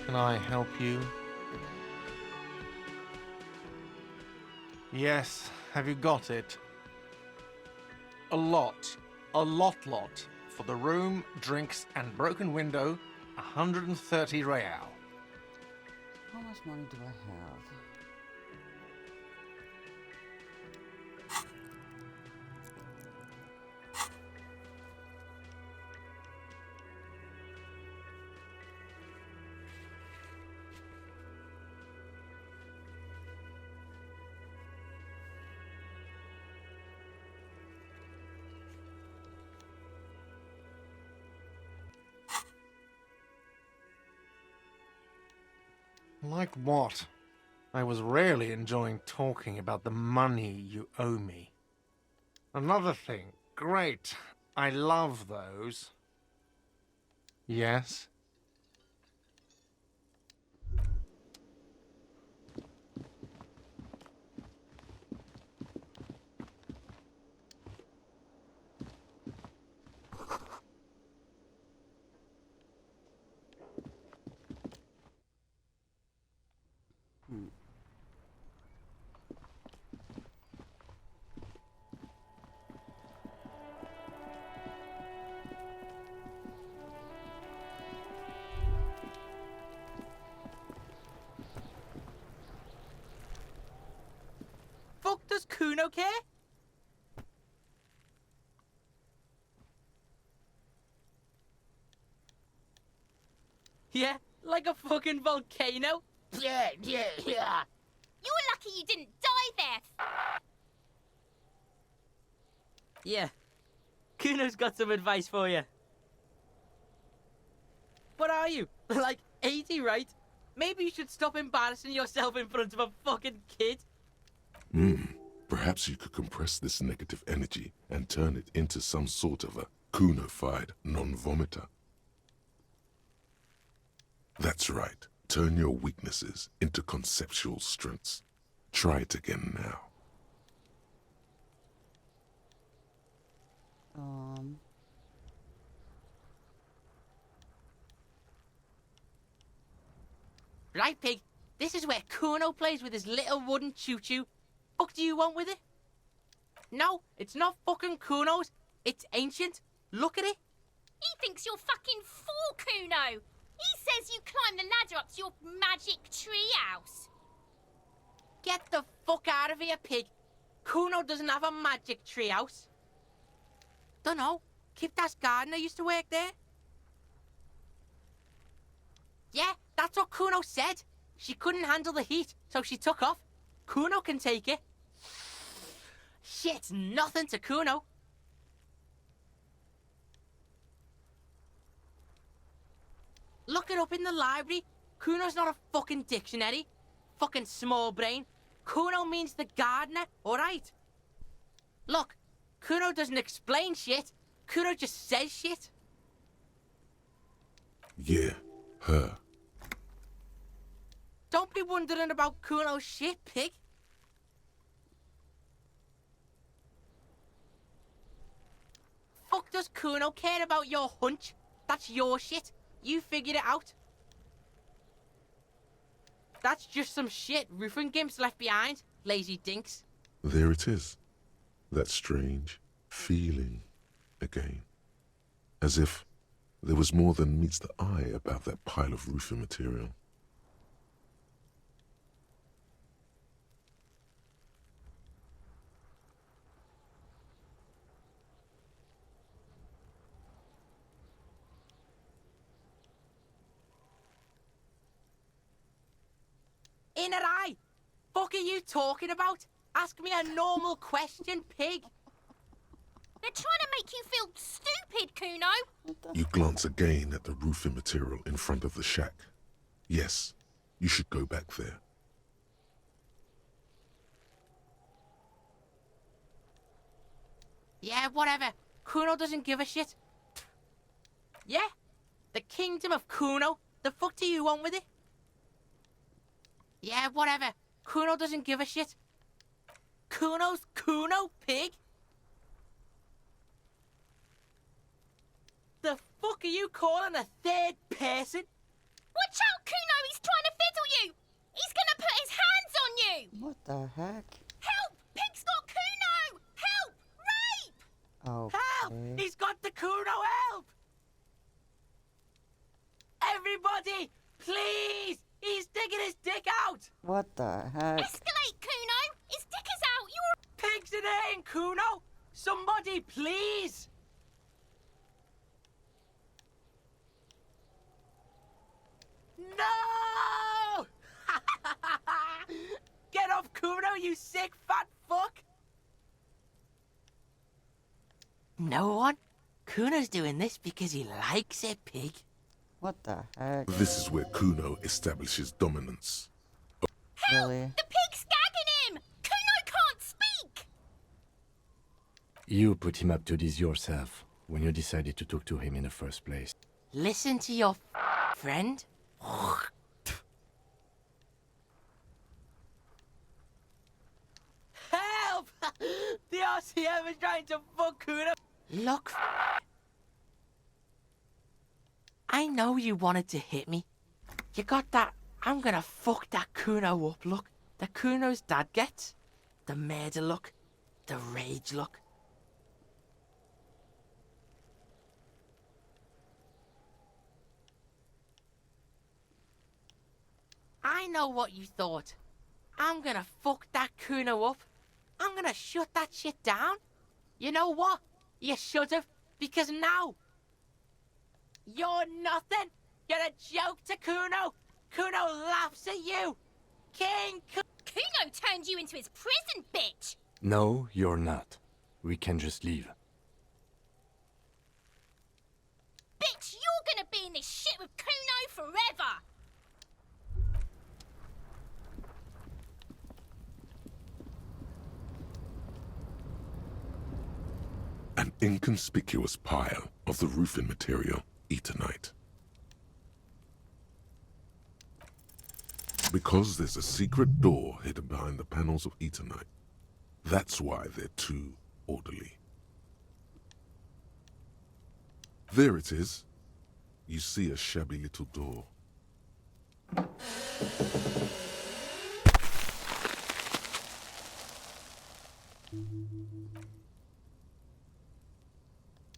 Can I help you? Yes, have you got it? A lot. A lot. For the room, drinks, and broken window, 130 real. How much money do I have? Like what? I was rarely enjoying talking about the money you owe me. Another thing. Great. I love those. Yes? Fuck does Kuno care? Yeah, like a fucking volcano. Yeah. You're lucky you didn't die there. Yeah. Kuno's got some advice for you. What are you? Like 80, right? Maybe you should stop embarrassing yourself in front of a fucking kid. Perhaps you could compress this negative energy and turn it into some sort of a Kuno-fied non-vomiter. That's right. Turn your weaknesses into conceptual strengths. Try it again now. Right, pig. This is where Kuno plays with his little wooden choo-choo. Fuck do you want with it? No, it's not fucking Kuno's. It's ancient. Look at it. He thinks you're fucking fool, Kuno. He says you climb the ladder up to your magic tree house. Get the fuck out of here, pig. Kuno doesn't have a magic tree house. Dunno. Kipta's gardener used to work there. Yeah, that's what Kuno said. She couldn't handle the heat, so she took off. Kuno can take it. Shit's nothing to Kuno. Look it up in the library. Kuno's not a fucking dictionary. Fucking small brain. Kuno means the gardener, alright? Look, Kuno doesn't explain shit. Kuno just says shit. Yeah, her. Don't be wondering about Kuno's shit, pig. Fuck does Kuno care about your hunch? That's your shit. You figured it out. That's just some shit roofing gimps left behind, lazy dinks. There it is. that strange feeling again. As if there was more than meets the eye about that pile of roofing material. In her eye! Fuck are you talking about? Ask me a normal question, pig! They're trying to make you feel stupid, Kuno! You glance again at the roofing material in front of the shack. Yes, you should go back there. Yeah, whatever. Kuno doesn't give a shit. Yeah? The kingdom of Kuno? The fuck do you want with it? Yeah, whatever. Kuno doesn't give a shit. Kuno's Kuno, pig? The fuck are you calling a third person? Watch out, Kuno! He's trying to fiddle you! He's gonna put his hands on you! What the heck? Help! Pig's got Kuno! Help! Rape! Oh. Help! He's got the Kuno, help! Everybody, please! He's digging his dick out! What the heck? Escalate, Kuno! His dick is out! You're... Pigs in here, Kuno! Somebody, please! No! Get off Kuno, you sick fat fuck! No one? Kuno's doing this because he likes it, pig. What the heck? This is where Kuno establishes dominance. Really? The pig's gagging him! Kuno can't speak! You put him up to this yourself when you decided to talk to him in the first place. Listen to your friend. Help! The RCM is trying to fuck Kuno. Look, I know you wanted to hit me. You got that I'm gonna fuck that Kuno up look that Kuno's dad gets. The murder look. The rage look. I know what you thought. I'm gonna fuck that Kuno up. I'm gonna shut that shit down. You know what? You should've, because now you're nothing. You're a joke to Kuno. Kuno laughs at you. Kuno turned you into his prison, bitch. No, you're not. We can just leave. Bitch, you're gonna be in this shit with Kuno forever. An inconspicuous pile of the roofing material, Eternite. Because there's a secret door hidden behind the panels of Eternite. That's why they're too orderly. There it is. You see a shabby little door.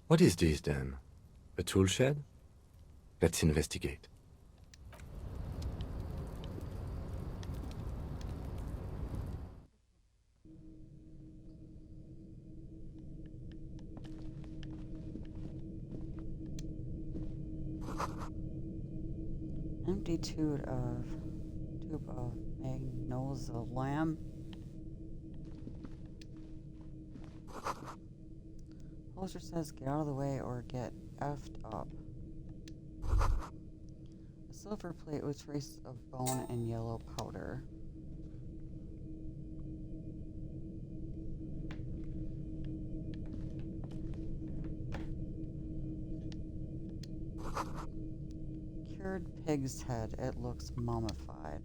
What is this then? A tool shed? Let's investigate. Empty tube of magnolia. Poster says get out of the way or get effed up. A silver plate with traces of bone and yellow powder. Cured pig's head. It looks mummified.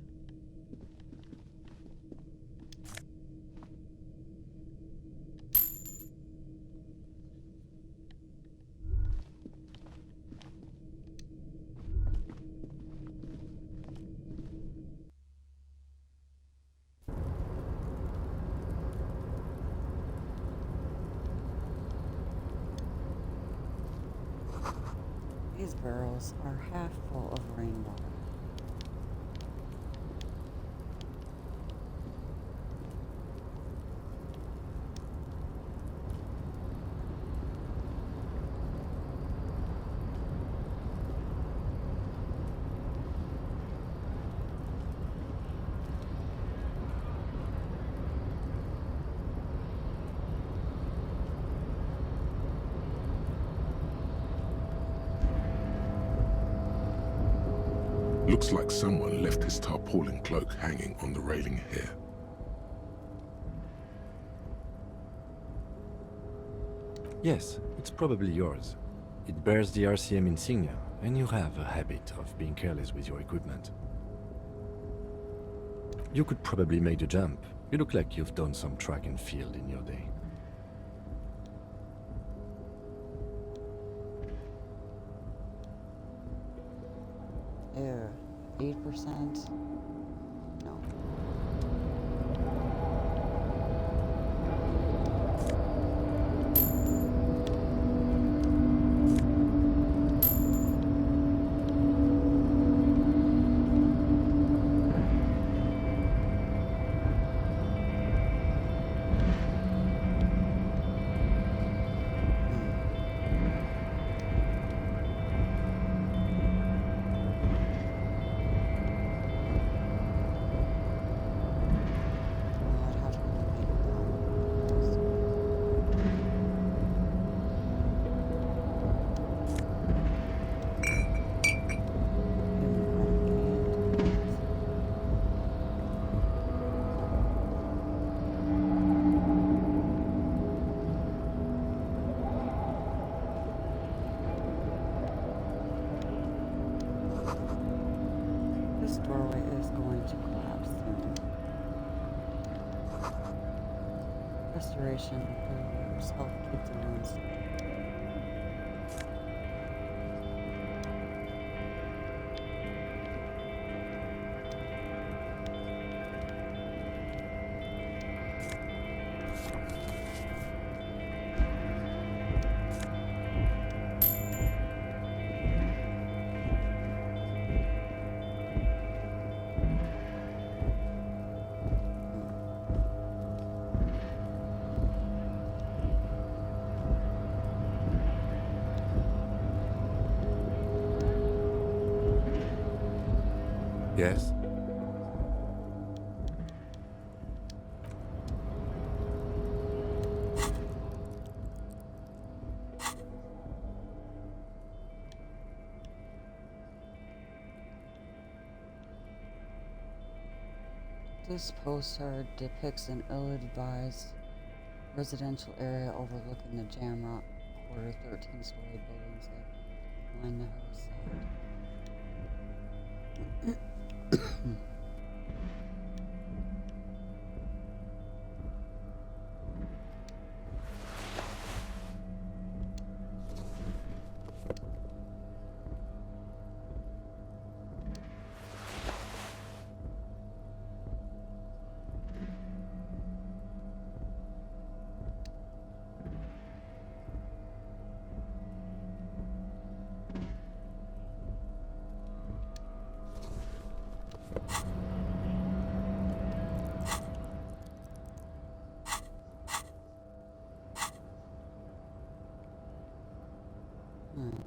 These barrels are half full of rainwater. Looks like someone left his tarpaulin cloak hanging on the railing here. Yes, it's probably yours. It bears the RCM insignia, and you have a habit of being careless with your equipment. You could probably make the jump. You look like you've done some track and field in your day. Ew, 8%? No. This doorway is going to collapse soon. Restoration improves help keep the wounds. Yes? This postcard depicts an ill-advised residential area overlooking the Jamrock Quarter 13-story buildings that line the hillside.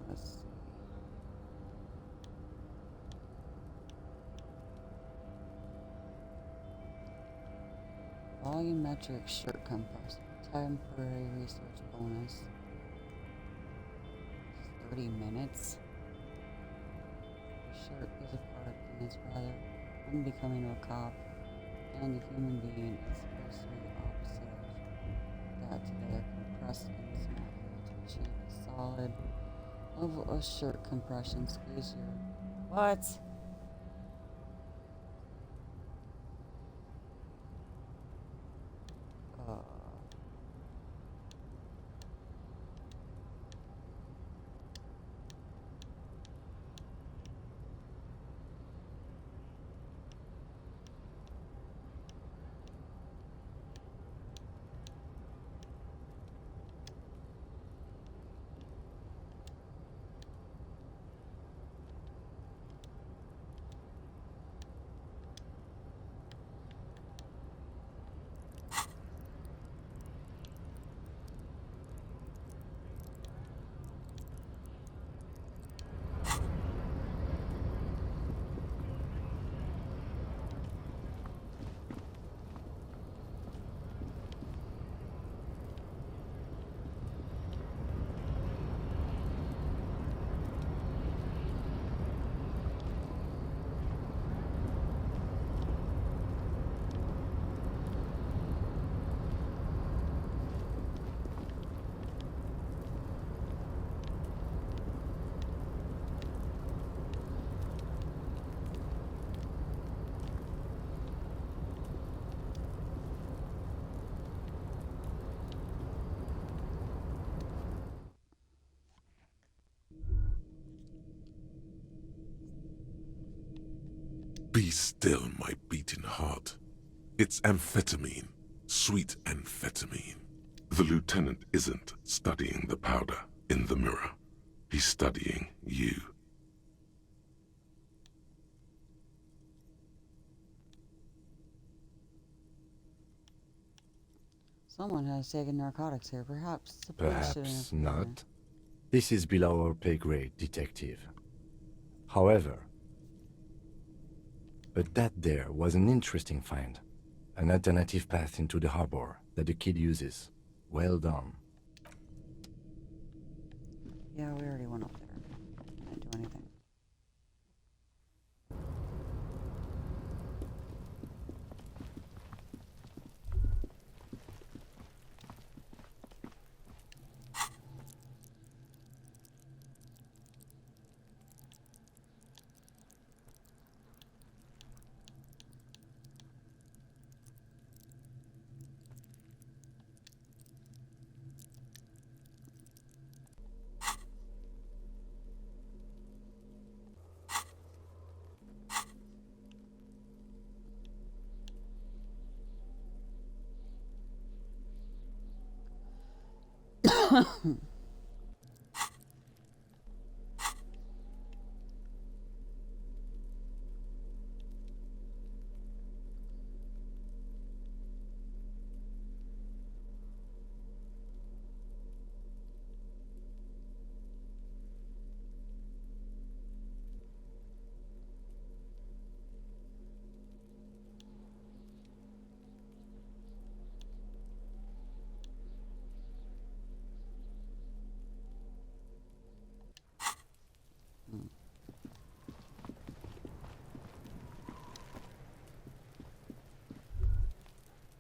Let's see. Volumetric shirt compressor. Temporary research bonus. 30 minutes. The shirt is a part in its rather unbecoming of a cop, and the human being is supposed to be the opposite of that together, compressed in small area to achieve a solid level of shirt compression. Squeeze your what? Be still, my beating heart. It's amphetamine. Sweet amphetamine. The lieutenant isn't studying the powder in the mirror. He's studying you. Someone has taken narcotics here. Perhaps the police should Perhaps interfere. not. This is below our pay grade, detective. However, but that there was an interesting find. An alternative path into the harbor that the kid uses. Well done. Yeah, we already went up there. Didn't do anything.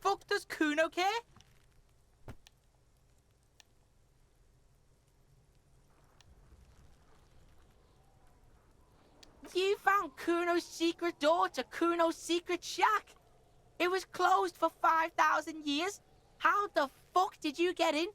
Fuck does Kuno care? You found Kuno's secret door to Kuno's secret shack. It was closed for 5,000 years. How the fuck did you get in?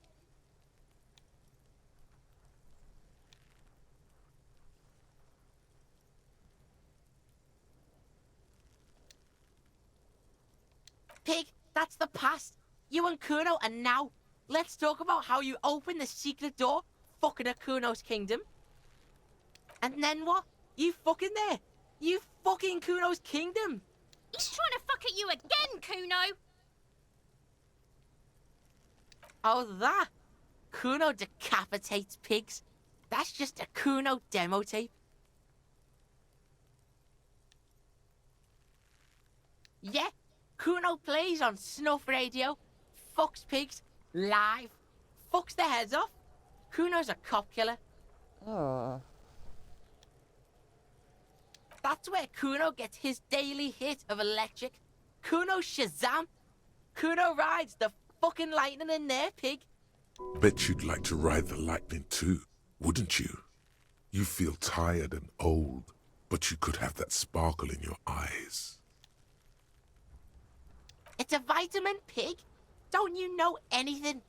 Pig, that's the past. You and Kuno are now. Let's talk about how you opened the secret door, fucking at Kuno's kingdom. And then what? You fucking there. You fucking Kuno's kingdom. He's trying to fuck at you again, Kuno! Oh, that? Kuno decapitates pigs. That's just a Kuno demo tape. Yeah, Kuno plays on snuff radio, fucks pigs, live, fucks their heads off. Kuno's a cop killer. That's where Kuno gets his daily hit of electric. Kuno Shazam. Kuno rides the fucking lightning in there, pig. Bet you'd like to ride the lightning too, wouldn't you? You feel tired and old, but you could have that sparkle in your eyes. It's a vitamin, pig. Don't you know anything?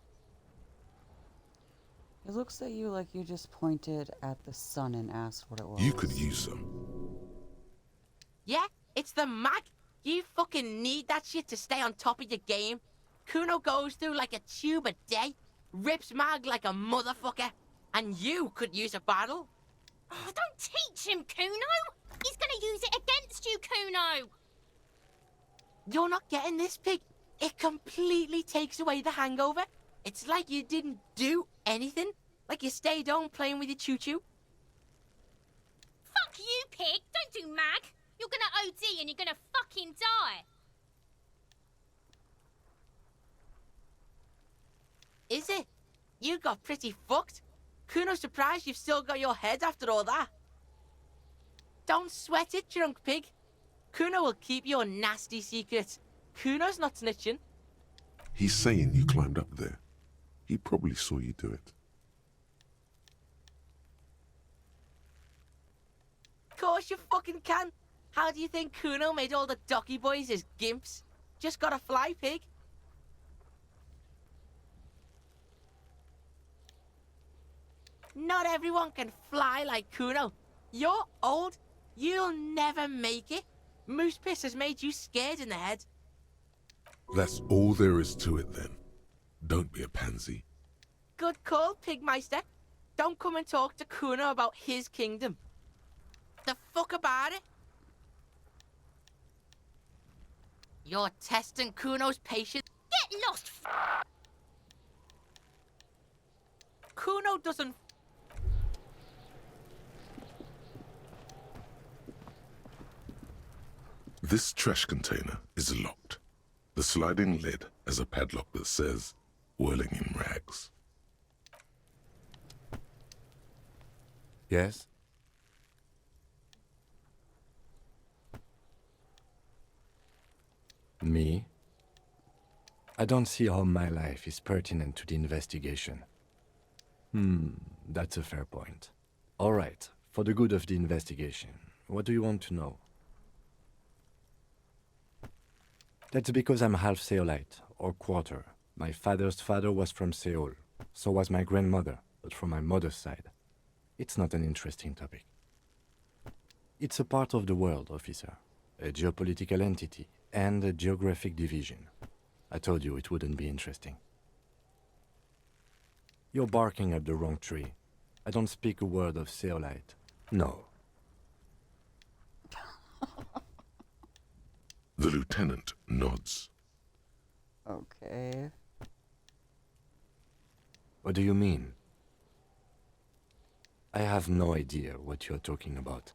It looks at you like you just pointed at the sun and asked what it was. You could use some. Yeah, it's the mag. You fucking need that shit to stay on top of your game. Kuno goes through like a tube a day, rips mag like a motherfucker, and you could use a bottle. Oh, don't teach him, Kuno! He's gonna use it against you, Kuno! You're not getting this, pig. It completely takes away the hangover. It's like you didn't do anything. Like you stayed home playing with your choo-choo. Fuck you, pig! Don't do mag! You're gonna OD and you're gonna fucking die! Is it? You got pretty fucked. Kuno's surprised you've still got your head after all that. Don't sweat it, drunk pig. Kuno will keep your nasty secrets. Kuno's not snitching. He's saying you climbed up there. He probably saw you do it. Course you fucking can. How do you think Kuno made all the docky boys his gimps? Just gotta fly, pig. Not everyone can fly like Kuno. You're old. You'll never make it. Moose piss has made you scared in the head. That's all there is to it then. Don't be a pansy. Good call, Pigmeister. Don't come and talk to Kuno about his kingdom. The fuck about it? You're testing Kuno's patience. Get lost! Kuno doesn't. This trash container is locked. The sliding lid has a padlock that says, whirling in rags. Yes? Me? I don't see how my life is pertinent to the investigation. That's a fair point. All right, for the good of the investigation, what do you want to know? That's because I'm half Seolite, or quarter. My father's father was from Seoul. So was my grandmother, but from my mother's side. It's not an interesting topic. It's a part of the world, officer. A geopolitical entity and a geographic division. I told you it wouldn't be interesting. You're barking up the wrong tree. I don't speak a word of Seolite. No. The lieutenant nods. Okay. What do you mean? I have no idea what you're talking about.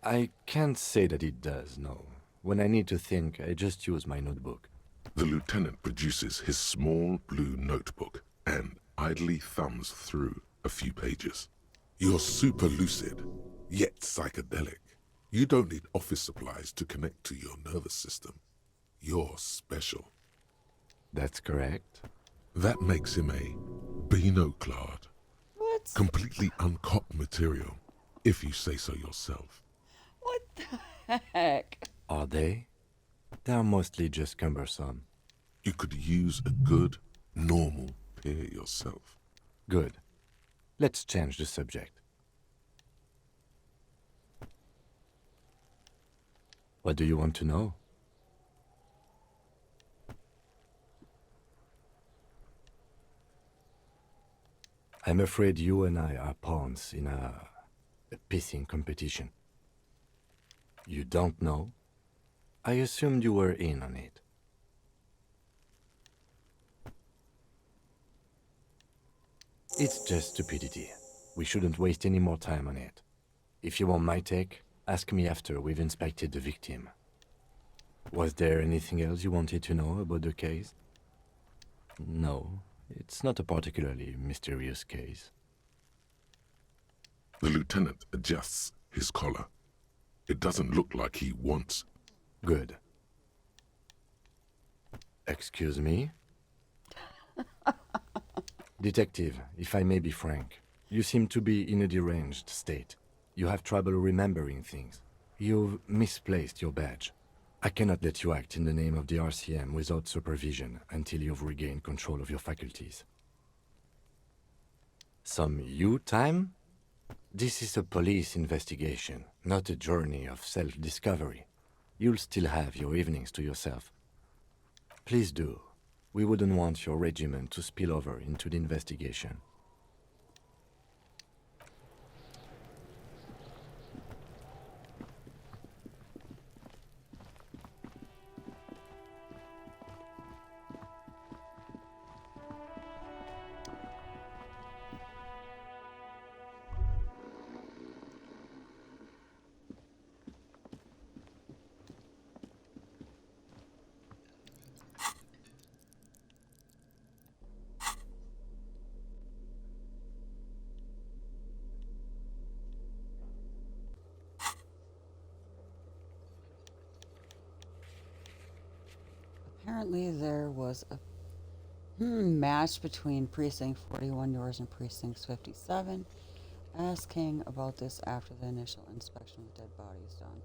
I can't say that it does, no. When I need to think, I just use my notebook. The lieutenant produces his small blue notebook and idly thumbs through a few pages. You're super lucid, yet psychedelic. You don't need office supplies to connect to your nervous system. You're special. That's correct. That makes him a Beano-clad. What? Completely uncopped material, if you say so yourself. What the heck? Are they? They're mostly just cumbersome. You could use a good, normal peer yourself. Good. Let's change the subject. What do you want to know? I'm afraid you and I are pawns in a pissing competition. You don't know? I assumed you were in on it. It's just stupidity. We shouldn't waste any more time on it. If you want my take, ask me after we've inspected the victim. Was there anything else you wanted to know about the case? No, it's not a particularly mysterious case. The lieutenant adjusts his collar. It doesn't look like he wants. Good. Excuse me? Detective, if I may be frank, you seem to be in a deranged state. You have trouble remembering things. You've misplaced your badge. I cannot let you act in the name of the RCM without supervision until you've regained control of your faculties. Some you time? This is a police investigation, not a journey of self-discovery. You'll still have your evenings to yourself. Please do. We wouldn't want your regiment to spill over into the investigation. Apparently there was a match between Precinct 41 yours and Precinct 57. Ask King about this after the initial inspection of the dead body is done.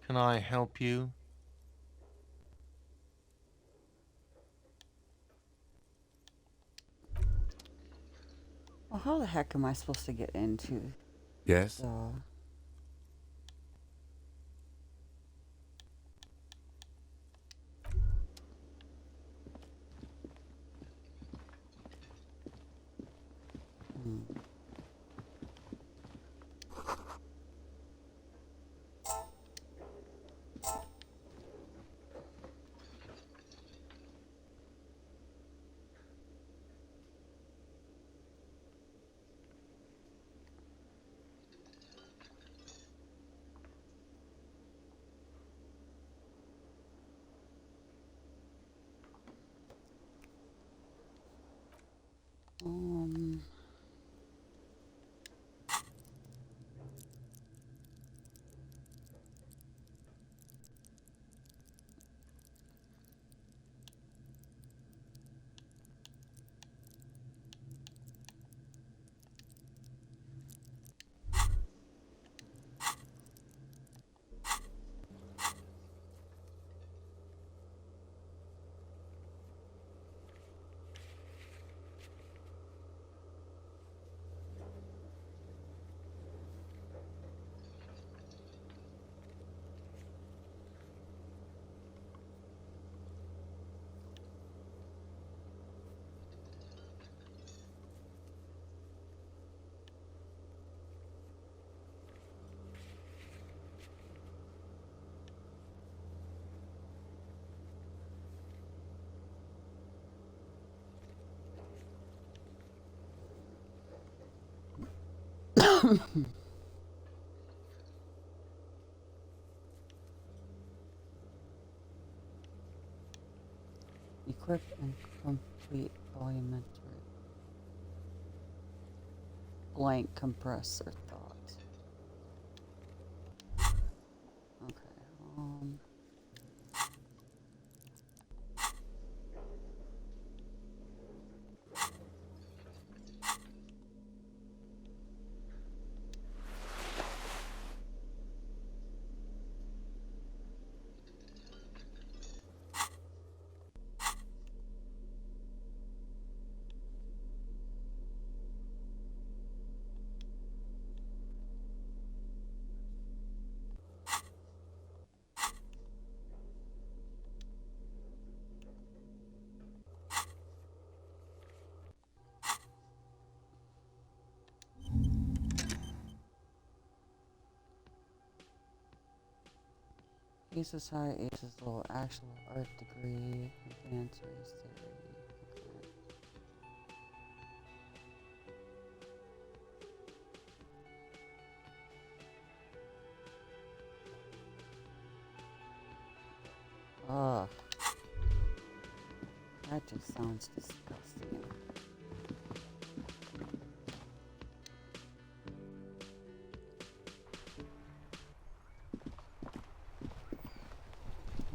Can I help you? Well, how the heck am I supposed to get into Yes? the... Um... Equip and complete volumetric blank compressor thought. Okay, Aces high, aces low, actual art degree, advanced race theory. Ugh. That just sounds disgusting.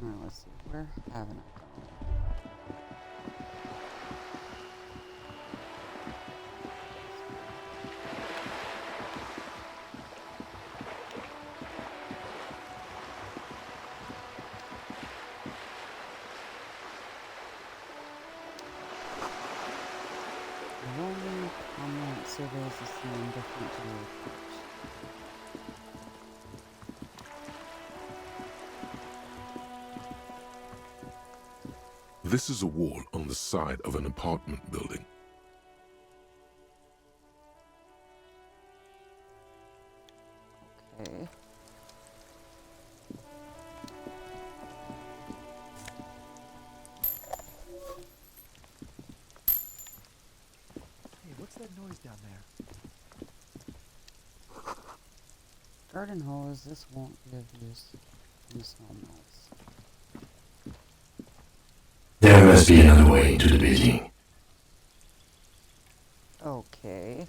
Alright, let's see. Where haven't I gone? Enrollment, prominent surveys is seen different to your approach. This is a wall on the side of an apartment building. Okay. Hey, what's that noise down there? Garden hose, this won't be of use in small melts. There must be another way into the building. Okay.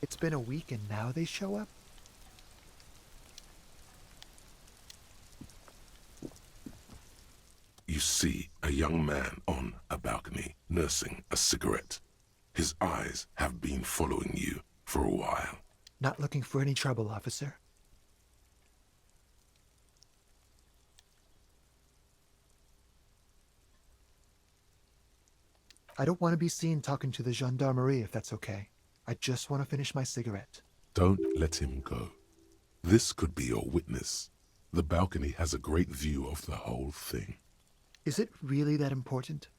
It's been a week and now they show up? You see a young man on a balcony nursing a cigarette. His eyes have been following you for a while. Not looking for any trouble, officer. I don't want to be seen talking to the gendarmerie if that's okay. I just want to finish my cigarette. Don't let him go. This could be your witness. The balcony has a great view of the whole thing. Is it really that important?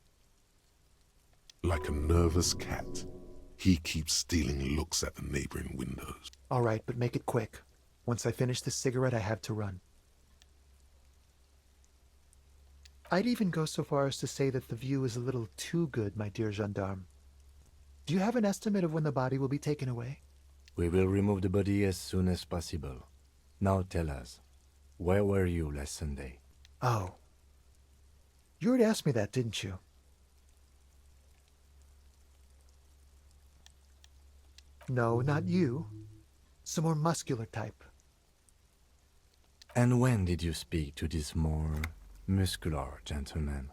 Like a nervous cat, he keeps stealing looks at the neighboring windows. All right, but make it quick. Once I finish this cigarette, I have to run. I'd even go so far as to say that the view is a little too good, my dear gendarme. Do you have an estimate of when the body will be taken away? We will remove the body as soon as possible. Now tell us, where were you last Sunday? Oh. You already asked me that, didn't you? No, not you. Some more muscular type. And when did you speak to this more muscular gentleman?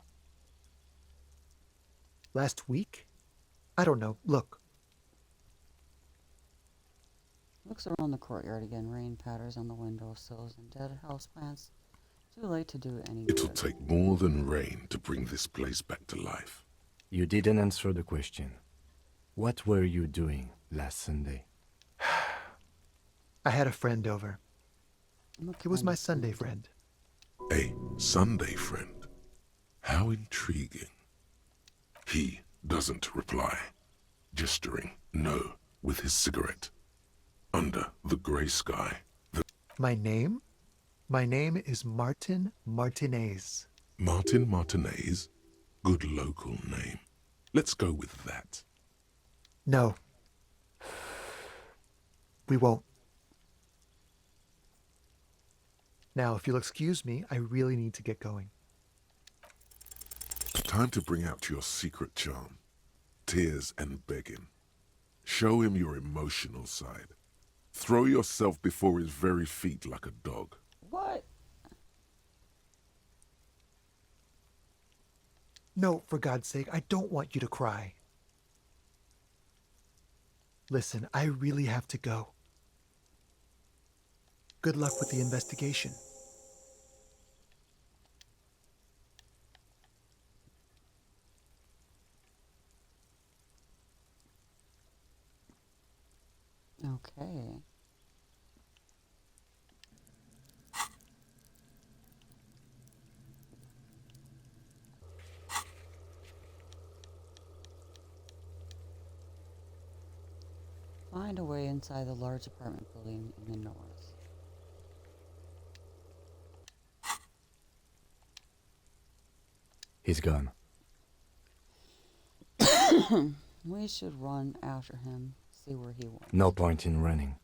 Last week? I don't know. Look. Looks around the courtyard again. Rain patters on the windowsills and dead houseplants. Too late to do any It'll good. take more than rain to bring this place back to life. You didn't answer the question. What were you doing last Sunday? I had a friend over. He was my Sunday friend. A Sunday friend? How intriguing. He doesn't reply, gesturing no with his cigarette. Under the grey sky, My name? My name is Martin Martinez. Martin Martinez? Good local name. Let's go with that. No. We won't. Now, if you'll excuse me, I really need to get going. Time to bring out your secret charm. Tears and begging. Show him your emotional side. Throw yourself before his very feet like a dog. What? No, for God's sake, I don't want you to cry. Listen, I really have to go. Good luck with the investigation. Okay. Find a way inside the large apartment building in the north. He's gone. We should run after him, see where he went. No point in running.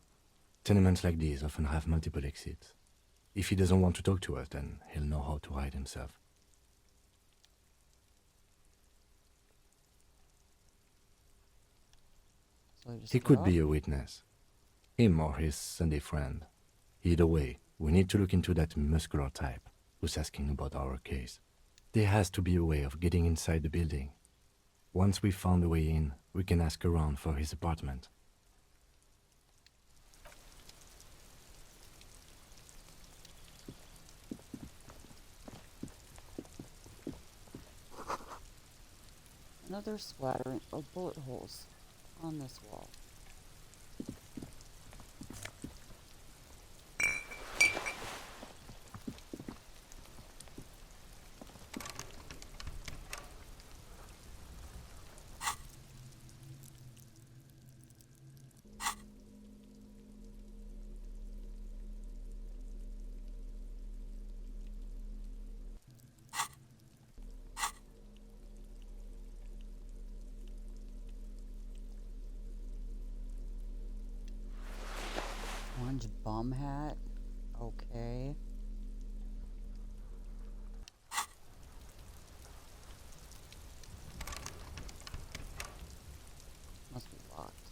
Tenements like these often have multiple exits. If he doesn't want to talk to us, then he'll know how to hide himself. So just He get could up? be a witness. Him or his Sunday friend. Either way, we need to look into that muscular type who's asking about our case. There has to be a way of getting inside the building. Once we've found a way in, we can ask around for his apartment. Another splattering of bullet holes on this wall. Orange bum hat. Okay. Must be locked.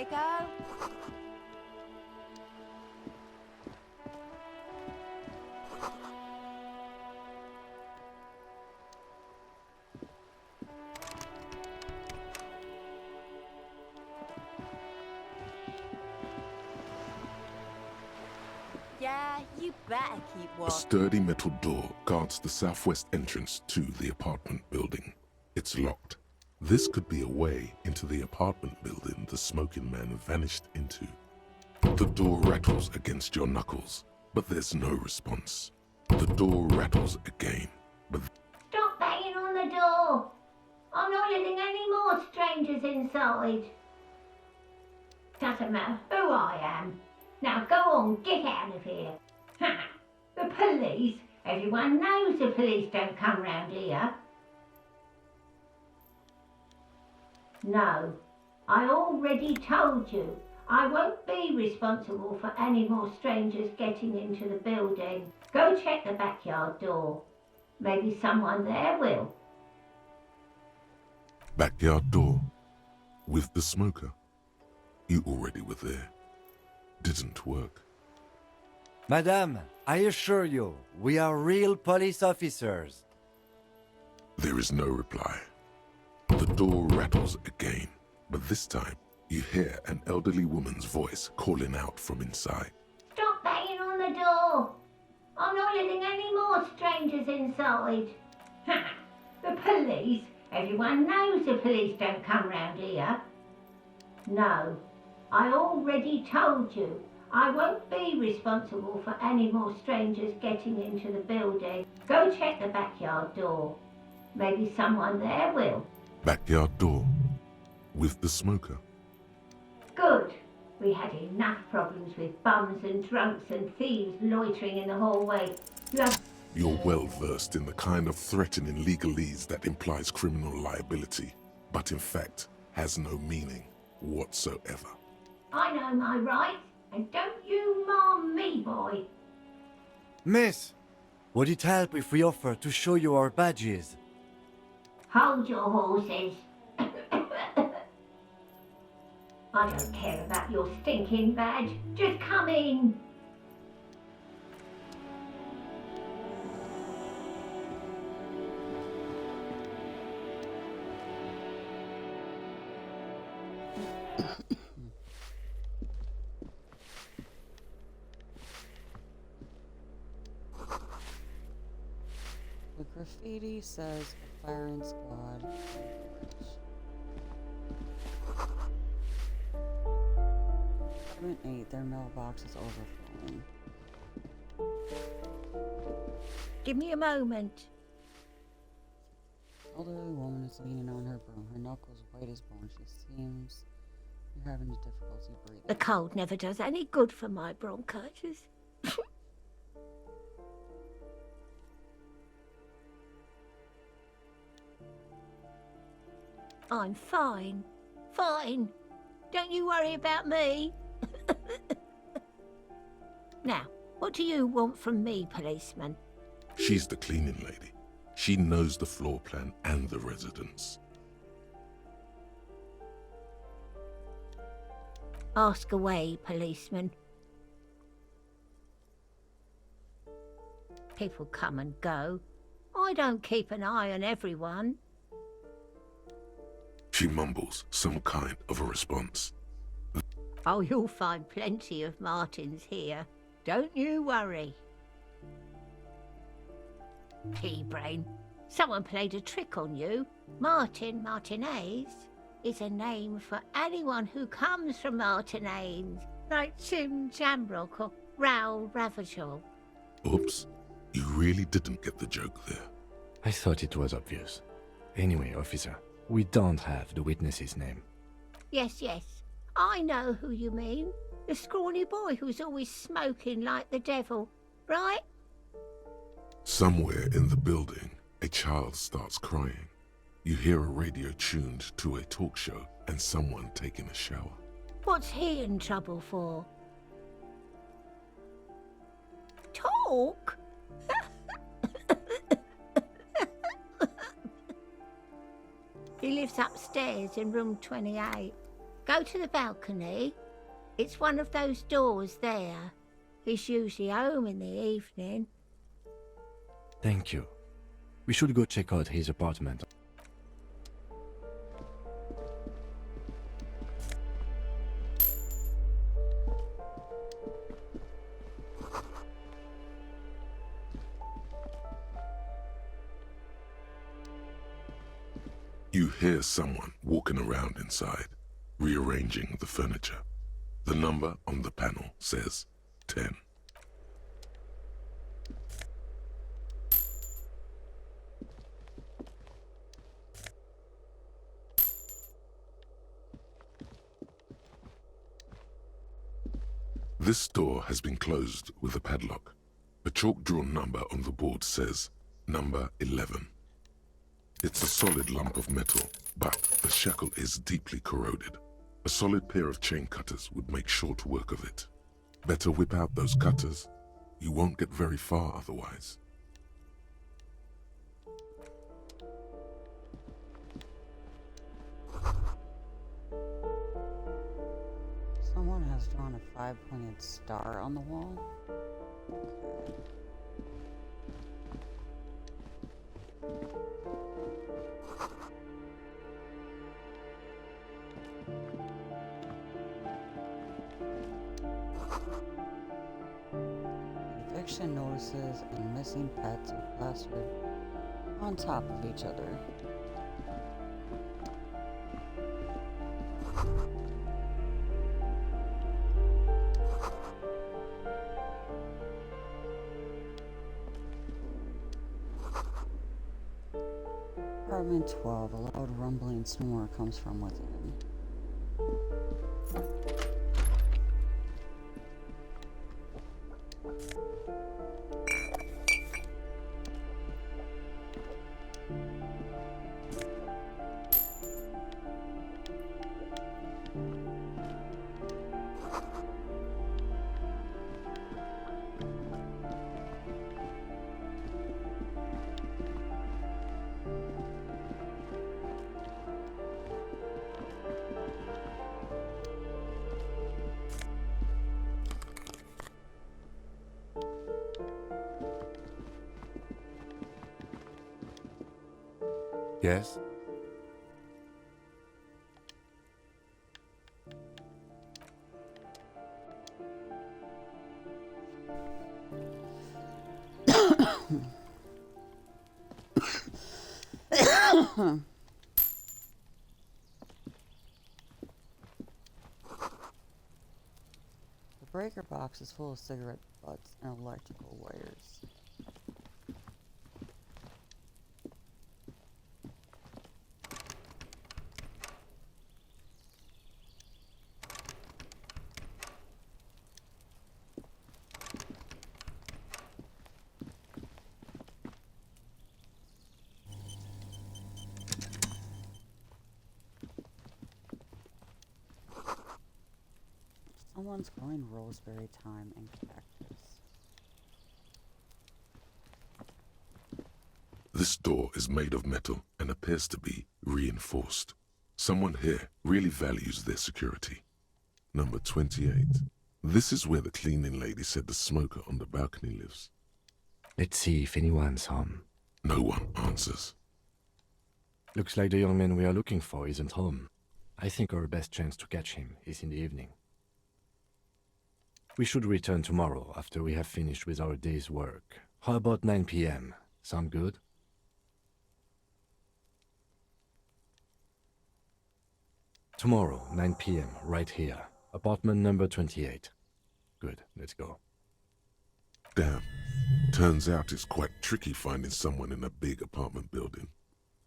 Rico. Yeah, you better keep A watch. sturdy metal door guards the southwest entrance to the apartment building. It's locked. This could be a way into the apartment building the smoking man vanished into. The door rattles against your knuckles, but there's no response. The door rattles again, but Stop banging on the door! I'm not letting any more strangers inside. Doesn't matter who I am. Now go on, get out of here. Ha! The police? Everyone knows the police don't come round here. No, I already told you. I won't be responsible for any more strangers getting into the building. Go check the backyard door. Maybe someone there will. backyard door with the smoker. You already were there. Didn't work. Madame, I assure you, we are real police officers. There is no reply. The door rattles again, but this time you hear an elderly woman's voice calling out from inside. Stop banging on the door! I'm not letting any more strangers inside. Ha! The police? Everyone knows the police don't come round here. No, I already told you. I won't be responsible for any more strangers getting into the building. Go check the backyard door. Maybe someone there will. Backyard door with the smoker. Good. We had enough problems with bums and drunks and thieves loitering in the hallway. You're well versed in the kind of threatening legalese that implies criminal liability, but in fact has no meaning whatsoever. I know my rights, and don't you marm me, boy. Miss, would it help if we offer to show you our badges? Hold your horses. I don't care about your stinking badge. Just come in. The graffiti says a firing squad. 7 and 8, their mailbox is overflowing. Give me a moment. Elderly woman is leaning on her broom, her knuckles white as bone. She seems you're having difficulty breathing. The cold never does any good for my bronchitis. I'm fine. Fine. Don't you worry about me. Now, what do you want from me, policeman? She's the cleaning lady. She knows the floor plan and the residence. Ask away, policeman. People come and go. I don't keep an eye on everyone. She mumbles some kind of a response. Oh, you'll find plenty of Martins here. Don't you worry. Pea-brain, someone played a trick on you. Martinez is a name for anyone who comes from Martinez, like Jim Jamrock or Raoul Ravachol. Oops, you really didn't get the joke there. I thought it was obvious. Anyway, officer, we don't have the witness's name. Yes, I know who you mean. The scrawny boy who's always smoking like the devil, right? Somewhere in the building, a child starts crying. You hear a radio tuned to a talk show and someone taking a shower. What's he in trouble for? Talk? He lives upstairs in room 28. Go to the balcony. It's one of those doors there. He's usually home in the evening. Thank you. We should go check out his apartment. You hear someone walking around inside, rearranging the furniture. The number on the panel says 10. This door has been closed with a padlock. A chalk-drawn number on the board says number 11. It's a solid lump of metal, but the shackle is deeply corroded. A solid pair of chain cutters would make short work of it. Better whip out those cutters. You won't get very far otherwise. Someone has drawn a 5-pointed star on the wall. Okay. Eviction notices and missing pets are plastered on top of each other. Apartment 12, a loud rumbling snore comes from within. Yes? The breaker box is full of cigarette butts and electrical wires. Someone's growing roseberry, thyme, and cactus. This door is made of metal and appears to be reinforced. Someone here really values their security. Number 28. This is where the cleaning lady said the smoker on the balcony lives. Let's see if anyone's home. No one answers. Looks like the young man we are looking for isn't home. I think our best chance to catch him is in the evening. We should return tomorrow after we have finished with our day's work. How about 9 p.m.? Sound good? Tomorrow, 9 p.m., right here. Apartment number 28. Good, let's go. Damn. Turns out it's quite tricky finding someone in a big apartment building.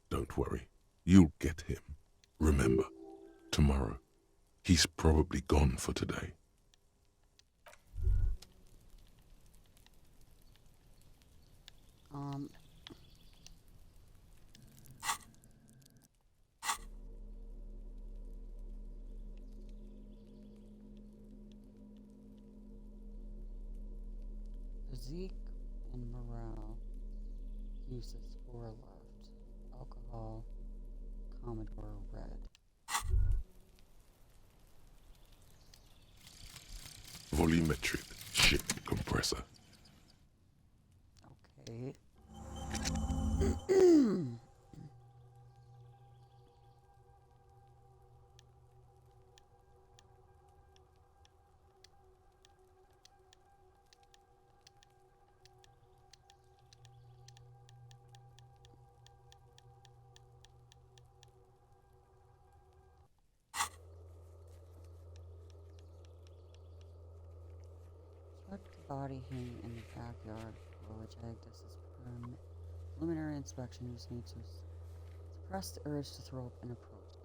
Don't worry. You'll get him. Remember, tomorrow. He's probably gone for today. Zeke and morale. Uses 4 left. Alcohol. Commodore Red. volumetric ship compressor. Okay. Body hanging in the backyard, for which this is preliminary inspection. You just need to suppress the urge to throw up and approach it.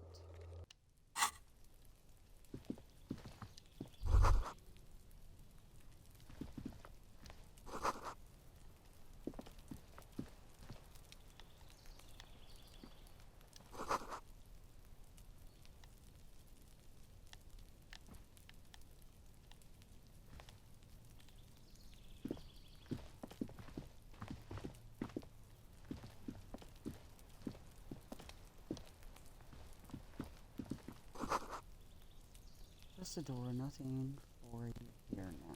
Press the door, nothing for you here now.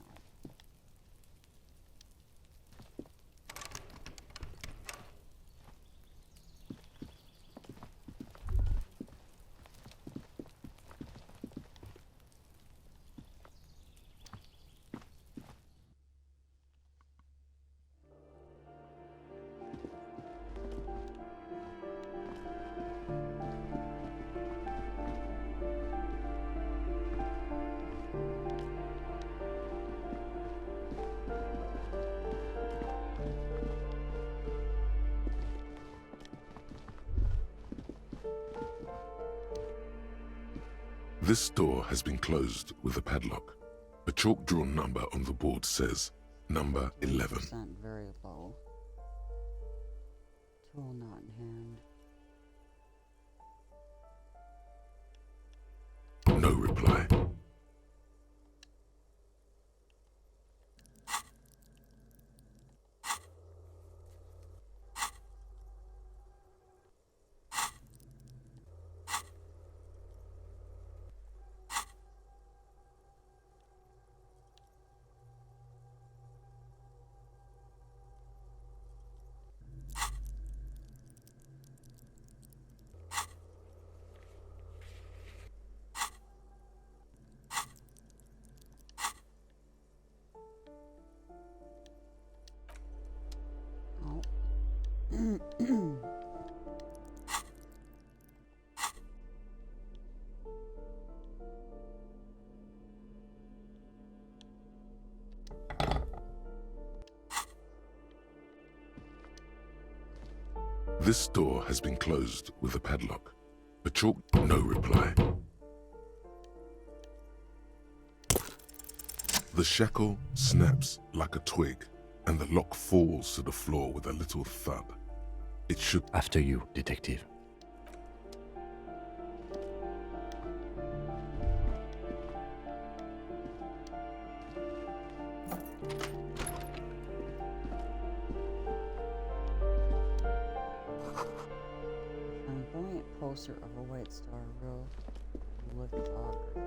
This door has been closed with a padlock. A chalk-drawn number on the board says, number 11. Very low. Tool not in hand. No reply. This door has been closed with a padlock. A chalk... No reply. The shackle snaps like a twig, and the lock falls to the floor with a little thud. It should... After you, detective. Poster of a White Star real lithography.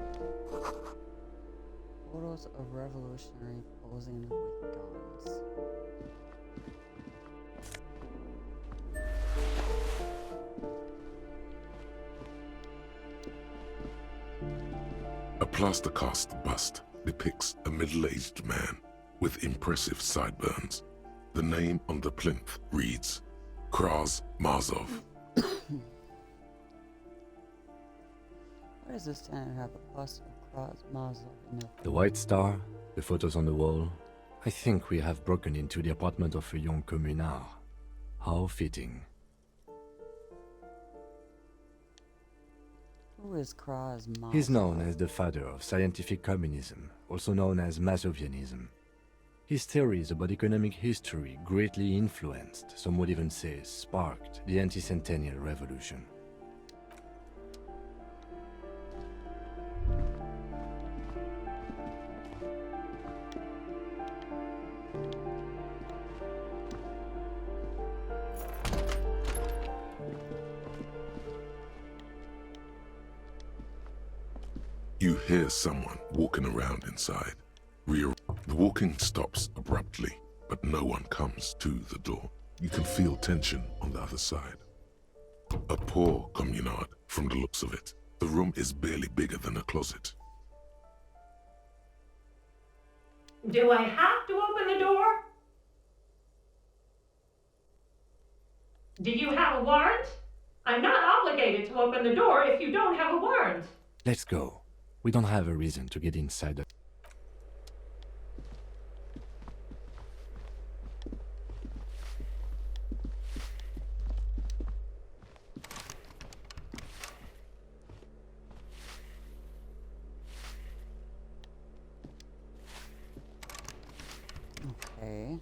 Photos of revolutionary posing with guns. A plaster cast bust depicts a middle-aged man with impressive sideburns. The name on the plinth reads, Kraz Marzov. Why does this standard have a bust of Kraz Marzov in it? The White Star, the photos on the wall. I think we have broken into the apartment of a young communard. How fitting. Who is Kraz Marzov? He's known as the father of scientific communism, also known as Mazovianism. His theories about economic history greatly influenced, some would even say sparked, the anti-centennial revolution. You hear someone walking around inside. The walking stops abruptly, but no one comes to the door. You can feel tension on the other side. A poor communard, from the looks of it. The room is barely bigger than a closet. Do I have to open the door? Do you have a warrant? I'm not obligated to open the door if you don't have a warrant. Let's go. We don't have a reason to get inside the... Okay.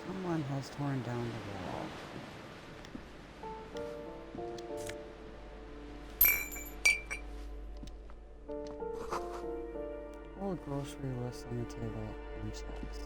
Someone has torn down the wall. Pull a grocery list on the table and checks.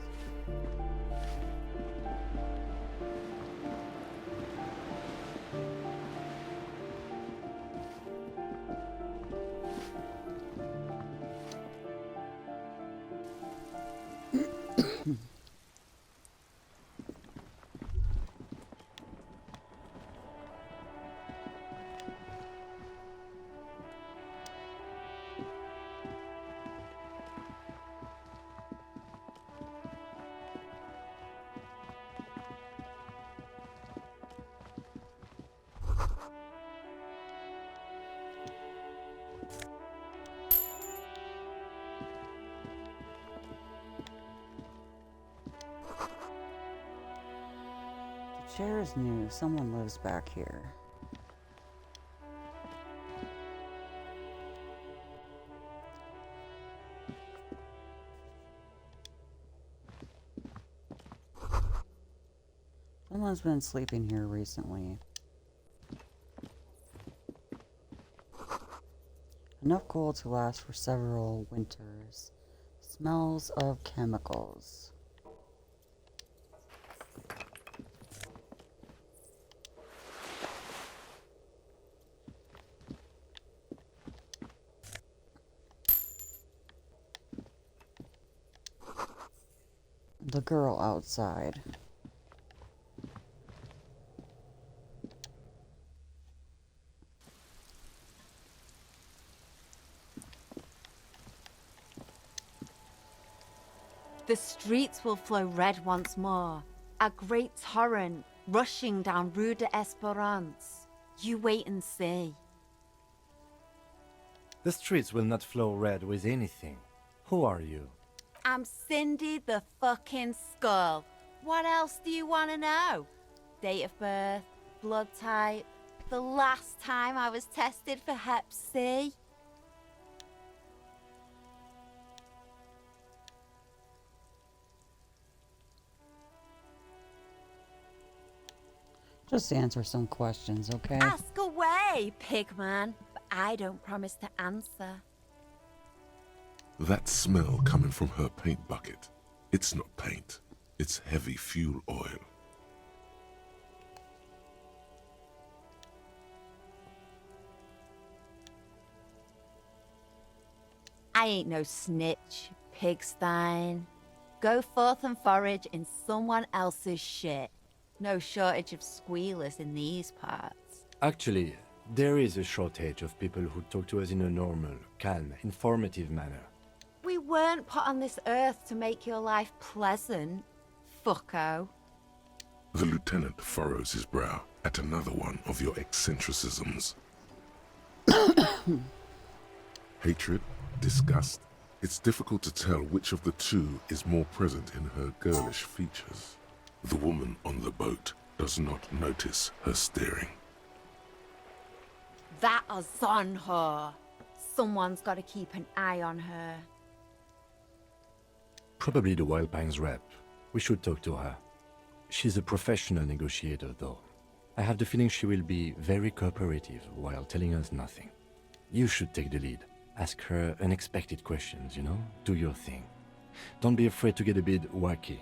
The chair is new. Someone lives back here. Someone's been sleeping here recently. Enough coal to last for several winters. Smells of chemicals. The girl outside. The streets will flow red once more, a great torrent rushing down Rue de Esperance. You wait and see. The streets will not flow red with anything. Who are you? I'm Cindy the fucking Skull. What else do you want to know? Date of birth, blood type, the last time I was tested for Hep C. Just answer some questions, okay? Ask away, pigman. But I don't promise to answer. That smell coming from her paint bucket. It's not paint. It's heavy fuel oil. I ain't no snitch, pigstein. Go forth and forage in someone else's shit. No shortage of squealers in these parts. Actually, there is a shortage of people who talk to us in a normal, calm, informative manner. We weren't put on this earth to make your life pleasant, fucko. The lieutenant furrows his brow at another one of your eccentricisms. Hatred, disgust. It's difficult to tell which of the two is more present in her girlish features. The woman on the boat does not notice her staring. That is on her. Someone's got to keep an eye on her. Probably the Wild Pines rep. We should talk to her. She's a professional negotiator, though. I have the feeling she will be very cooperative while telling us nothing. You should take the lead. Ask her unexpected questions, you know? Do your thing. Don't be afraid to get a bit wacky.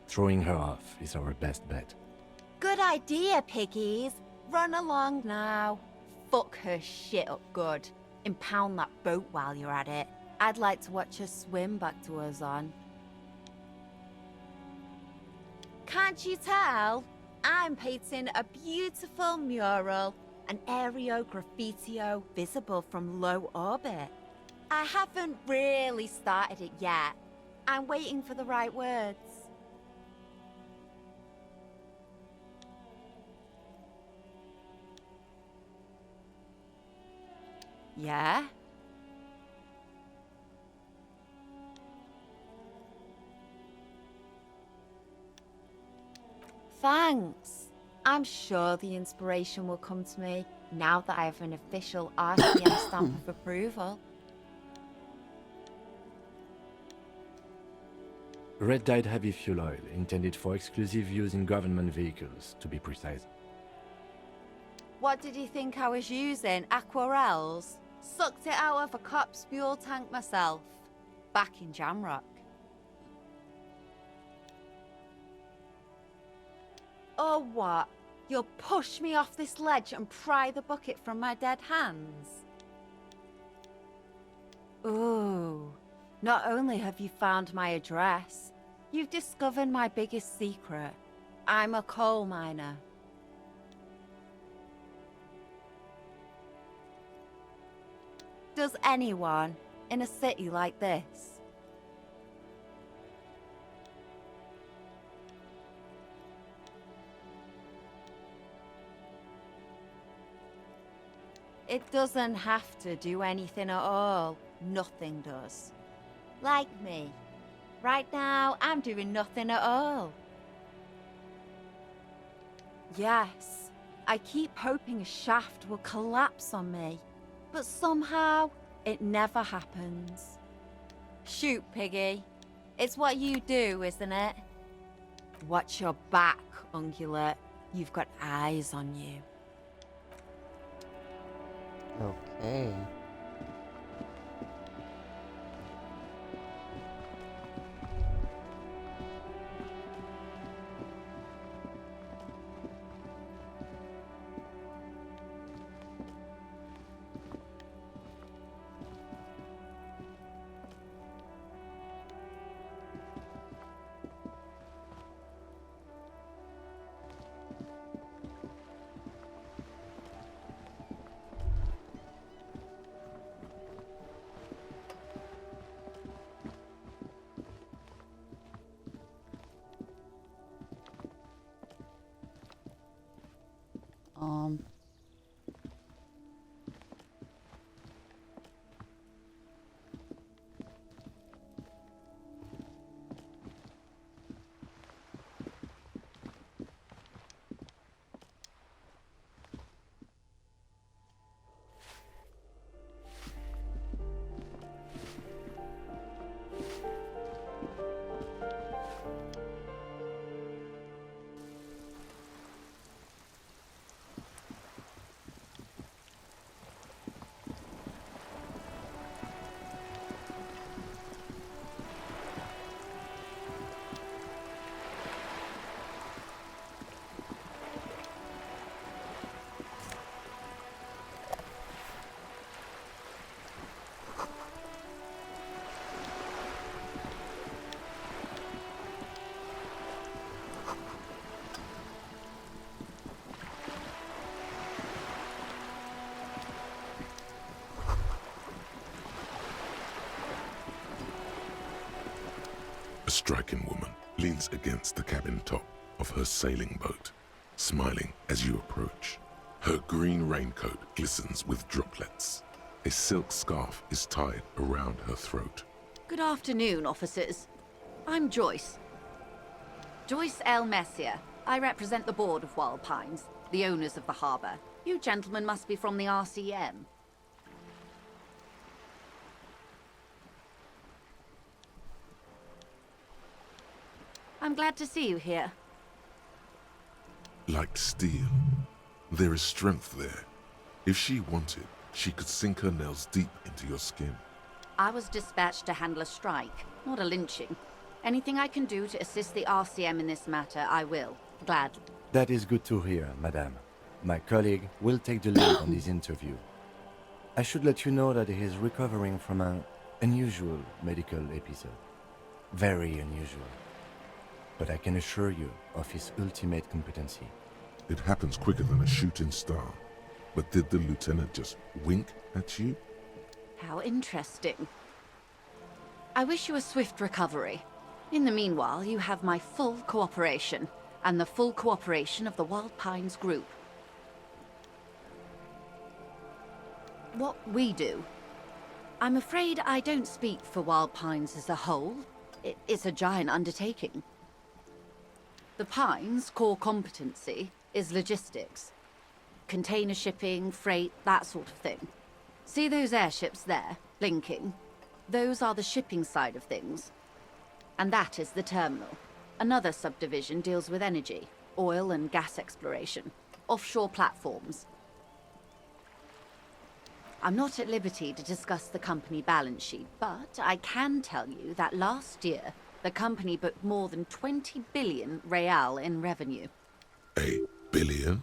Throwing her off is our best bet. Good idea, piggies. Run along now. Fuck her shit up good. Impound that boat while you're at it. I'd like to watch her swim back to her on. Can't you tell? I'm painting a beautiful mural, an aereo graffitio visible from low orbit. I haven't really started it yet. I'm waiting for the right words. Yeah? Thanks. I'm sure the inspiration will come to me now that I have an official RCM stamp of approval. Red-dyed heavy fuel oil, intended for exclusive use in government vehicles, to be precise. What did you think I was using? Aquarels? Sucked it out of a cop's fuel tank myself. Back in Jamrock. Or what? You'll push me off this ledge and pry the bucket from my dead hands? Ooh. Not only have you found my address, you've discovered my biggest secret. I'm a coal miner. Does anyone in a city like this? It doesn't have to do anything at all. Nothing does. Like me. Right now, I'm doing nothing at all. Yes, I keep hoping a shaft will collapse on me, but somehow it never happens. Shoot, Piggy. It's what you do, isn't it? Watch your back, Ungulate. You've got eyes on you. Okay. Um, A striking woman leans against the cabin top of her sailing boat, smiling as you approach. Her green raincoat glistens with droplets. A silk scarf is tied around her throat. Good afternoon, officers. I'm Joyce. Joyce L. Messier. I represent the board of Wild Pines, the owners of the harbour. You gentlemen must be from the RCM. I'm glad to see you here. Like steel, there is strength there. If she wanted, She could sink her nails deep into your skin. I was dispatched to handle a strike, not a lynching. Anything I can do to assist the RCM in this matter, I will. Gladly. That is good to hear, madame. My colleague will take the lead on this interview. I should let you know that he is recovering from an unusual medical episode. Very unusual. But I can assure you of his ultimate competency. It happens quicker than a shooting star. But did the lieutenant just wink at you? How interesting. I wish you a swift recovery. In the meanwhile, you have my full cooperation, and the full cooperation of the Wild Pines Group. What we do. I'm afraid I don't speak for Wild Pines as a whole. It's a giant undertaking. The Pines' core competency is logistics. Container shipping, freight, that sort of thing. See those airships there, blinking? Those are the shipping side of things. And that is the terminal. Another subdivision deals with energy, oil and gas exploration, offshore platforms. I'm not at liberty to discuss the company balance sheet, but I can tell you that last year, the company booked more than 20 billion real in revenue. A billion?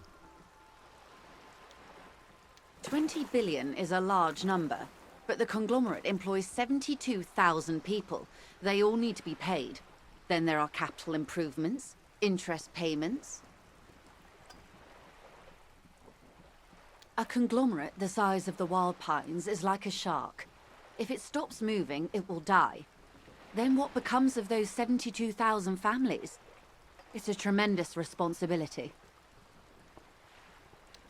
20 billion is a large number, but the conglomerate employs 72,000 people. They all need to be paid. Then there are capital improvements, interest payments. A conglomerate the size of the Wild Pines is like a shark. If it stops moving, it will die. Then what becomes of those 72,000 families? It's a tremendous responsibility.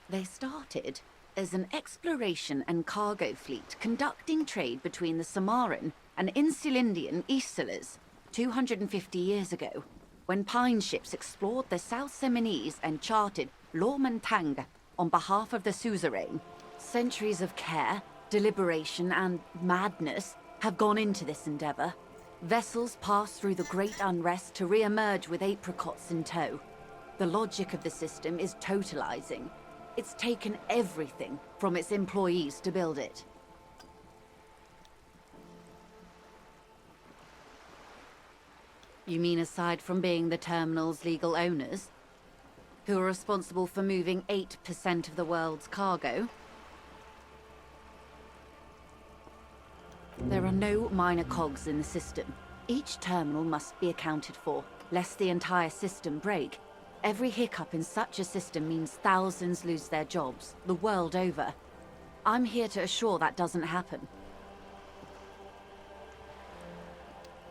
They started as an exploration and cargo fleet conducting trade between the Samaran and Insulindian Isolas 250 years ago, when pine ships explored the South Seminese and charted Lomantang on behalf of the suzerain. Centuries of care, deliberation, and madness have gone into this endeavor. Vessels pass through the Great Unrest to re-emerge with apricots in tow. The logic of the system is totalizing. It's taken everything from its employees to build it. You mean aside from being the terminal's legal owners, who are responsible for moving 8% of the world's cargo? There are no minor cogs in the system. Each terminal must be accounted for, lest the entire system break. Every hiccup in such a system means thousands lose their jobs, the world over. I'm here to assure that doesn't happen.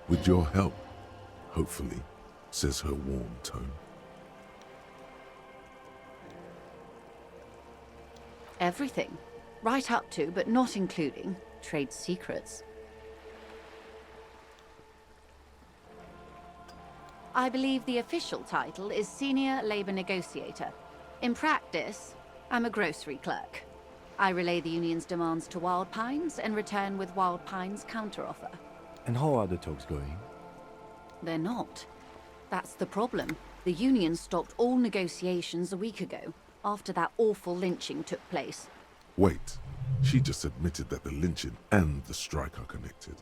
With your help, hopefully, says her warm tone. Everything. Right up to, but not including, trade secrets. I believe the official title is Senior Labor Negotiator. In practice, I'm a grocery clerk. I relay the union's demands to Wild Pines and return with Wild Pines' counteroffer. And how are the talks going? They're not. That's the problem. The union stopped all negotiations a week ago, after that awful lynching took place. Wait, she just admitted that the lynching and the strike are connected.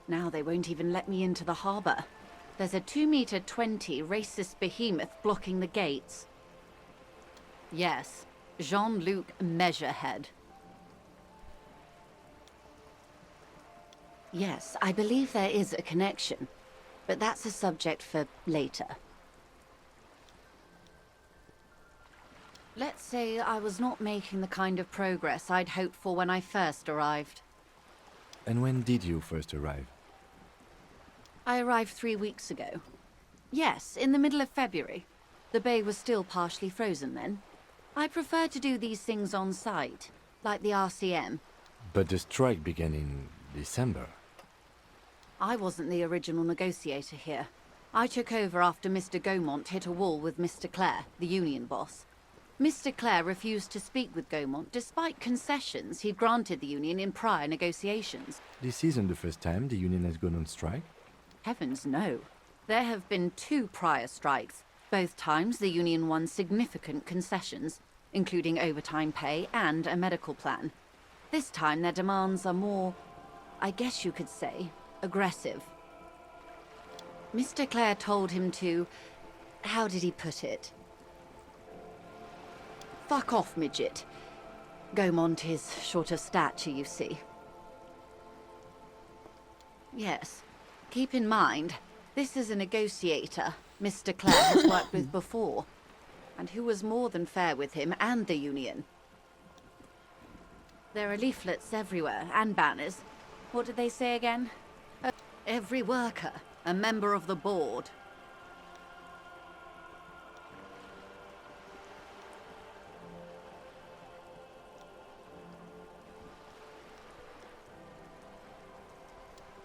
Now they won't even let me into the harbor. There's a 2-meter 20 racist behemoth blocking the gates. Yes, Jean-Luc Measurehead. Yes, I believe there is a connection, but that's a subject for later. Let's say I was not making the kind of progress I'd hoped for when I first arrived. And when did you first arrive? I arrived 3 weeks ago. Yes, in the middle of February. The bay was still partially frozen then. I prefer to do these things on site, like the RCM. But the strike began in December. I wasn't the original negotiator here. I took over after Mr. Gaumont hit a wall with Mr. Clare, the union boss. Mr. Clare refused to speak with Gaumont despite concessions he'd granted the union in prior negotiations. This isn't the first time the union has gone on strike? Heavens no. There have been 2 prior strikes. Both times the union won significant concessions, including overtime pay and a medical plan. This time their demands are more, I guess you could say, aggressive. Mr. Clare told him to... how did he put it? Fuck off, midget. Gaumont is short of stature, you see. Yes. Keep in mind, this is a negotiator Mr. Clare has worked with before, and who was more than fair with him and the Union. There are leaflets everywhere, and banners. What did they say again? Every worker, a member of the board.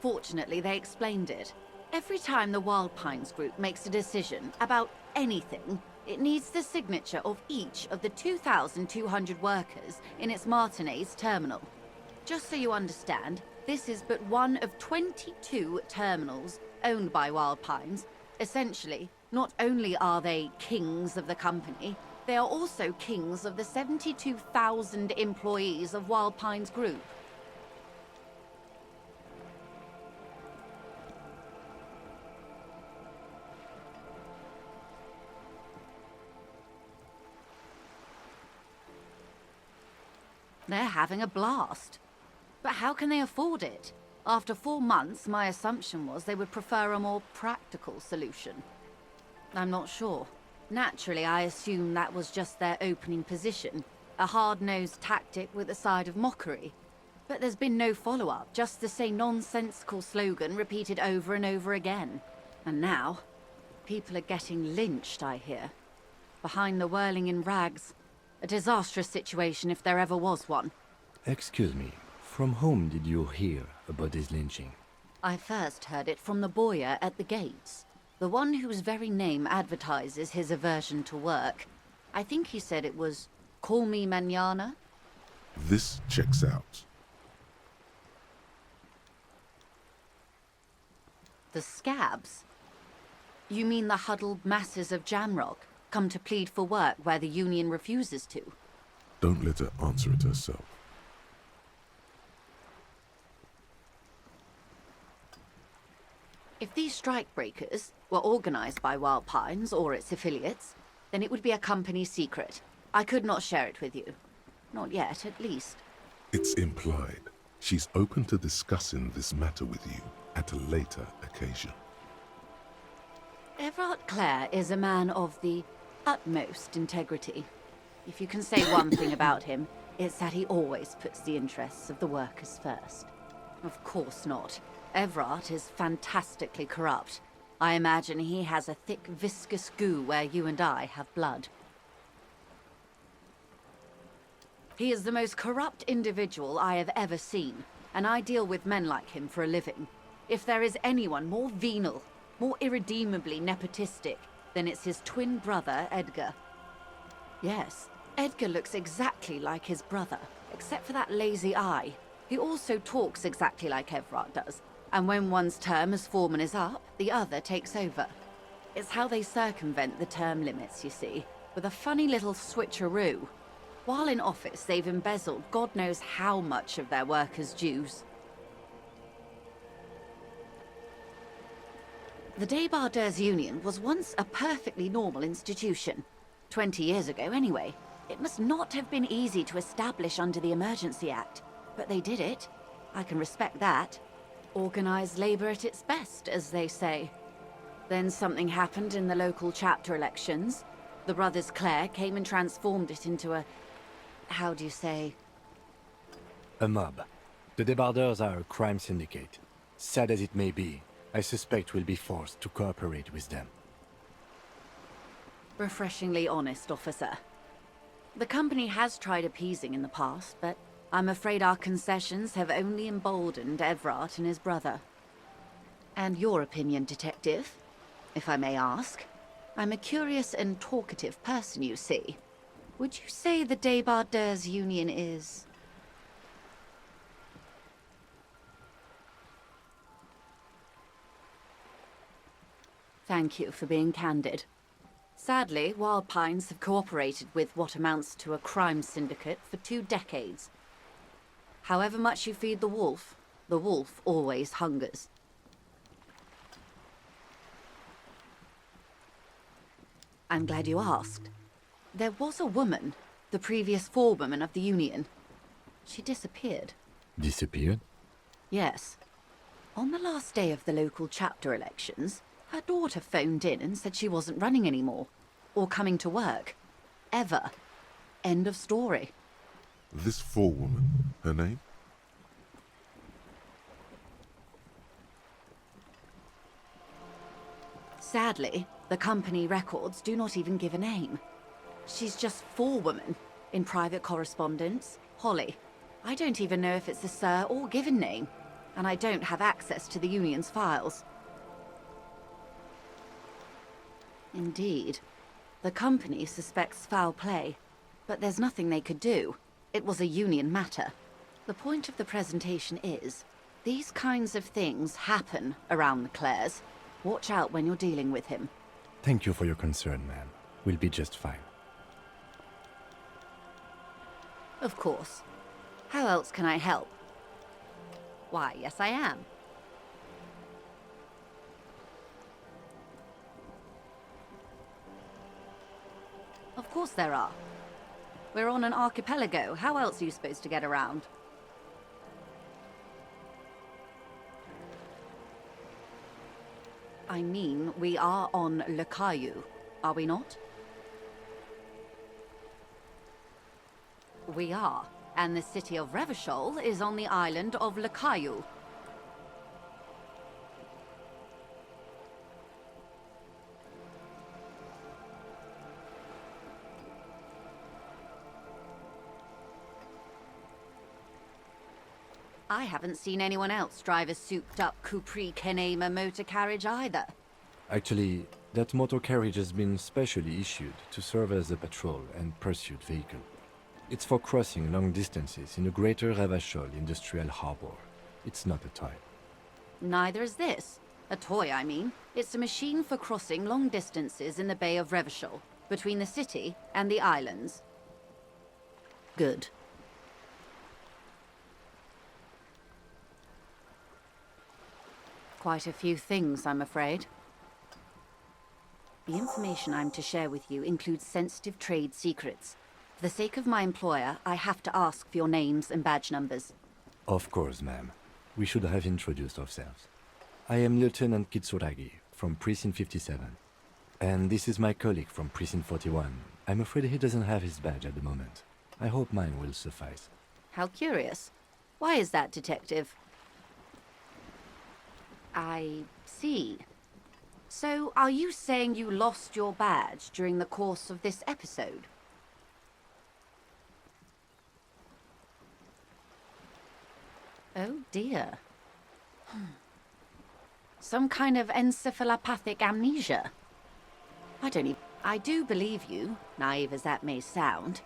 Fortunately, they explained it. Every time the Wild Pines group makes a decision about anything, it needs the signature of each of the 2,200 workers in its Martinez terminal. Just so you understand, this is but one of 22 terminals owned by Wild Pines. Essentially, not only are they kings of the company, they are also kings of the 72,000 employees of Wild Pines Group. They're having a blast. But how can they afford it? After 4 months, my assumption was they would prefer a more practical solution. I'm not sure. Naturally, I assumed that was just their opening position, a hard-nosed tactic with a side of mockery. But there's been no follow-up, just the same nonsensical slogan repeated over and over again. And now, people are getting lynched, I hear. Behind the whirling in rags. A disastrous situation if there ever was one. Excuse me, from whom did you hear about this lynching? I first heard it from the bowyer at the gates. The one whose very name advertises his aversion to work. I think he said it was, "Call me mañana." This checks out. The scabs? You mean the huddled masses of Jamrock, come to plead for work where the Union refuses to? Don't let her answer it herself. If these strikebreakers were organized by Wild Pines or its affiliates, then it would be a company secret. I could not share it with you. Not yet, at least. It's implied. She's open to discussing this matter with you at a later occasion. Everard Clare is a man of the utmost integrity. If you can say one thing about him, it's that he always puts the interests of the workers first. Of course not. Everard is fantastically corrupt. I imagine he has a thick, viscous goo where you and I have blood. He is the most corrupt individual I have ever seen, and I deal with men like him for a living. If there is anyone more venal, more irredeemably nepotistic, then it's his twin brother, Edgar. Yes, Edgar looks exactly like his brother, except for that lazy eye. He also talks exactly like Everard does, and when one's term as foreman is up, the other takes over. It's how they circumvent the term limits, you see, with a funny little switcheroo. While in office, they've embezzled God knows how much of their workers' dues. The Débardeurs Union was once a perfectly normal institution. 20 years ago, anyway. It must not have been easy to establish under the Emergency Act, but they did it. I can respect that. Organized labor at its best, as they say. Then something happened in the local chapter elections. The brothers Clare came and transformed it into a... how do you say? A mob. The Débardeurs are a crime syndicate. Sad as it may be, I suspect we'll be forced to cooperate with them. Refreshingly honest, officer. The company has tried appeasing in the past, but I'm afraid our concessions have only emboldened Everard and his brother. And your opinion, detective, if I may ask? I'm a curious and talkative person, you see. Would you say the Débardeurs Union is... Thank you for being candid. Sadly, Wild Pines have cooperated with what amounts to a crime syndicate for 2 decades. However much you feed the wolf always hungers. I'm glad you asked. There was a woman, the previous forewoman of the Union. She disappeared. Disappeared? Yes. On the last day of the local chapter elections, her daughter phoned in and said she wasn't running anymore, or coming to work. Ever. End of story. This forewoman, her name? Sadly, the company records do not even give a name. She's just forewoman in private correspondence, Holly. I don't even know if it's a sir or given name, and I don't have access to the Union's files. Indeed. The company suspects foul play, but there's nothing they could do. It was a Union matter. The point of the presentation is, these kinds of things happen around the Clares. Watch out when you're dealing with him. Thank you for your concern, ma'am. We'll be just fine. Of course. How else can I help? Why, yes I am. Of course there are. We're on an archipelago. How else are you supposed to get around? I mean, we are on Le Caillou, are we not? We are, and the city of Revachol is on the island of Le Caillou. I haven't seen anyone else drive a souped-up Capri Kenema motor carriage either. Actually, that motor carriage has been specially issued to serve as a patrol and pursuit vehicle. It's for crossing long distances in the greater Revachol industrial harbor. It's not a toy. Neither is this. A toy, I mean. It's a machine for crossing long distances in the Bay of Revachol, between the city and the islands. Good. Quite a few things, I'm afraid. The information I'm to share with you includes sensitive trade secrets. For the sake of my employer, I have to ask for your names and badge numbers. Of course, ma'am. We should have introduced ourselves. I am Lieutenant Kitsuragi from Precinct 57. And this is my colleague from Precinct 41. I'm afraid he doesn't have his badge at the moment. I hope mine will suffice. How curious. Why is that, Detective? I see. So, are you saying you lost your badge during the course of this episode? Oh dear. Some kind of encephalopathic amnesia. I do believe you, naive as that may sound.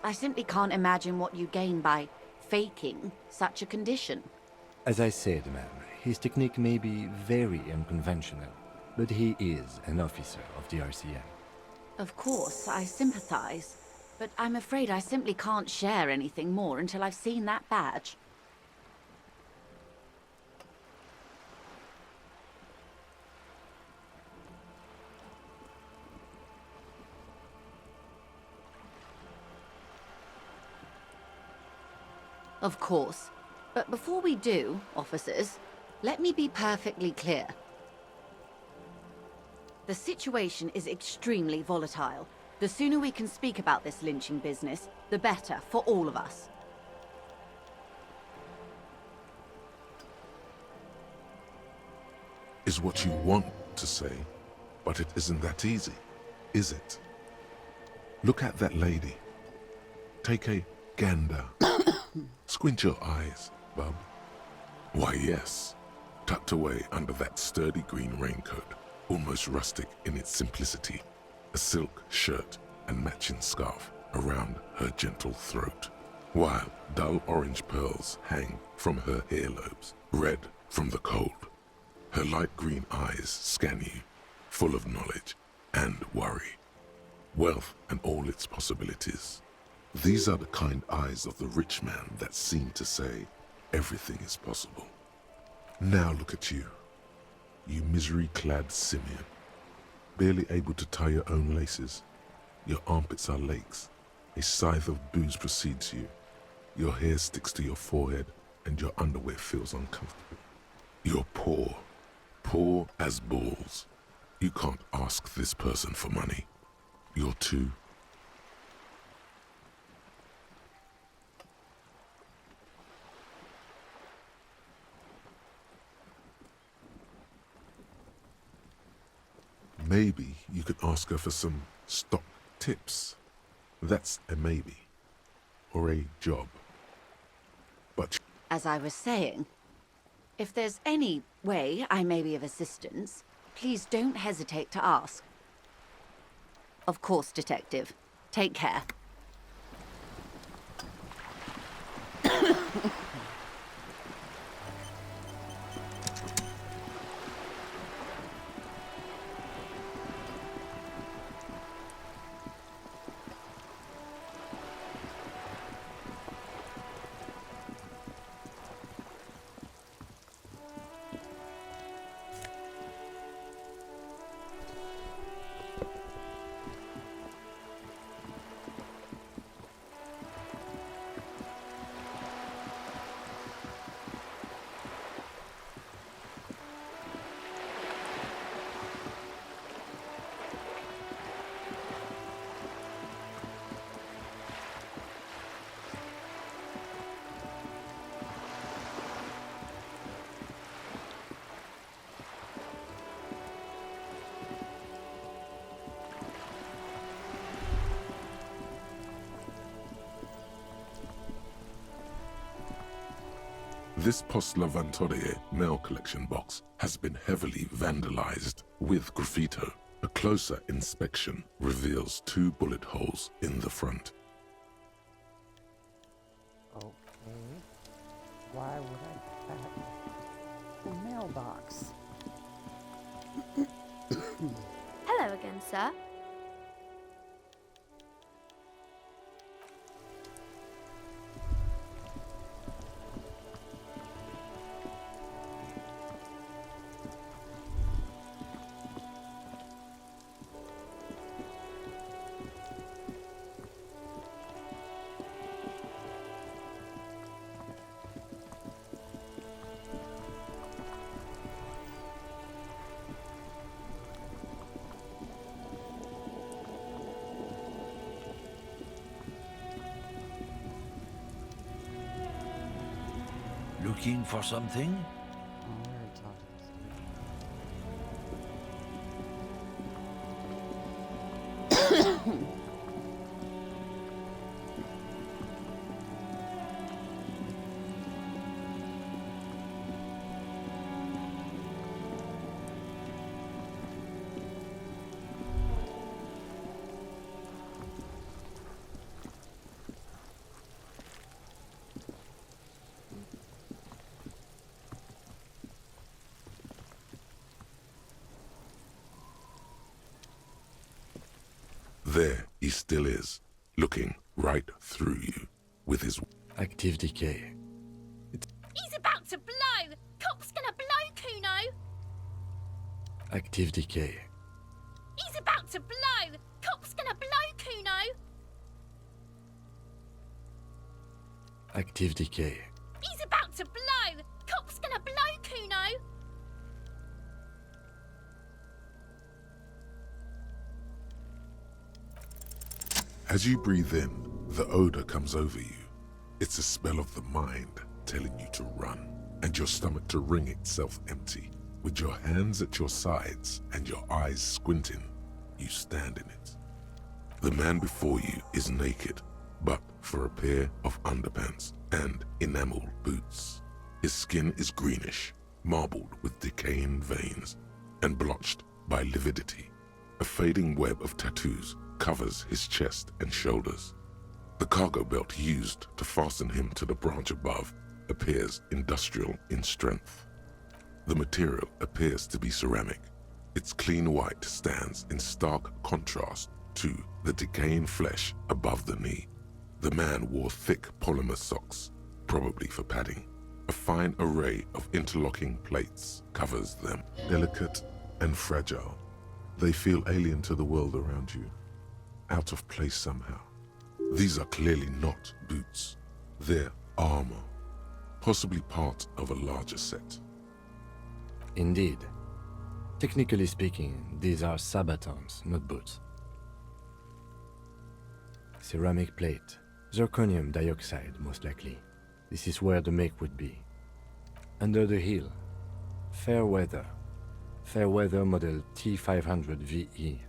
I simply can't imagine what you gain by faking such a condition. As I said, ma'am, his technique may be very unconventional, but he is an officer of the RCM. Of course, I sympathize, but I'm afraid I simply can't share anything more until I've seen that badge. Of course. But before we do, officers, let me be perfectly clear. The situation is extremely volatile. The sooner we can speak about this lynching business, the better for all of us. Is what you want to say, but it isn't that easy, is it? Look at that lady. Take a gander. Squint your eyes, bub. Why, yes. Tucked away under that sturdy green raincoat, almost rustic in its simplicity, a silk shirt and matching scarf around her gentle throat, while dull orange pearls hang from her earlobes, red from the cold. Her light green eyes scan you, full of knowledge and worry, wealth and all its possibilities. These are the kind eyes of the rich man that seem to say everything is possible. Now look at you, you misery-clad simian, barely able to tie your own laces. Your armpits are lakes. A scythe of booze precedes you. Your hair sticks to your forehead, and your underwear feels uncomfortable. You're poor, poor as balls. You can't ask this person for money. You're too. Maybe you could ask her for some stock tips. That's a maybe. Or a job. But As I was saying, if there's any way I may be of assistance, please don't hesitate to ask. Of course, Detective. Take care. this Post Lavantorie mail collection box has been heavily vandalized with graffito. A closer inspection reveals 2 bullet holes in the front. Okay. Why would I pack a mailbox? Hello again, sir. Looking for something? There he still is, looking right through you with his active decay. He's about to blow! Cop's gonna blow, Kuno! Active decay. He's about to blow! Cop's gonna blow, Kuno! Active decay. He's about to blow! Cop's gonna blow, Kuno! As you breathe in, the odor comes over you. It's a smell of the mind telling you to run, and your stomach to wring itself empty. With your hands at your sides and your eyes squinting, you stand in it. The man before you is naked, but for a pair of underpants and enamel boots. His skin is greenish, marbled with decaying veins, and blotched by lividity. A fading web of tattoos covers his chest and shoulders. The cargo belt used to fasten him to the branch above appears industrial in strength. The material appears to be ceramic. Its clean white stands in stark contrast to the decaying flesh above the knee. The man wore thick polymer socks, probably for padding. A fine array of interlocking plates covers them. Delicate and fragile, they feel alien to the world around you, out of place somehow. These are clearly not boots. They're armor, possibly part of a larger set. Indeed. Technically speaking, these are sabatons, not boots. Ceramic plate. Zirconium dioxide, most likely. This is where the make would be. Under the heel. Fair weather. Fair weather model T500 VE.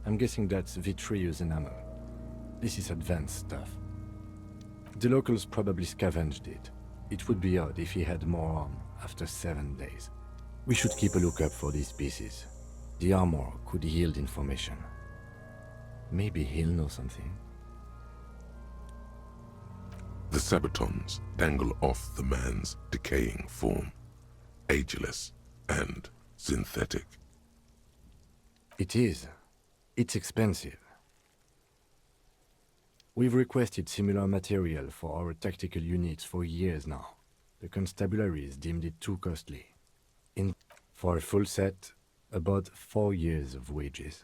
I'm guessing that's vitreous enamel. This is advanced stuff. The locals probably scavenged it. It would be odd if he had more on after 7 days. We should keep a lookout for these pieces. The armor could yield information. Maybe he'll know something. The sabatons dangle off the man's decaying form, ageless and synthetic. It is. It's expensive. We've requested similar material for our tactical units for years now. The constabularies deemed it too costly. For a full set, about 4 years of wages.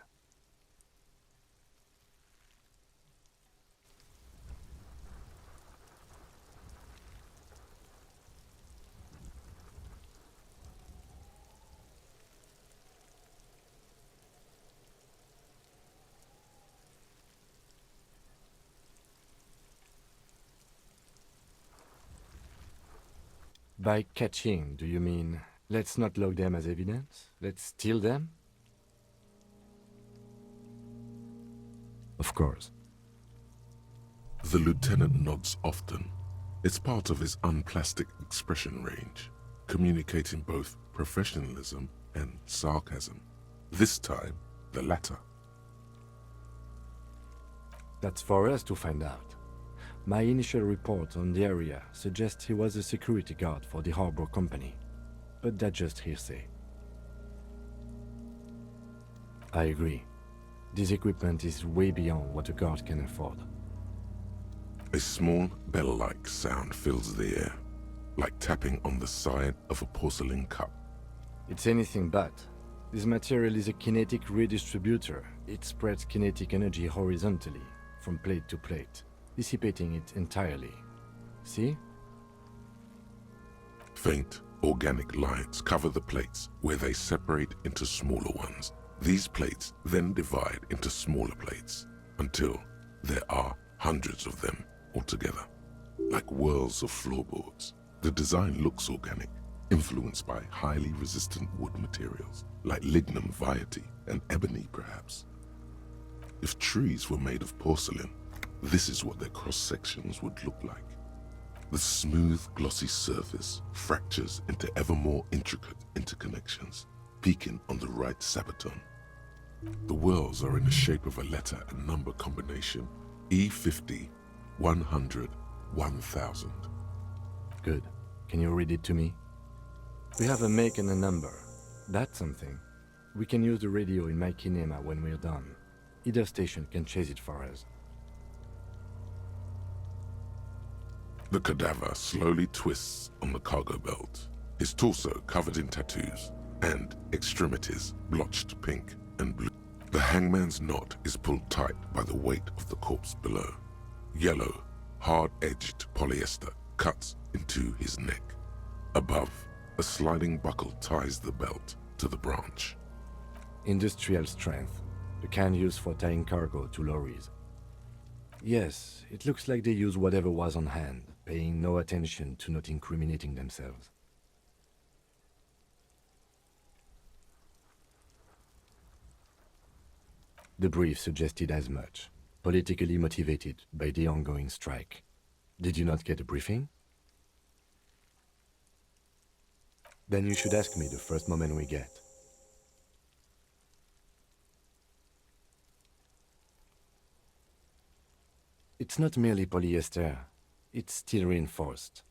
By catching, do you mean, let's not log them as evidence? Let's steal them? Of course. The lieutenant nods often. It's part of his unplastic expression range, communicating both professionalism and sarcasm. This time, the latter. That's for us to find out. My initial report on the area suggests he was a security guard for the harbor company, but that's just hearsay. I agree. This equipment is way beyond what a guard can afford. A small bell-like sound fills the air, like tapping on the side of a porcelain cup. It's anything but. This material is a kinetic redistributor. It spreads kinetic energy horizontally, from plate to plate, dissipating it entirely. See? Faint, organic lines cover the plates where they separate into smaller ones. These plates then divide into smaller plates until there are hundreds of them altogether, like whirls of floorboards. The design looks organic, influenced by highly resistant wood materials, like lignum vitae and ebony perhaps. If trees were made of porcelain, this is what their cross-sections would look like. The smooth, glossy surface fractures into ever more intricate interconnections, peaking on the right sabaton. The whirls are in the shape of a letter and number combination, E50, 100, 1000. Good. Can you read it to me? We have a make and a number. That's something. We can use the radio in my kinema when we're done. Either station can chase it for us. The cadaver slowly twists on the cargo belt, his torso covered in tattoos, and extremities blotched pink and blue. The hangman's knot is pulled tight by the weight of the corpse below. Yellow, hard-edged polyester cuts into his neck. Above, a sliding buckle ties the belt to the branch. Industrial strength, the kind used for tying cargo to lorries. Yes, it looks like they use whatever was on hand, paying no attention to not incriminating themselves. The brief suggested as much, politically motivated by the ongoing strike. Did you not get a briefing? Then you should ask me the first moment we get. It's not merely polyester, it's steel reinforced.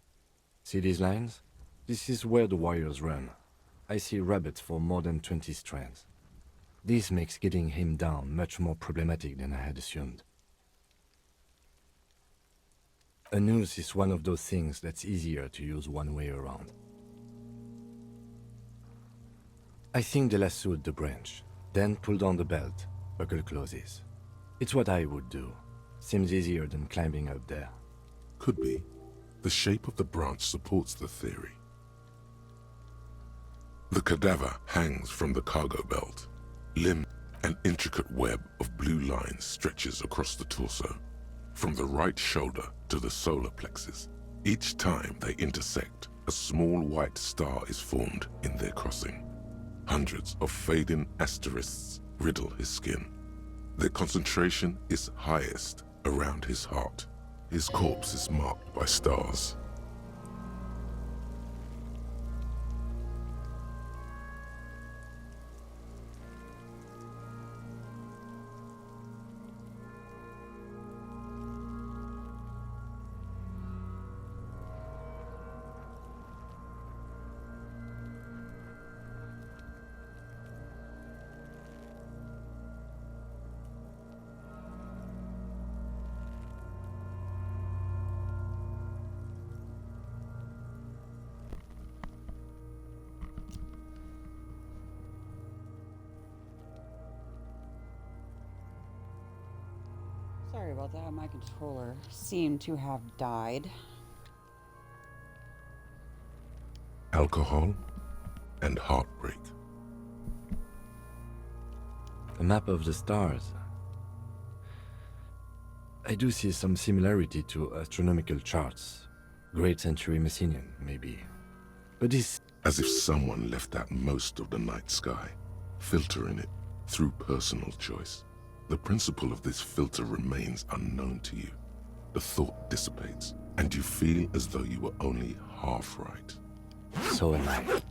See these lines? This is where the wires run. I see rabbits for more than 20 strands. This makes getting him down much more problematic than I had assumed. A noose is one of those things that's easier to use one way around. I think they lassoed the branch, then pulled on the belt, buckle closes. It's what I would do. Seems easier than climbing up there. Could be. The shape of the branch supports the theory. The cadaver hangs from the cargo belt. An intricate web of blue lines stretches across the torso, from the right shoulder to the solar plexus. Each time they intersect, a small white star is formed in their crossing. Hundreds of fading asterisks riddle his skin. Their concentration is highest around his heart. His corpse is marked by stars. Sorry about that, my controller seemed to have died. Alcohol and heartbreak. A map of the stars. I do see some similarity to astronomical charts. Great century Messinian, maybe. But this... As if someone left out most of the night sky, filtering it through personal choice. The principle of this filter remains unknown to you. The thought dissipates, and you feel as though you were only half right. So am I.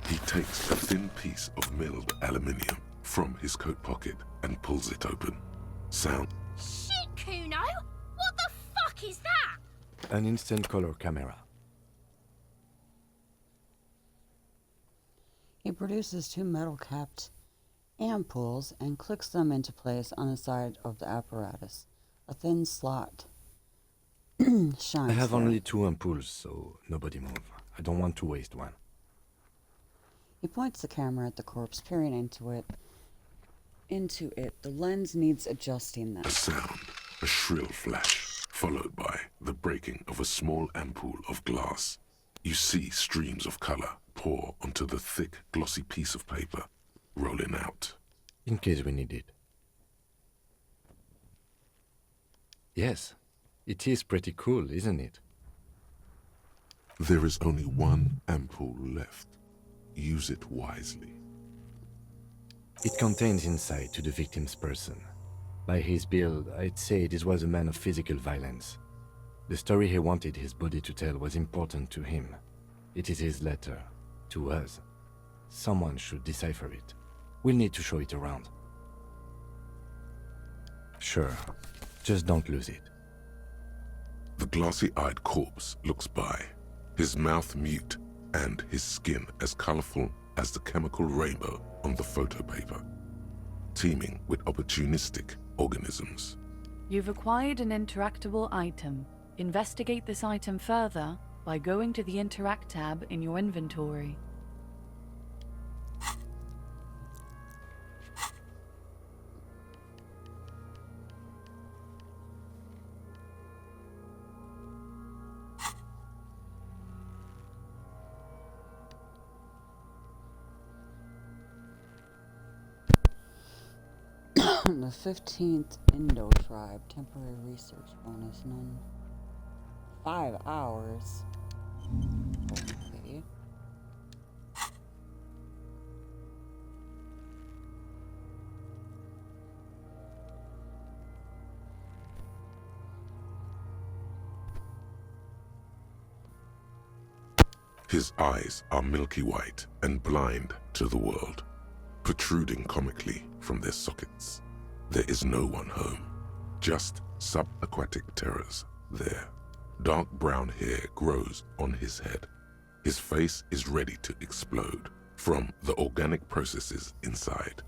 He takes a thin piece of milled aluminium from his coat pocket and pulls it open. Sound. Shit, Kuno! What the fuck is that? An instant color camera. He produces two metal-capped ampoules and clicks them into place on the side of the apparatus. A thin slot shines. I have there. only 2 ampoules, so nobody move. I don't want to waste one. He points the camera at the corpse, peering into it. The lens needs adjusting then. A sound, a shrill flash, followed by the breaking of a small ampoule of glass. You see streams of color pour onto the thick, glossy piece of paper, rolling out. In case we need it. Yes, it is pretty cool, isn't it? There is only one ampoule left. Use it wisely. It contains insight to the victim's person. By his build, I'd say this was a man of physical violence. The story he wanted his body to tell was important to him. It is his letter. To us. Someone should decipher it. We'll need to show it around. Sure. Just don't lose it. The glossy-eyed corpse looks by, his mouth mute and his skin as colorful as the chemical rainbow on the photo paper, teeming with opportunistic organisms. You've acquired an interactable item. Investigate this item further by going to the Interact tab in your inventory. The 15th Indo tribe, temporary research bonus, none. 5 hours. Okay. His eyes are milky white and blind to the world, protruding comically from their sockets. There is no one home, just subaquatic terrors there. Dark brown hair grows on his head. His face is ready to explode from the organic processes inside.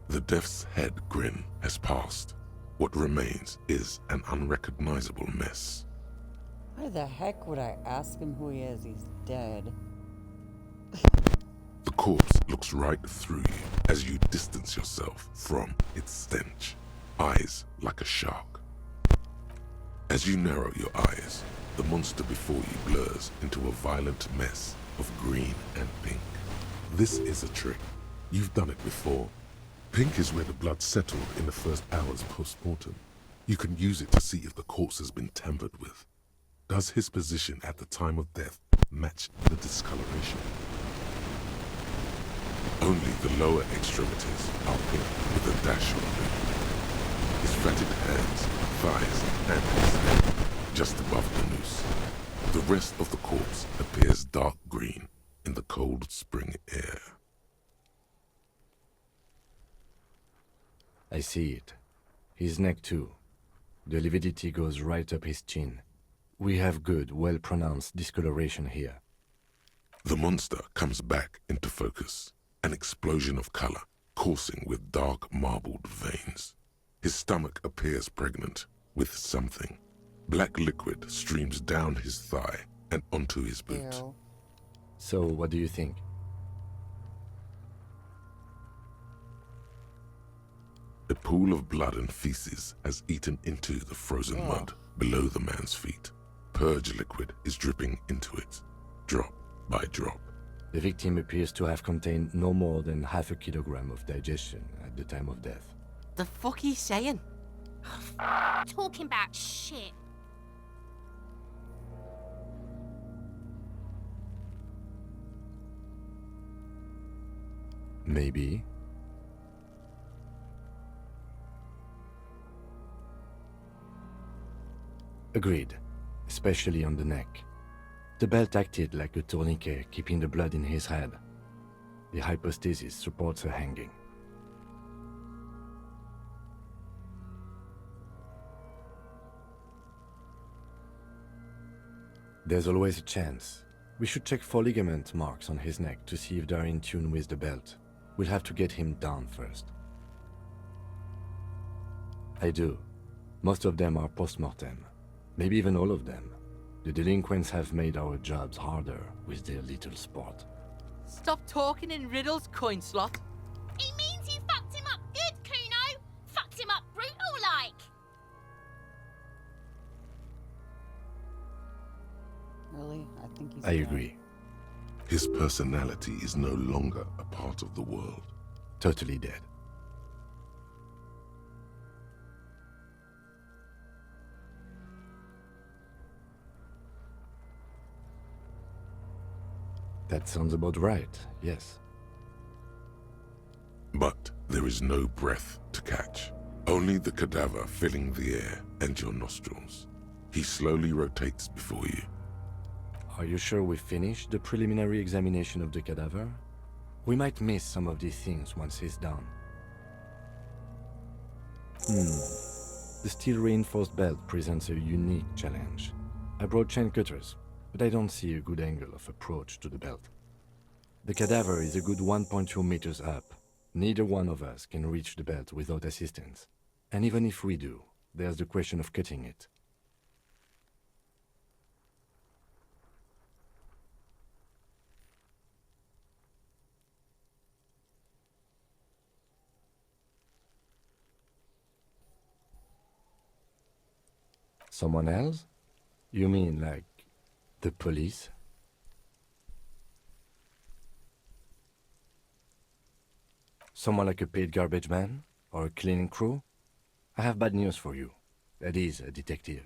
The death's head grin has passed. What remains is an unrecognizable mess. Why the heck would I ask him who he is? He's dead. The corpse looks right through you as you distance yourself from its stench, eyes like a shark. As you narrow your eyes, the monster before you blurs into a violent mess of green and pink. This is a trick. You've done it before. Pink is where the blood settled in the first hours post-mortem. You can use it to see if the corpse has been tampered with. Does his position at the time of death match the discoloration? Only the lower extremities are pink with a dash of blue. His fatted hands, thighs, and his head just above the noose. The rest of the corpse appears dark green in the cold spring air. I see it. His neck too. The lividity goes right up his chin. We have good, well-pronounced discoloration here. The monster comes back into focus, an explosion of color, coursing with dark marbled veins. His stomach appears pregnant with something. Black liquid streams down his thigh and onto his boot. Ew. So, what do you think? A pool of blood and feces has eaten into the frozen mud below the man's feet. Purge liquid is dripping into it, drop by drop. The victim appears to have contained no more than half a kilogram of digestion at the time of death. The fuck he's saying? Talking about shit. Maybe. Agreed, especially on the neck. The belt acted like a tourniquet, keeping the blood in his head. The hypostasis supports a hanging. There's always a chance. We should check for ligament marks on his neck to see if they're in tune with the belt. We'll have to get him down first. I do. Most of them are post-mortem. Maybe even all of them. The delinquents have made our jobs harder with their little sport. Stop talking in riddles, coin slot. He means you fucked him up good, Kuno. Fucked him up brutal like. Really? I think he's I dead. agree. His personality is no longer a part of the world. Totally dead. That sounds about right, yes. But there is no breath to catch. Only the cadaver filling the air and your nostrils. He slowly rotates before you. Are you sure we finished the preliminary examination of the cadaver? We might miss some of these things once he's done. The steel-reinforced belt presents a unique challenge. I brought chain cutters, but I don't see a good angle of approach to the belt. The cadaver is a good 1.2 meters up. Neither one of us can reach the belt without assistance. And even if we do, there's the question of cutting it. Someone else? You mean like the police? Someone like a paid garbage man? Or a cleaning crew? I have bad news for you. That is a detective.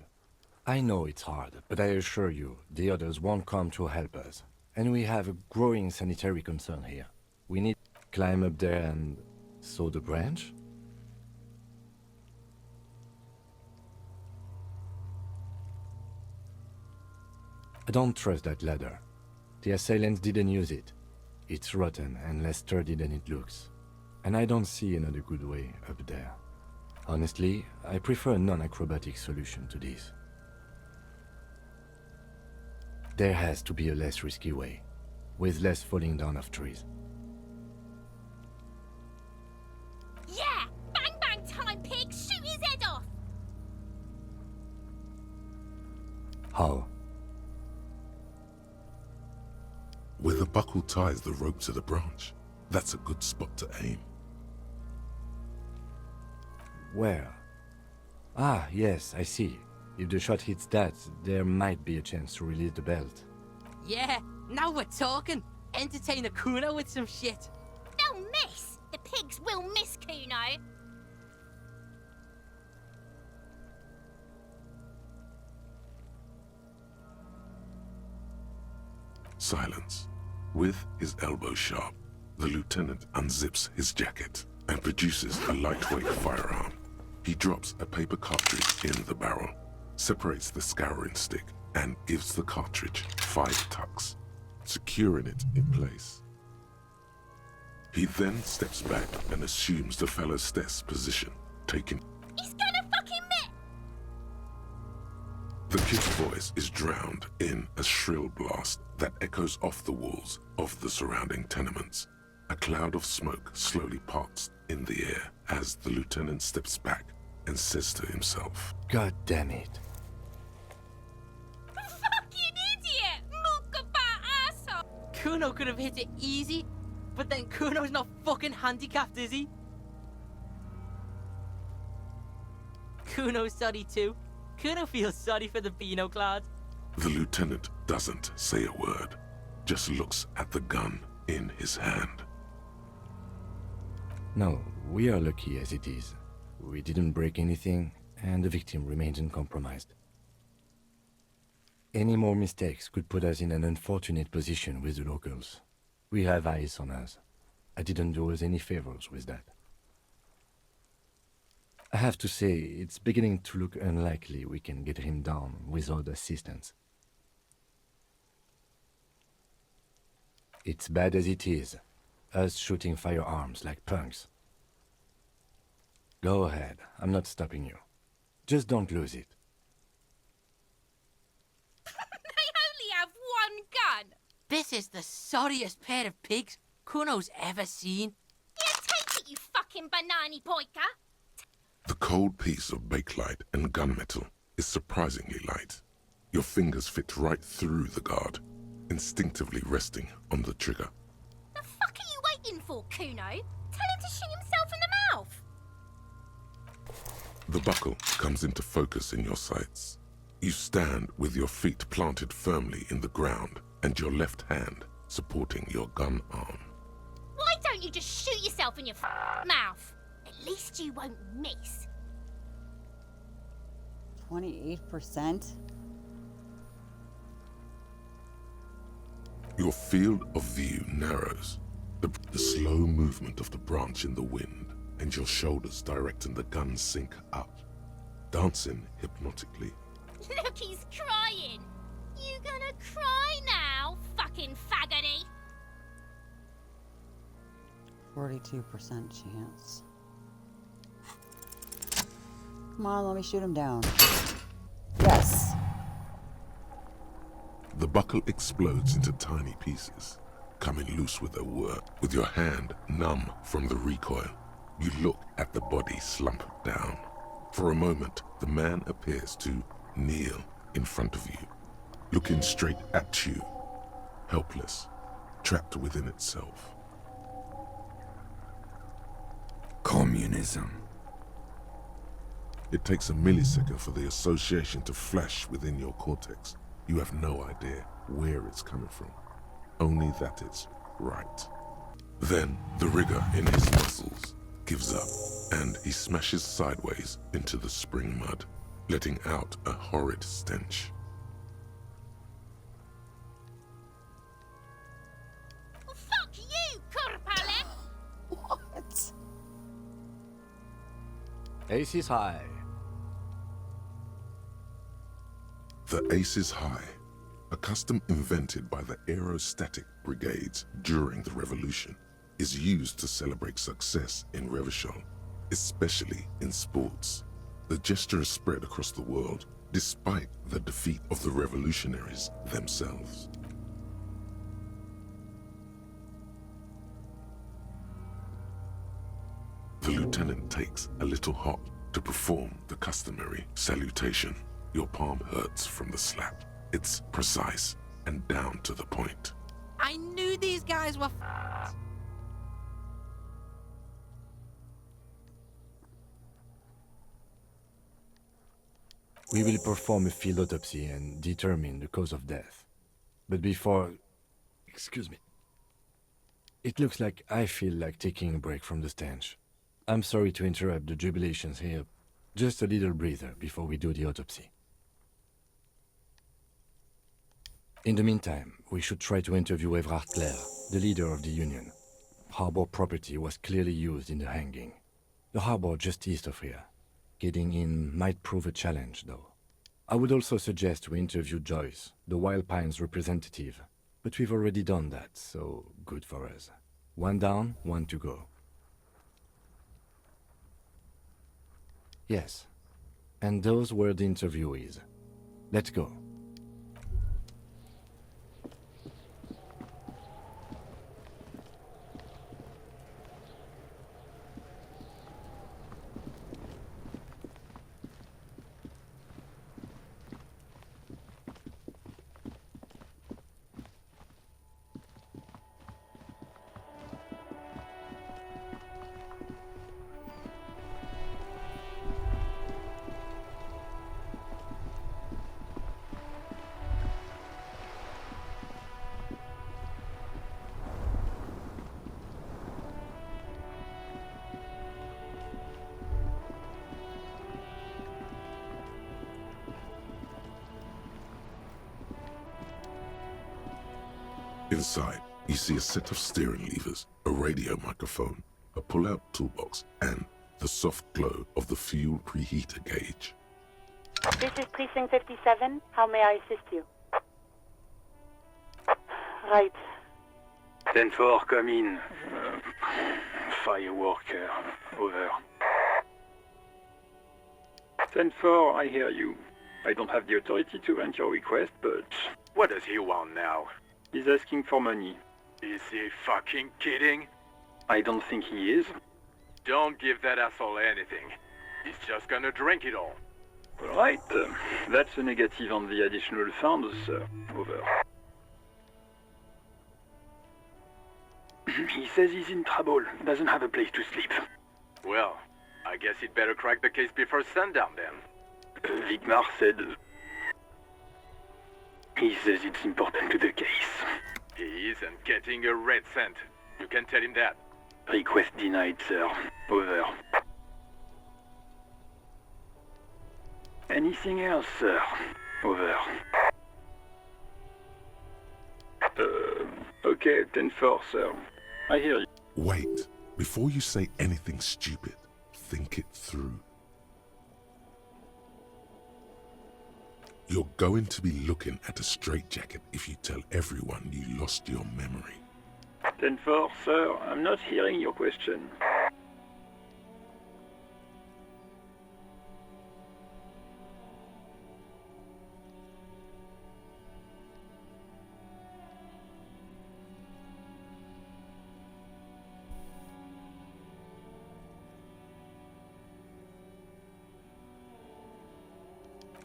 I know it's hard, but I assure you, the others won't come to help us. And we have a growing sanitary concern here. We need to climb up there and saw the branch? I don't trust that ladder. The assailants didn't use it. It's rotten and less sturdy than it looks. And I don't see another good way up there. Honestly, I prefer a non-acrobatic solution to this. There has to be a less risky way, with less falling down of trees. Yeah! How? Where the buckle ties the rope to the branch, that's a good spot to aim. Where? Ah, yes, I see. If the shot hits that, there might be a chance to release the belt. Yeah, now we're talking. Entertain the Kuno with some shit. They'll miss. The pigs will miss Kuno. Silence. With his elbow sharp, the lieutenant unzips his jacket and produces a lightweight firearm. He drops a paper cartridge in the barrel, separates the scouring stick, and gives the cartridge 5 tucks, securing it in place. He then steps back and assumes the fellow's desk position, taking... He's gonna fucking miss! The kid's voice is drowned in a shrill blast that echoes off the walls of the surrounding tenements. A cloud of smoke slowly parts in the air as the lieutenant steps back and says to himself, God damn it. Fucking idiot! Mukabat asshole! Kuno could have hit it easy, but then Kuno's not fucking handicapped, is he? Kuno's sorry too. Kuno feels sorry for the Beano Cloud. The lieutenant doesn't say a word, just looks at the gun in his hand. No, we are lucky as it is. We didn't break anything, and the victim remains uncompromised. Any more mistakes could put us in an unfortunate position with the locals. We have eyes on us. I didn't do us any favors with that. I have to say, it's beginning to look unlikely we can get him down without assistance. It's bad as it is, us shooting firearms like punks. Go ahead, I'm not stopping you. Just don't lose it. They only have one gun! This is the sorriest pair of pigs Kuno's ever seen. Yeah, take it, you fucking banani poika! The cold piece of bakelite and gunmetal is surprisingly light. Your fingers fit right through the guard, instinctively resting on the trigger. The fuck are you waiting for, Kuno? Tell him to shoot himself in the mouth! The buckle comes into focus in your sights. You stand with your feet planted firmly in the ground and your left hand supporting your gun arm. Why don't you just shoot yourself in your mouth? At least you won't miss. 28%? Your field of view narrows. The slow movement of the branch in the wind and your shoulders directing the gun sink up, dancing hypnotically. Look, he's crying. You gonna cry now, fucking faggoty? 42% chance. Come on, let me shoot him down. Yes! The buckle explodes into tiny pieces, coming loose with a whir. With your hand numb from the recoil, you look at the body slump down. For a moment, the man appears to kneel in front of you, looking straight at you, helpless, trapped within itself. Communism. It takes a millisecond for the association to flash within your cortex. You have no idea where it's coming from, only that it's right. Then the rigor in his muscles gives up, and he smashes sideways into the spring mud, letting out a horrid stench. Fuck you, Kurpale! What? Ace is high. The Ace is High, a custom invented by the aerostatic brigades during the revolution, is used to celebrate success in Revachol, especially in sports. The gesture is spread across the world, despite the defeat of the revolutionaries themselves. The lieutenant takes a little hop to perform the customary salutation. Your palm hurts from the slap. It's precise and down to the point. I knew these guys were We will perform a field autopsy and determine the cause of death. But before... Excuse me. It looks like I feel like taking a break from the stench. I'm sorry to interrupt the jubilations here. Just a little breather before we do the autopsy. In the meantime, we should try to interview Everard Clare, the leader of the Union. Harbor property was clearly used in the hanging. The harbor just east of here. Getting in might prove a challenge, though. I would also suggest we interview Joyce, the Wild Pines representative. But we've already done that, so good for us. One down, one to go. Yes. And those were the interviewees. Let's go. Inside, you see a set of steering levers, a radio microphone, a pull-out toolbox, and the soft glow of the fuel preheater gauge. This is Precinct 57. How may I assist you? Right. 10-4, come in. Firework, over. 10-4, I hear you. I don't have the authority to grant your request, but... What does he want now? He's asking for money. Is he fucking kidding? I don't think he is. Don't give that asshole anything. He's just gonna drink it all. Alright, that's a negative on the additional funds, sir. Over. He says he's in trouble, doesn't have a place to sleep. Well, I guess he'd better crack the case before sundown then. Vigmar said... He says it's important to the case. He isn't getting a red cent. You can tell him that. Request denied, sir. Over. Anything else, sir? Over. Okay, 10-4, sir. I hear you. Wait. Before you say anything stupid, think it through. You're going to be looking at a straitjacket if you tell everyone you lost your memory. 10-4, sir. I'm not hearing your question.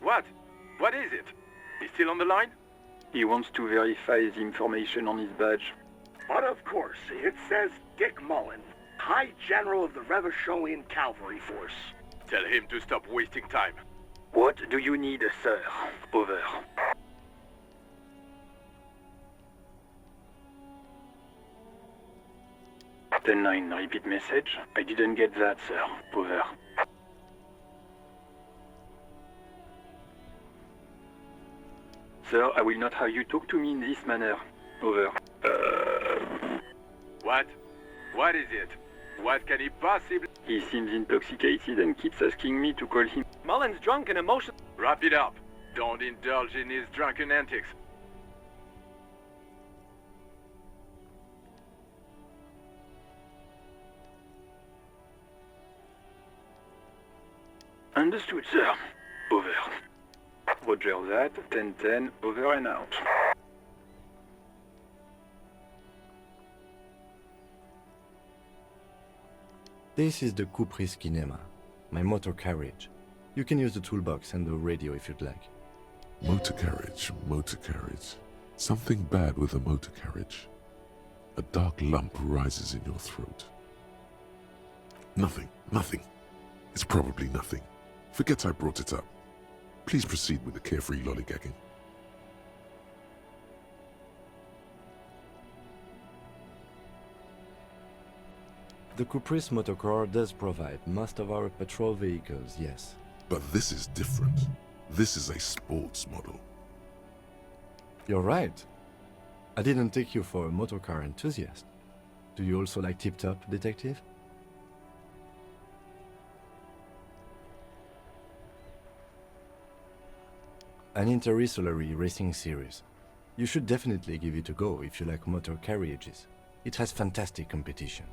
What? What is it? He's still on the line? He wants to verify the information on his badge. But of course, it says Dick Mullen, High General of the Revacholian Cavalry Force. Tell him to stop wasting time. What do you need, sir? Over. Ten-9, repeat message. I didn't get that, sir. Over. Sir, I will not have you talk to me in this manner. Over. What? What is it? What can he possibly... He seems intoxicated and keeps asking me to call him. Mullen's drunk and emotional. Wrap it up. Don't indulge in his drunken antics. Understood, sir. Over. Roger that. 10-10, over and out. This is the Coupe Cinema, my motor carriage. You can use the toolbox and the radio if you'd like. Motor carriage, motor carriage. Something bad with a motor carriage. A dark lump rises in your throat. Nothing, nothing. It's probably nothing. Forget I brought it up. Please proceed with the carefree lollygagging. The Caprice motorcar does provide most of our patrol vehicles, yes. But this is different. This is a sports model. You're right. I didn't take you for a motorcar enthusiast. Do you also like tip-top, detective? An interstellary racing series. You should definitely give it a go if you like motor carriages. It has fantastic competition.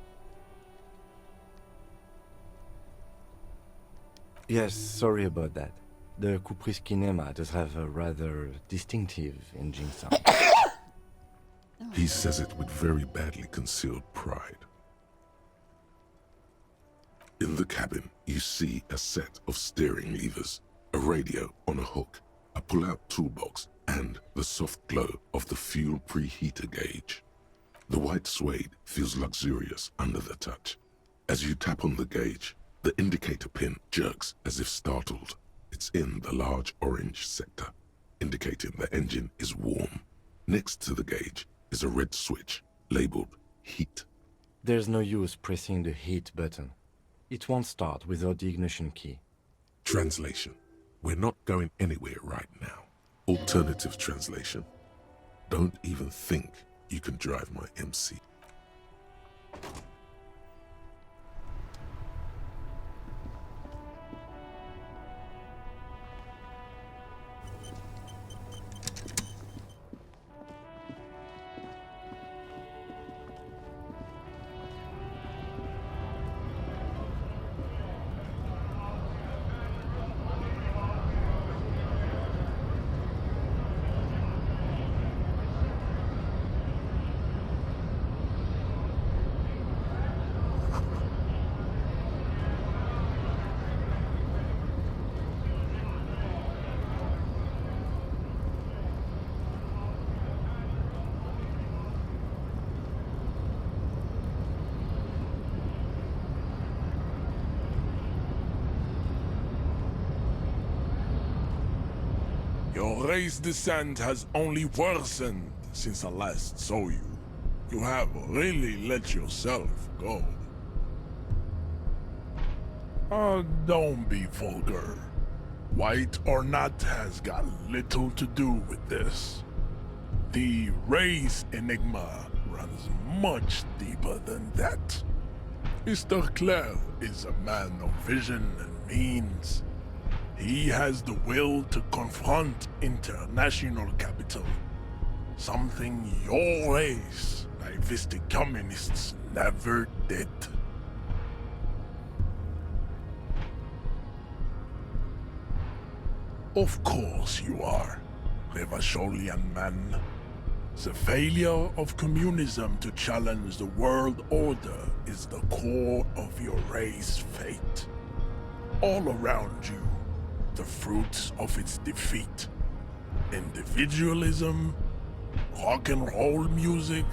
Yes, sorry about that. The Caprice Kinema does have a rather distinctive engine sound. He says it with very badly concealed pride. In the cabin, you see a set of steering levers, a radio on a hook, a pull-out toolbox, and the soft glow of the fuel preheater gauge. The white suede feels luxurious under the touch. As you tap on the gauge, the indicator pin jerks as if startled. It's in the large orange sector, indicating the engine is warm. Next to the gauge is a red switch labeled heat. There's no use pressing the heat button. It won't start without the ignition key. Translation. We're not going anywhere right now. Alternative translation. Don't even think you can drive my MC. Your race descent has only worsened since I last saw you. You have really let yourself go. Don't be vulgar. White or not has got little to do with this. The race enigma runs much deeper than that. Mr. Clare is a man of vision and means. He has the will to confront international capital. Something your race, naivistic communists, never did. Of course you are, Revacholian man. The failure of communism to challenge the world order is the core of your race's fate. All around you, the fruits of its defeat. Individualism, rock and roll music,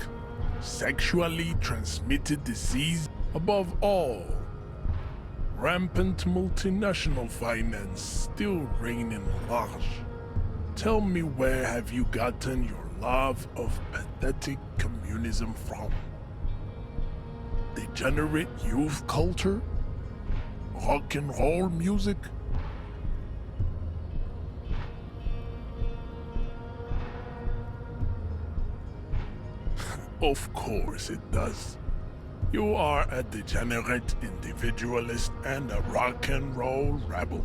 sexually transmitted disease, above all, rampant multinational finance still reigning large. Tell me, where have you gotten your love of pathetic communism from? Degenerate youth culture? Rock and roll music? Of course it does. You are a degenerate individualist and a rock and roll rebel.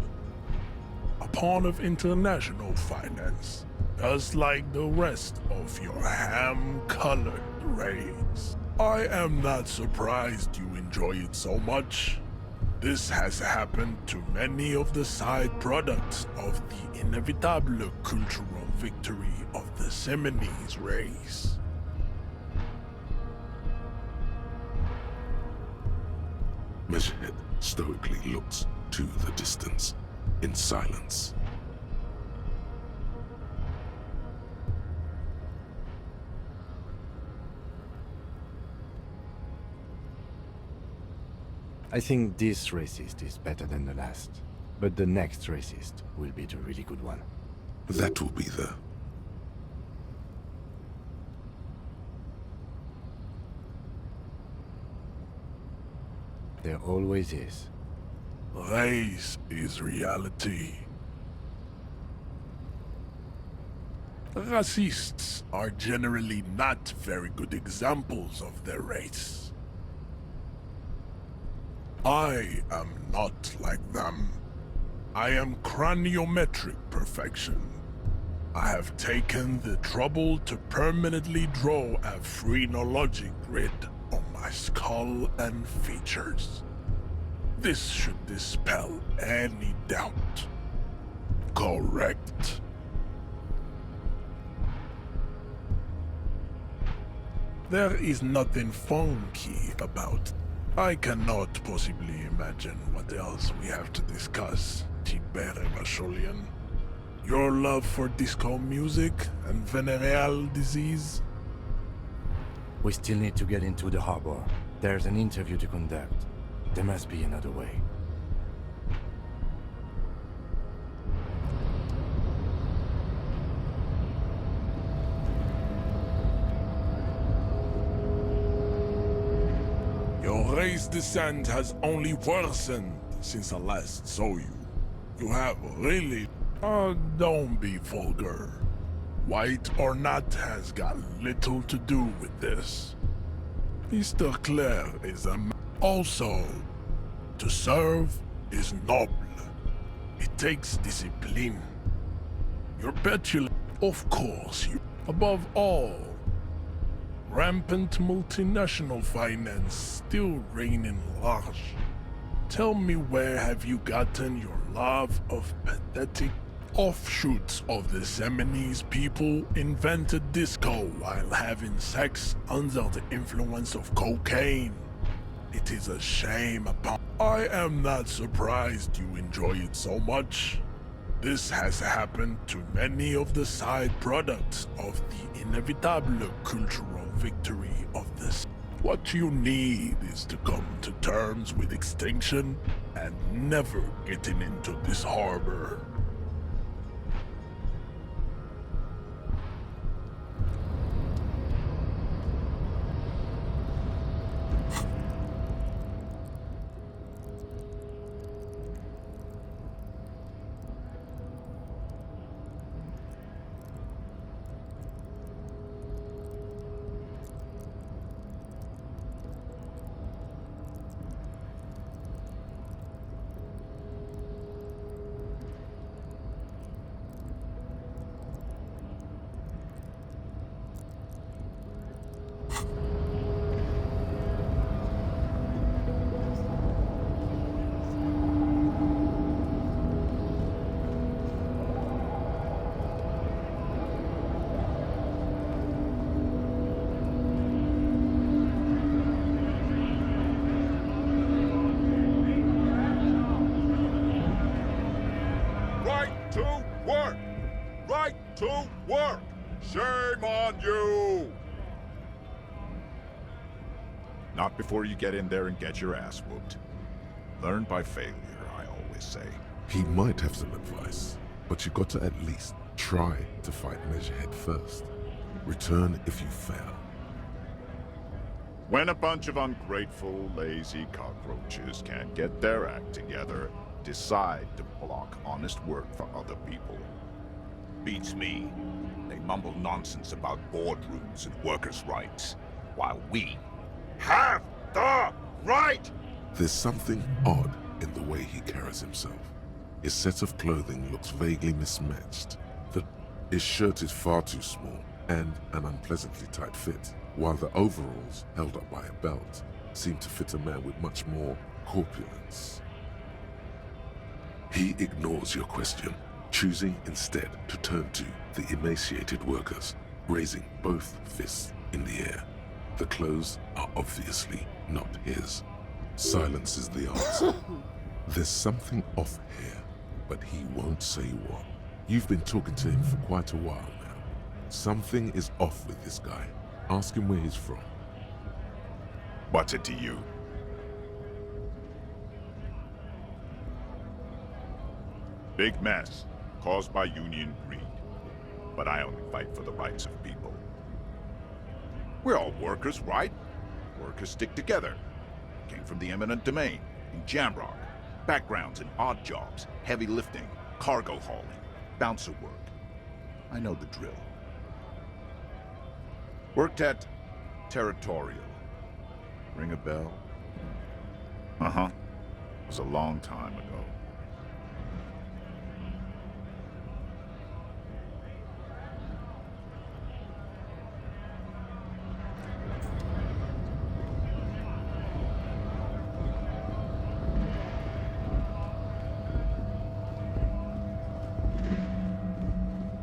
A pawn of international finance, just like the rest of your ham-colored race. I am not surprised you enjoy it so much. This has happened to many of the side products of the inevitable cultural victory of the Seminoles race. Meshhead stoically looks to the distance. in silence. I think this racist is better than the last, but the next racist will be the really good one. That will be the... There always is. Race is reality. Racists are generally not very good examples of their race. I am not like them. I am craniometric perfection. I have taken the trouble to permanently draw a phrenologic grid on my skull and features. This should dispel any doubt. Correct. There is nothing funky about it. I cannot possibly imagine what else we have to discuss, Tibere Vasholian. Your love for disco music and venereal disease? We still need to get into the harbor. There's an interview to conduct. There must be another way. Your race descent has only worsened since I last saw you. You have really... don't be vulgar. White or not has got little to do with this. Mr. Claire is a man. Also, to serve is noble. It takes discipline. Your petulant, of course, you... Above all, rampant multinational finance still reigning large. Tell me, where have you gotten your love of pathetic offshoots of the Seminoles people invented disco while having sex under the influence of cocaine? It is a shame upon... I am not surprised you enjoy it so much. This has happened to many of the side products of the inevitable cultural victory of this. What you need is to come to terms with extinction and never getting into this harbor. To work! Right to work! Shame on you! Not before you get in there and get your ass whooped. Learn by failure, I always say. He might have some advice, but you got to at least try to fight Measurehead first. Return if you fail. When a bunch of ungrateful, lazy cockroaches can't get their act together, decide to block honest work for other people. Beats me. They mumble nonsense about boardrooms and workers' rights, while we have the right! There's something odd in the way he carries himself. His set of clothing looks vaguely mismatched. His shirt is far too small and an unpleasantly tight fit, while the overalls, held up by a belt, seem to fit a man with much more corpulence. He ignores your question, choosing instead to turn to the emaciated workers, raising both fists in the air. The clothes are obviously not his. Silence is the answer. There's something off here. but he won't say what. You've been talking to him for quite a while now. Something is off with this guy. Ask him where he's from. What's it to you? Big mess, caused by union greed. But I only fight for the rights of people. We're all workers, right? Workers stick together. Came from the eminent domain, in Jamrock. Backgrounds in odd jobs, heavy lifting, cargo hauling, bouncer work. I know the drill. Worked at Territorial. Ring a bell? Uh-huh. It was a long time ago.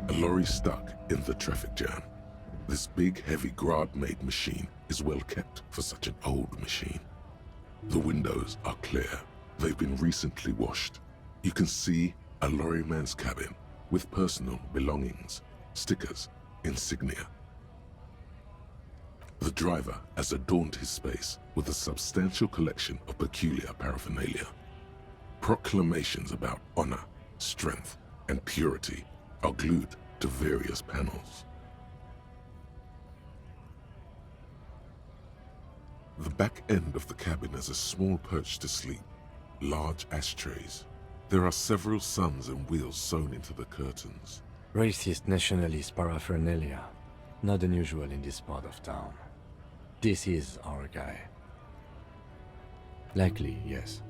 A lorry stuck in the traffic jam. This big, heavy Grad-made machine is well kept for such an old machine. The windows are clear. They've been recently washed. You can see a lorryman's cabin with personal belongings, stickers, insignia. The driver has adorned his space with a substantial collection of peculiar paraphernalia. Proclamations about honor, strength, and purity are glued to various panels. The back end of the cabin has a small perch to sleep, large ashtrays. There are several suns and wheels sewn into the curtains. Racist nationalist paraphernalia. Not unusual in this part of town. This is our guy. Likely, yes.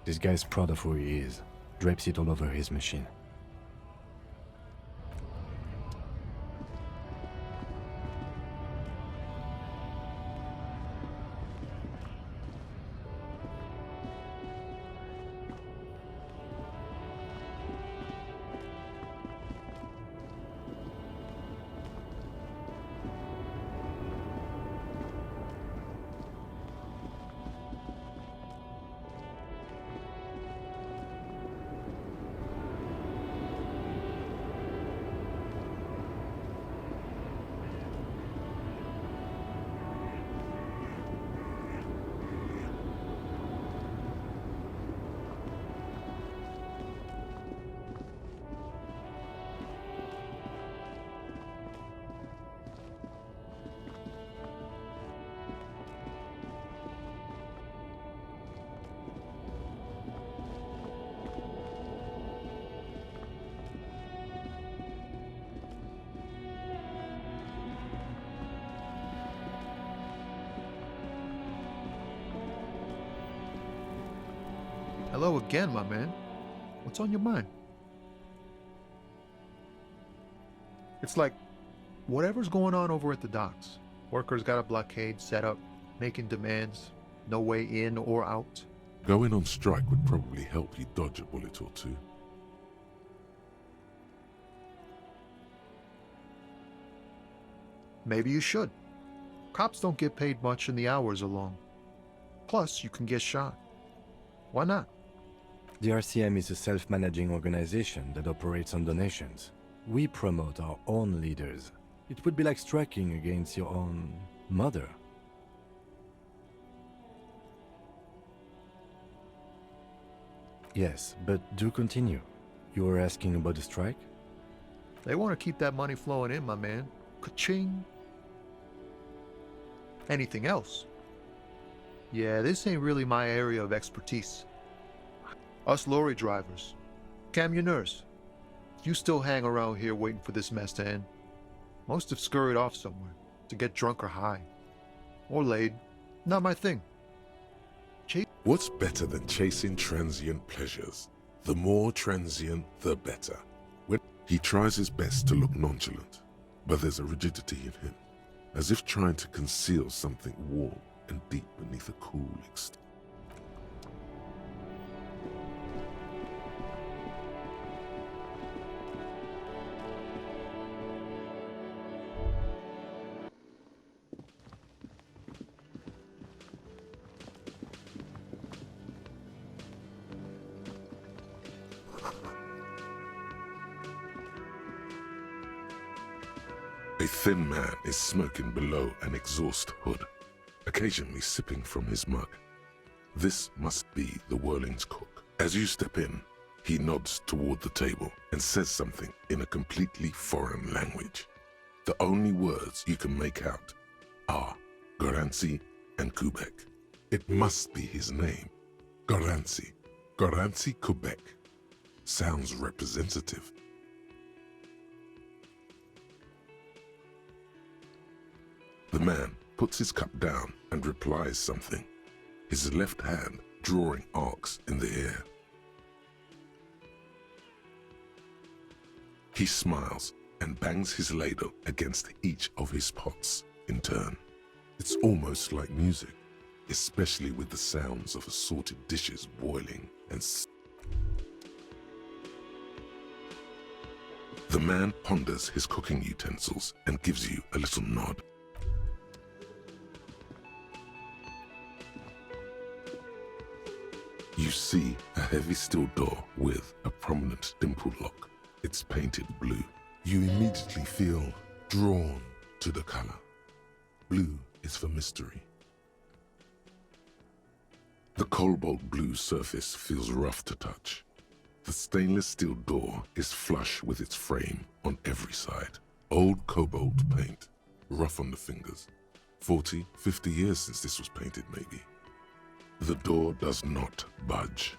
This guy's proud of who he is. Drapes it all over his machine. Hello again, my man. What's on your mind? It's like, whatever's going on over at the docks. Workers got a blockade set up, making demands, no way in or out. Going on strike would probably help you dodge a bullet or two. Maybe you should. Cops don't get paid much and the hours are long. Plus, you can get shot. Why not? The RCM is a self-managing organization that operates on donations. We promote our own leaders. It would be like striking against your own mother. Yes, but do continue. You were asking about the strike? They want to keep that money flowing in, my man. Ka-ching. Anything else? Yeah, this ain't really my area of expertise. Us lorry drivers, camionneurs, you still hang around here waiting for this mess to end. Most have scurried off somewhere to get drunk or high. Or laid. Not my thing. What's better than chasing transient pleasures? The more transient, the better. When he tries his best to look nonchalant, but there's a rigidity in him, as if trying to conceal something warm and deep beneath a cool exterior. thin man is smoking below an exhaust hood, occasionally sipping from his mug. This must be the Whirling's cook. As you step in, he nods toward the table and says something in a completely foreign language. The only words you can make out are Garancy and Quebec. It must be his name. Garancy. Garancy Quebec. Sounds representative. The man puts his cup down and replies something, his left hand drawing arcs in the air. He smiles and bangs his ladle against each of his pots in turn. It's almost like music, especially with the sounds of assorted dishes boiling and The man ponders his cooking utensils and gives you a little nod. You see a heavy steel door with a prominent dimple lock. It's painted blue. You immediately feel drawn to the color. Blue is for mystery. The cobalt blue surface feels rough to touch. The stainless steel door is flush with its frame on every side. Old cobalt paint, rough on the fingers. 40, 50 years since this was painted, maybe. The door does not budge.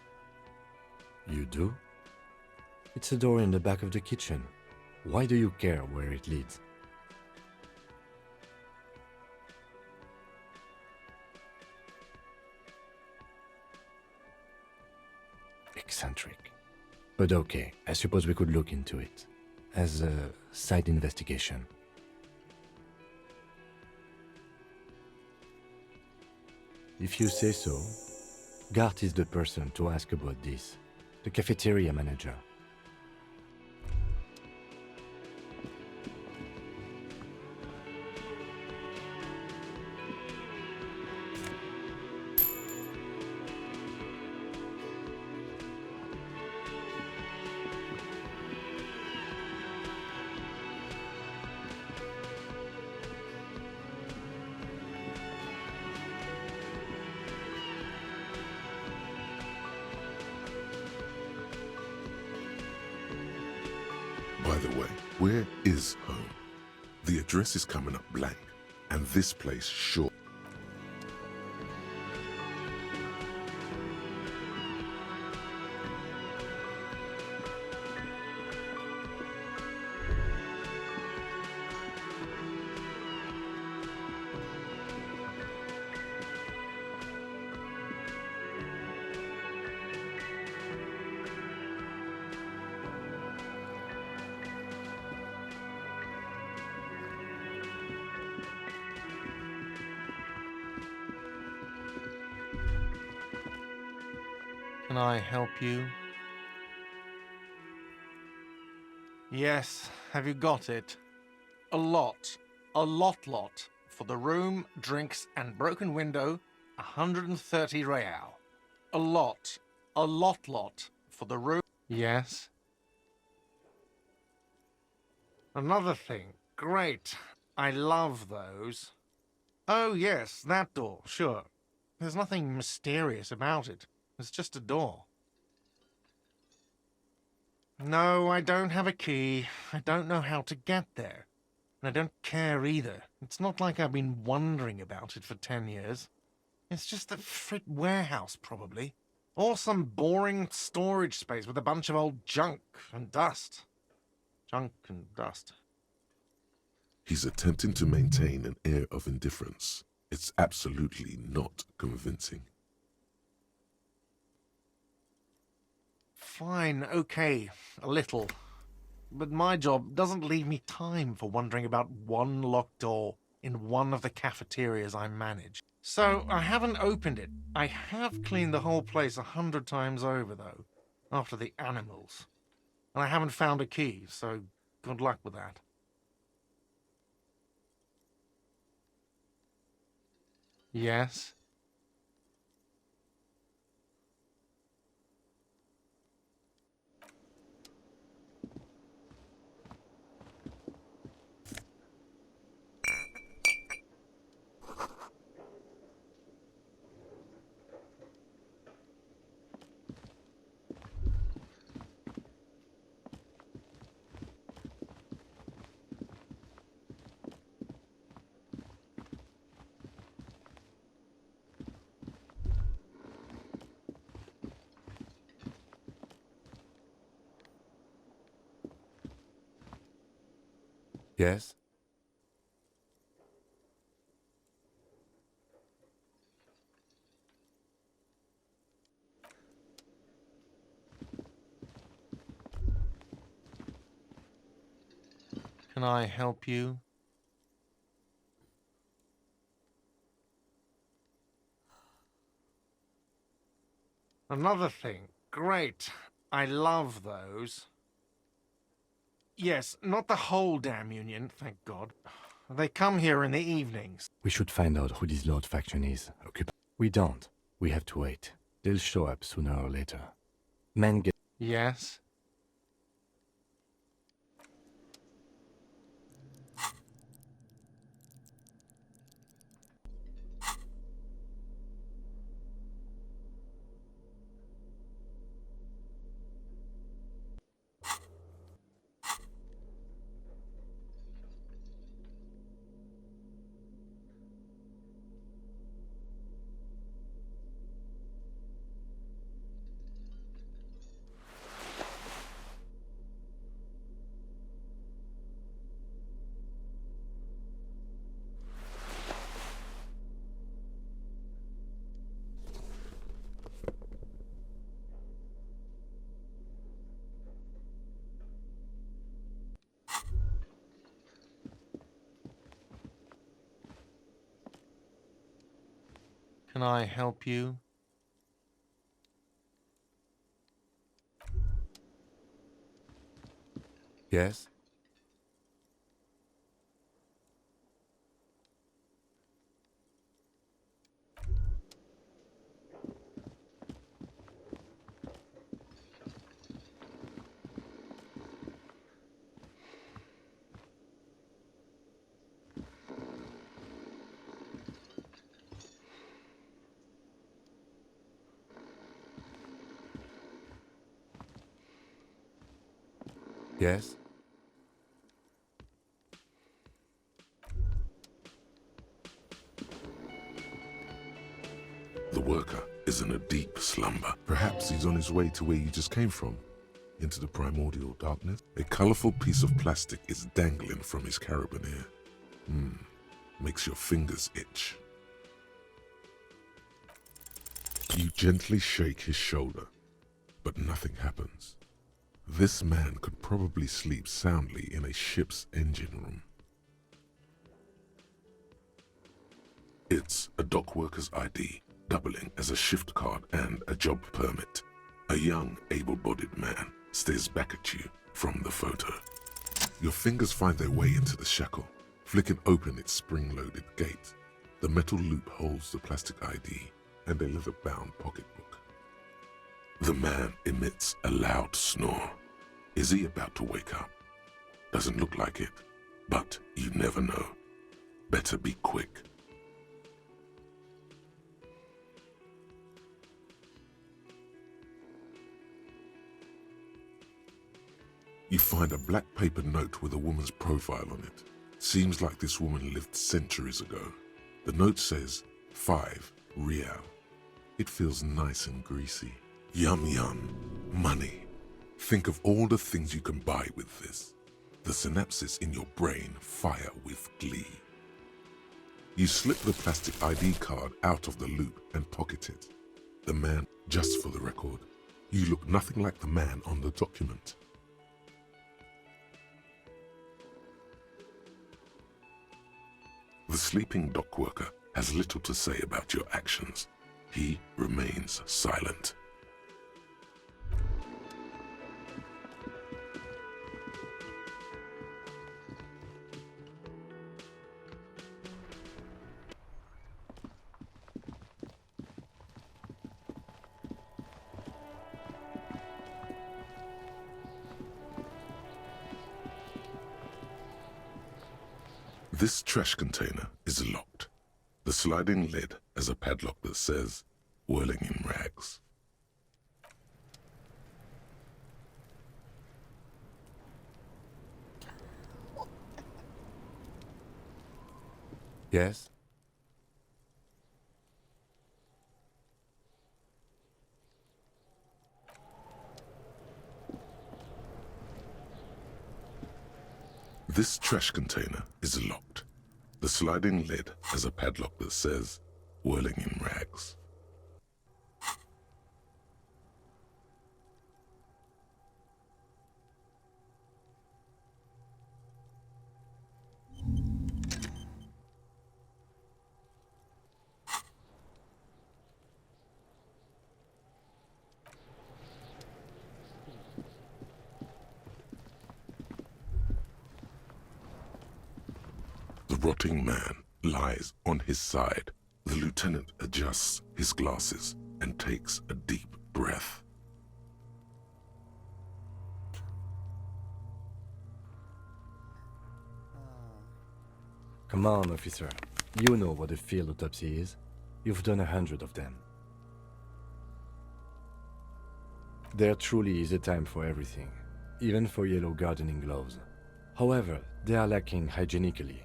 You do? It's a door in the back of the kitchen. Why do you care where it leads? Eccentric. But okay, I suppose we could look into it. As a side investigation. If you say so, Gart is the person to ask about this. The cafeteria manager. By the way, where is home? The address is coming up blank, and this place sure. Can I help you? Yes, have you got it? A lot. A lot. For the room, drinks, and broken window, 130 real. A lot. A lot. For the room. Yes. Another thing. Great. I love those. Oh, yes, that door, sure. There's nothing mysterious about it. It's just a door. No, I don't have a key. I don't know how to get there. And I don't care either. It's not like I've been wondering about it for 10 years. It's just a frit warehouse, probably. Or some boring storage space with a bunch of old junk and dust. Junk and dust. He's attempting to maintain an air of indifference. It's absolutely not convincing. Fine, okay, a little. But my job doesn't leave me time for wondering about one locked door in one of the cafeterias I manage. So I haven't opened it. I have cleaned the whole place 100 times over, though, after the animals. And I haven't found a key, so good luck with that. Yes? Yes? Can I help you? Another thing. Great. I love those. Yes, not the whole damn union, thank God. They come here in the evenings. We should find out who this Lord faction is. We don't. We have to wait. They'll show up sooner or later. Men get... Yes? Can I help you? Yes? Yes? The worker is in a deep slumber. Perhaps he's on his way to where you just came from, into the primordial darkness. A colorful piece of plastic is dangling from his carabiner. Makes your fingers itch. You gently shake his shoulder, but nothing happens. This man could probably sleep soundly in a ship's engine room. It's a dock worker's ID, doubling as a shift card and a job permit. A young, able-bodied man stares back at you from the photo. Your fingers find their way into the shackle, flicking open its spring-loaded gate. The metal loop holds the plastic ID and a leather-bound pocketbook. The man emits a loud snore. Is he about to wake up? Doesn't look like it, but you never know. Better be quick. You find a black paper note with a woman's profile on it. Seems like this woman lived centuries ago. The note says, 5 real. It feels nice and greasy. Yum yum. Money. Think of all the things you can buy with this. The synapses in your brain fire with glee. You slip the plastic ID card out of the loop and pocket it. The man, just for the record, you look nothing like the man on the document. The sleeping dock worker has little to say about your actions. He remains silent. This trash container is locked. The sliding lid has a padlock that says, "Whirling in rags." Yes? This trash container is locked. The sliding lid has a padlock that says, whirling in rags. The rotting man lies on his side. The lieutenant adjusts his glasses and takes a deep breath. Come on, officer. You know what a field autopsy is. You've done 100 of them. There truly is a time for everything, even for yellow gardening gloves. However, they are lacking hygienically.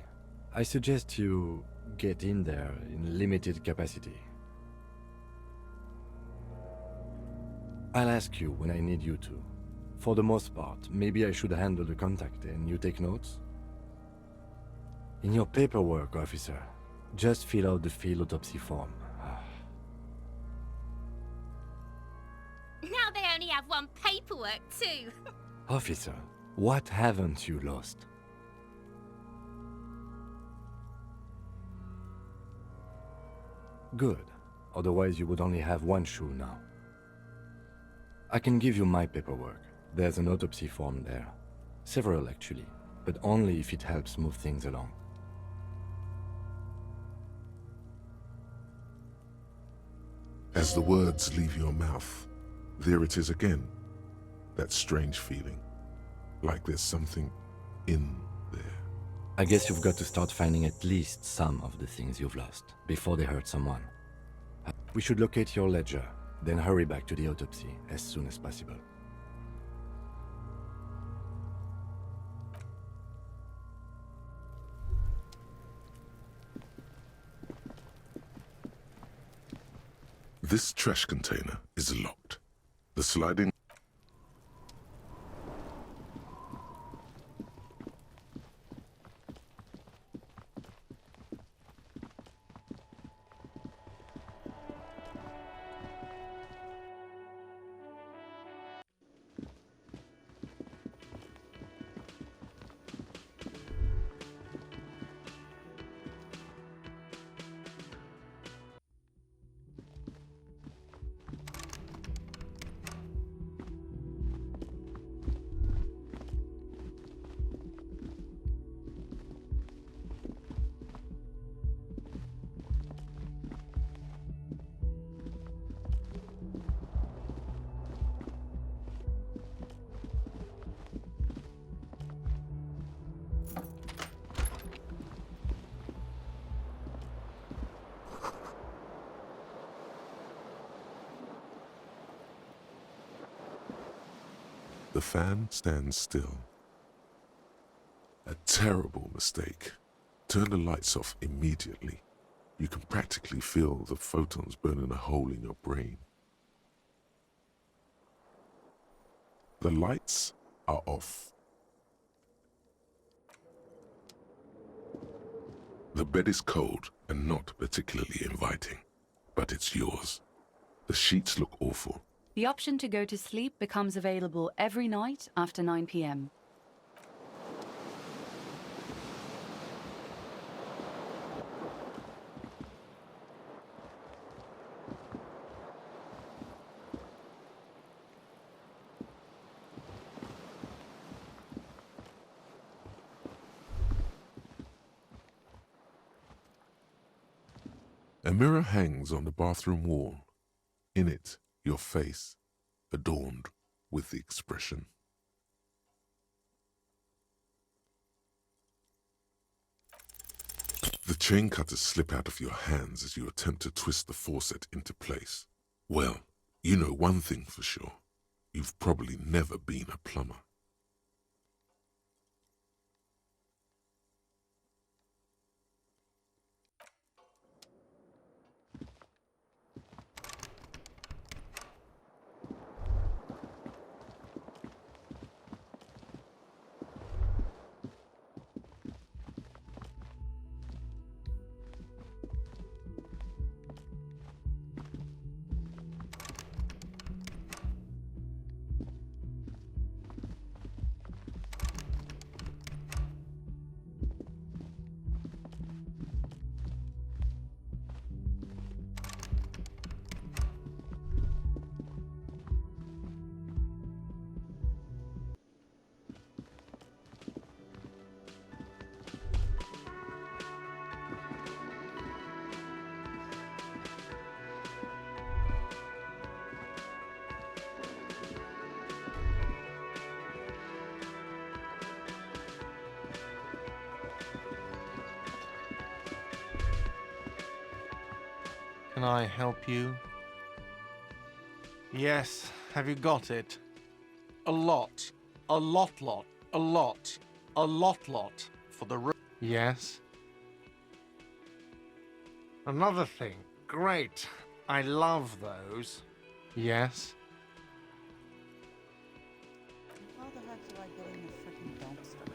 I suggest you get in there in limited capacity. I'll ask you when I need you to. For the most part, maybe I should handle the contact and you take notes? In your paperwork, officer, just fill out the field autopsy form. Now they only have one paperwork too. Officer, what haven't you lost? Good. Otherwise you would only have one shoe now. I can give you my paperwork. There's an autopsy form there. Several actually, but only if it helps move things along. As the words leave your mouth, there it is again. That strange feeling, like there's something in there. I guess you've got to start finding at least some of the things you've lost before they hurt someone. We should locate your ledger, then hurry back to the autopsy as soon as possible. This trash container is locked. The sliding... The fan stands still. A terrible mistake. Turn the lights off immediately. You can practically feel the photons burning a hole in your brain. The lights are off. The bed is cold and not particularly inviting, but it's yours. The sheets look awful. The option to go to sleep becomes available every night after 9 p.m. A mirror hangs on the bathroom wall. In it, your face, adorned with the expression. The chain cutters slip out of your hands as you attempt to twist the faucet into place. Well, you know one thing for sure. You've probably never been a plumber. can I help you? Yes, have you got it? A lot. A lot. A lot. A lot. For the room. Yes. Another thing. Great. I love those. Yes. How the heck do I get in the freaking dumpster?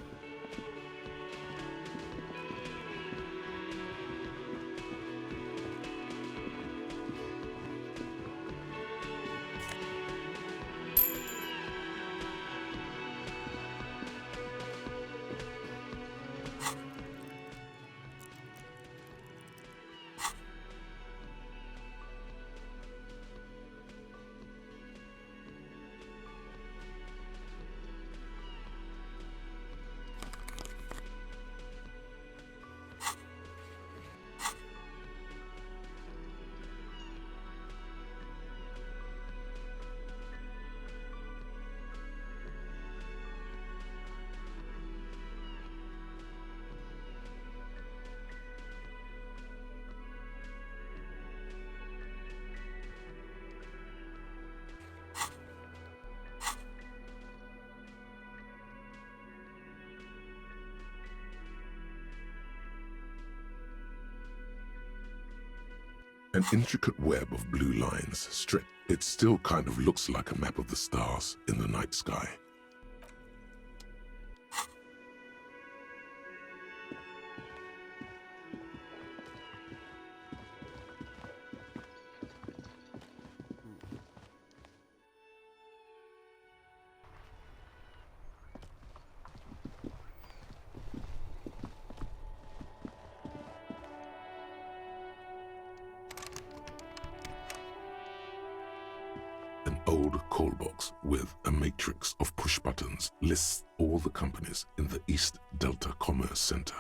An intricate web of blue lines stretch. It still kind of looks like a map of the stars in the night sky. An old call box with a matrix of push buttons lists all the companies in the East Delta Commerce Center.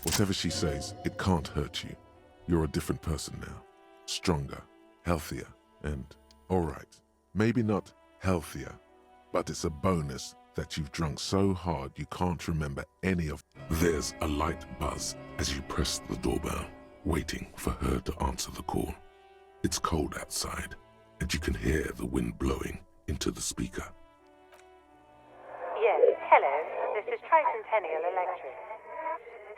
Whatever she says, it can't hurt you. You're a different person now. Stronger, healthier, and alright, maybe not healthier, but it's a bonus that you've drunk so hard you can't remember any of. There's a light buzz as you press the doorbell, waiting for her to answer the call. It's cold outside, and you can hear the wind blowing into the speaker. Yes, hello. This is Tricentennial Electric.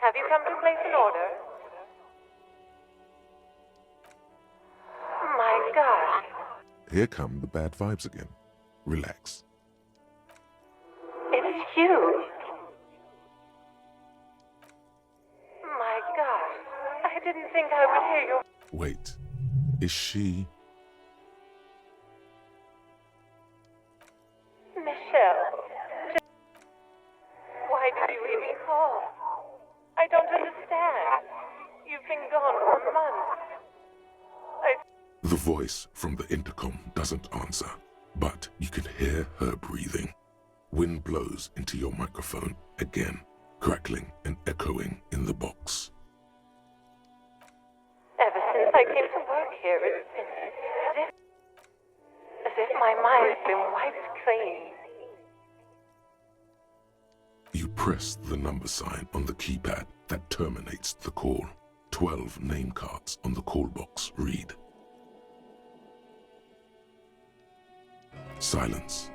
Have you come to place an order? My God. Here come the bad vibes again. Relax. It's you. My God. I didn't think I would hear your... Wait, is she... Michelle. Why did you even call? I don't understand. You've been gone for months. The voice from the intercom doesn't answer, but you can hear her breathing. Wind blows into your microphone again, crackling and echoing in the box. Ever since I came to work here, it's been as if my mind's been wiped clean. You press the number sign on the keypad that terminates the call. 12 name cards on the call box read. Silence.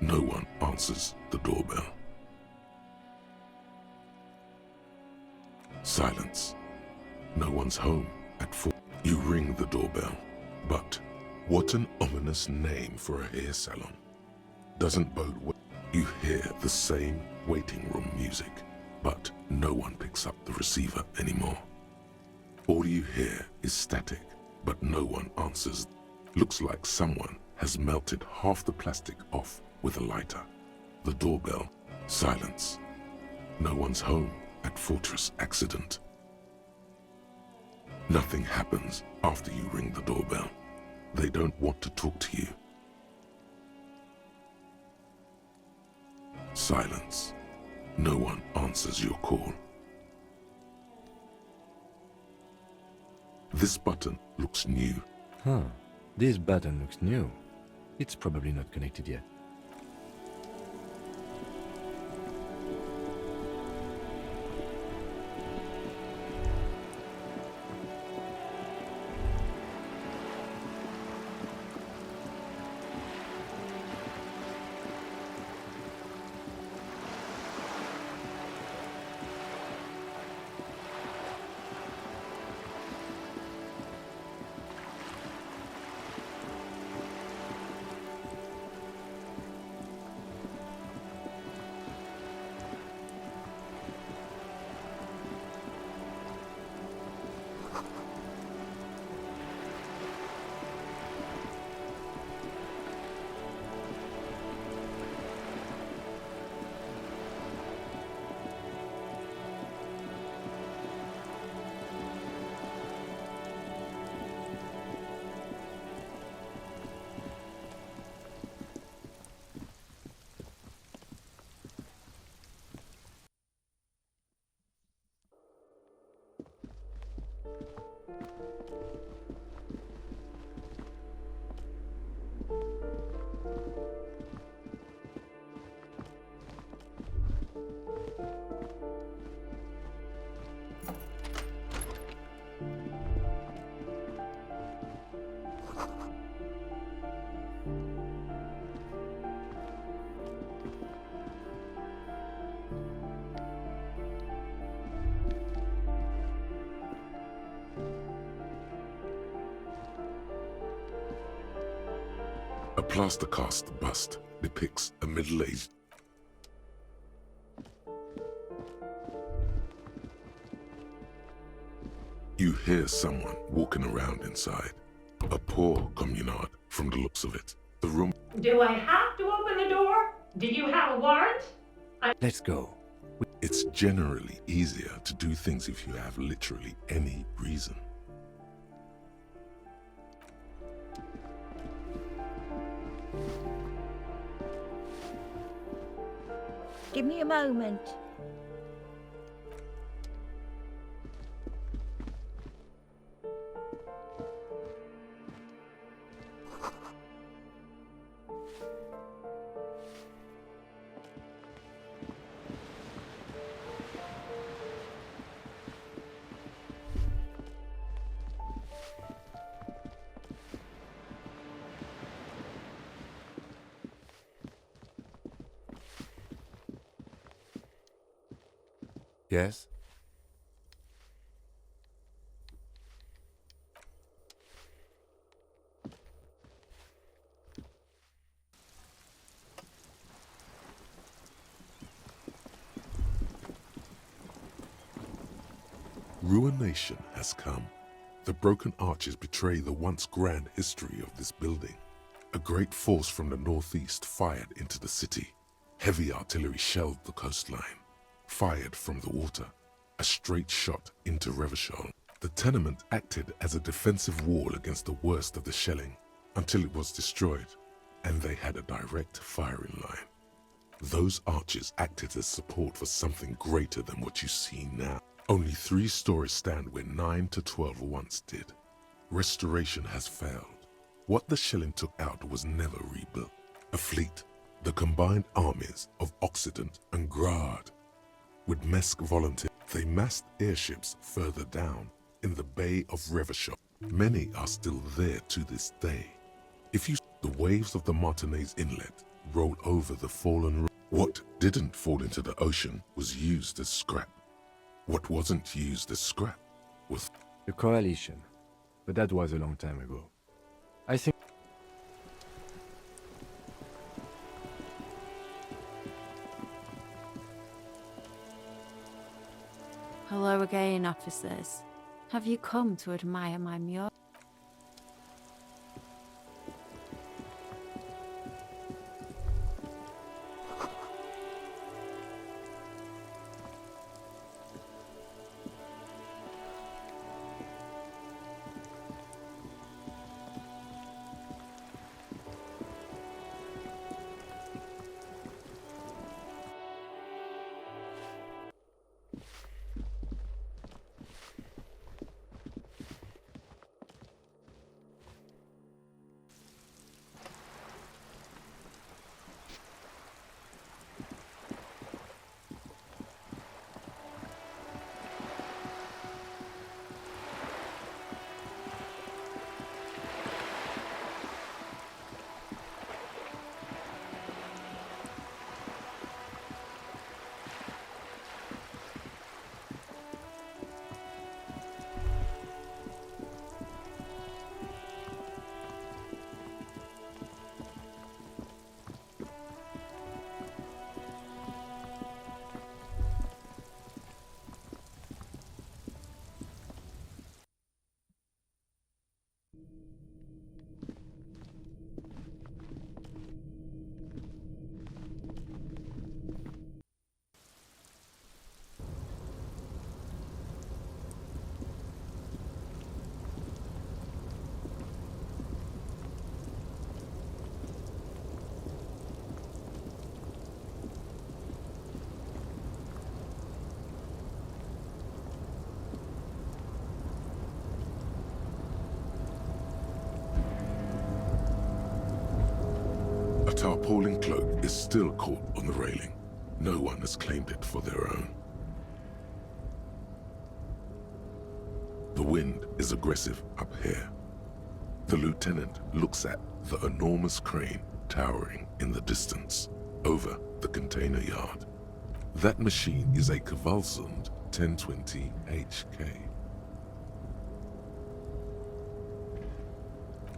No one answers the doorbell. Silence. No one's home at 4. You ring the doorbell, but what an ominous name for a hair salon. Doesn't bode well. You hear the same waiting room music, but no one picks up the receiver anymore. All you hear is static, but no one answers. Looks like someone has melted half the plastic off with a lighter. The doorbell. Silence. No one's home at Fortress Accident. Nothing happens after you ring the doorbell. They don't want to talk to you. Silence. No one answers your call. This button looks new. Huh. This button looks new. It's probably not connected yet. A plaster cast bust depicts a middle-aged. You hear someone walking around inside. A poor communard from the looks of it. The room. Do I have to open the door? Do you have a warrant? Let's go. It's generally easier to do things if you have literally any reason. Give me a moment. Yes? Ruination has come. The broken arches betray the once grand history of this building. A great force from the northeast fired into the city. Heavy artillery shelled the coastline. Fired from the water. A straight shot into Revachol. The tenement acted as a defensive wall against the worst of the shelling until it was destroyed, and they had a direct firing line. Those arches acted as support for something greater than what you see now. Only 3 stories stand where 9 to 12 once did. Restoration has failed. What the shelling took out was never rebuilt. A fleet, the combined armies of Occident and Grad. With Mesk volunteers, they massed airships further down in the Bay of Revachol. Many are still there to this day. If you the waves of the Martinez Inlet roll over the fallen rock. What didn't fall into the ocean was used as scrap. What wasn't used as scrap was The Coalition. But that was a long time ago. I think... Hello again, officers. Have you come to admire my mural? tarpaulin cloak is still caught on the railing. No one has claimed it for their own. The wind is aggressive up here. The lieutenant looks at the enormous crane towering in the distance over the container yard. That machine is a Kvalsund 1020 HK.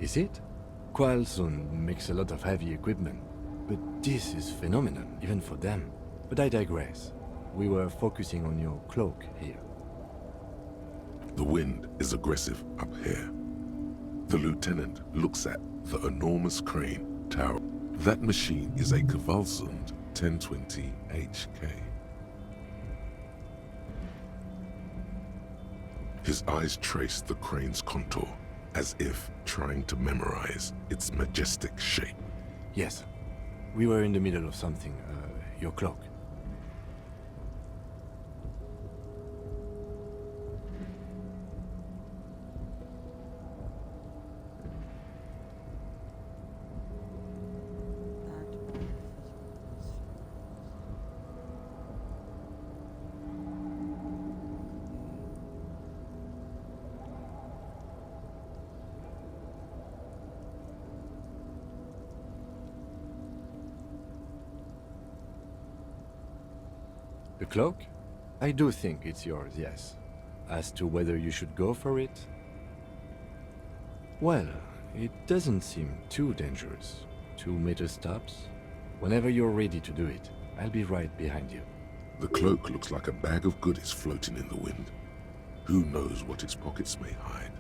Is it? Kvalsund makes a lot of heavy equipment, but this is phenomenal, even for them. But I digress. We were focusing on your cloak here. The wind is aggressive up here. The lieutenant looks at the enormous crane tower. That machine is a Kvalsund 1020 HK. His eyes trace the crane's contour, as if trying to memorize its majestic shape. Yes. We were in the middle of something. Your cloak. The cloak? I do think it's yours, yes. As to whether you should go for it? Well, it doesn't seem too dangerous. 2 meter stops. Whenever you're ready to do it, I'll be right behind you. The cloak looks like a bag of goodies floating in the wind. Who knows what its pockets may hide?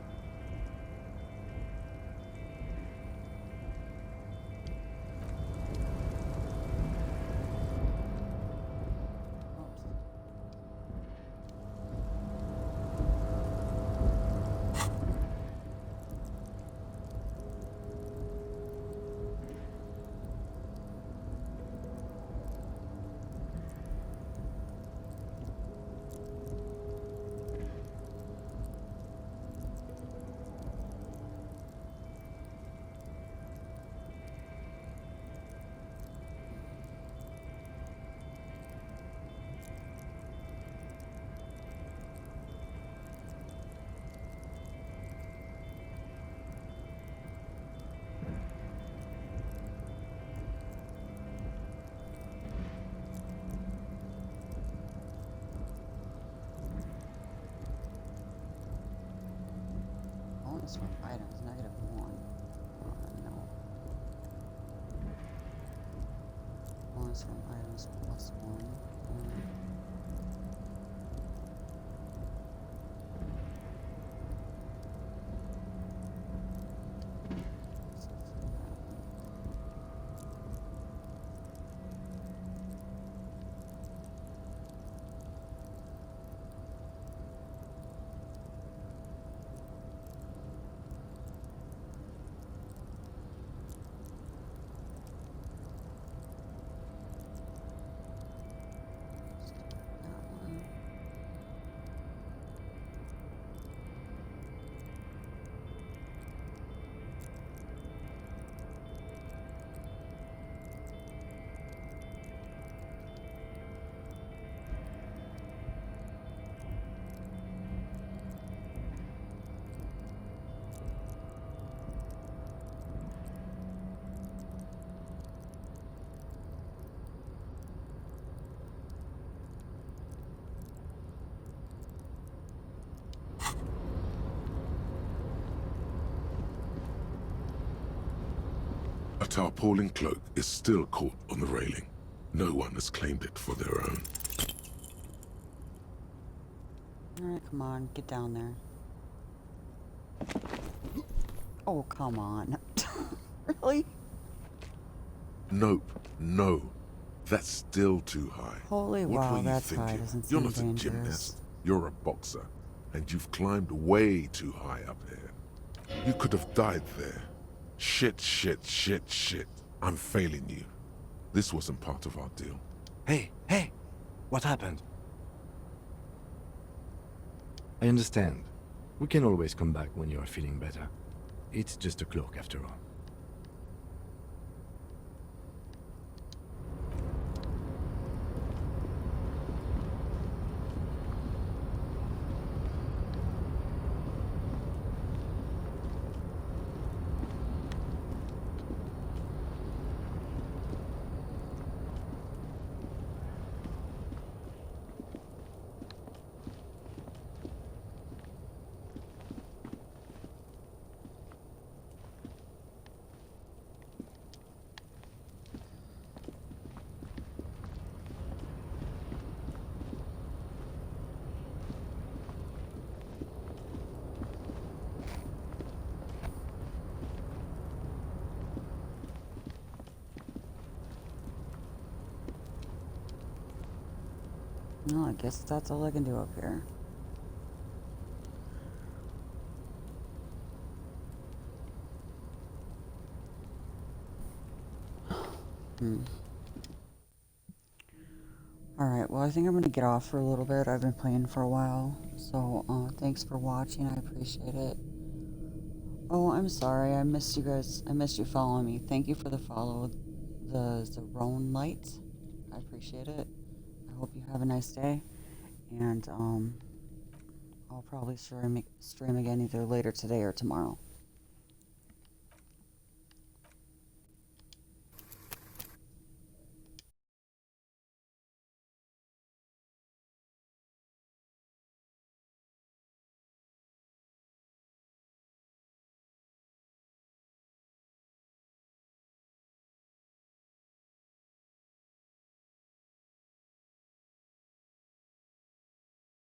Bonus from items, -1. No. Bonus from items, +1. A tarpaulin cloak is still caught on the railing. No one has claimed it for their own. Alright, come on, get down there. Oh, come on. Really? Nope, no. That's still too high. Holy What wow, were you that's thinking? high. Doesn't You're seem not a dangerous. gymnast. You're a boxer. And you've climbed way too high up here. You could have died there. Shit, shit, shit, shit. I'm failing you. This wasn't part of our deal. Hey, hey! What happened? I understand. We can always come back when you are feeling better. It's just a cloak after all. Well, I guess that's all I can do up here. Alright, well, I think I'm going to get off for a little bit. I've been playing for a while. So, thanks for watching. I appreciate it. Oh, I'm sorry. I missed you guys. I missed you following me. Thank you for the follow. The Zerone Lights. I appreciate it. I hope you have a nice day. And, I'll probably stream again either later today or tomorrow.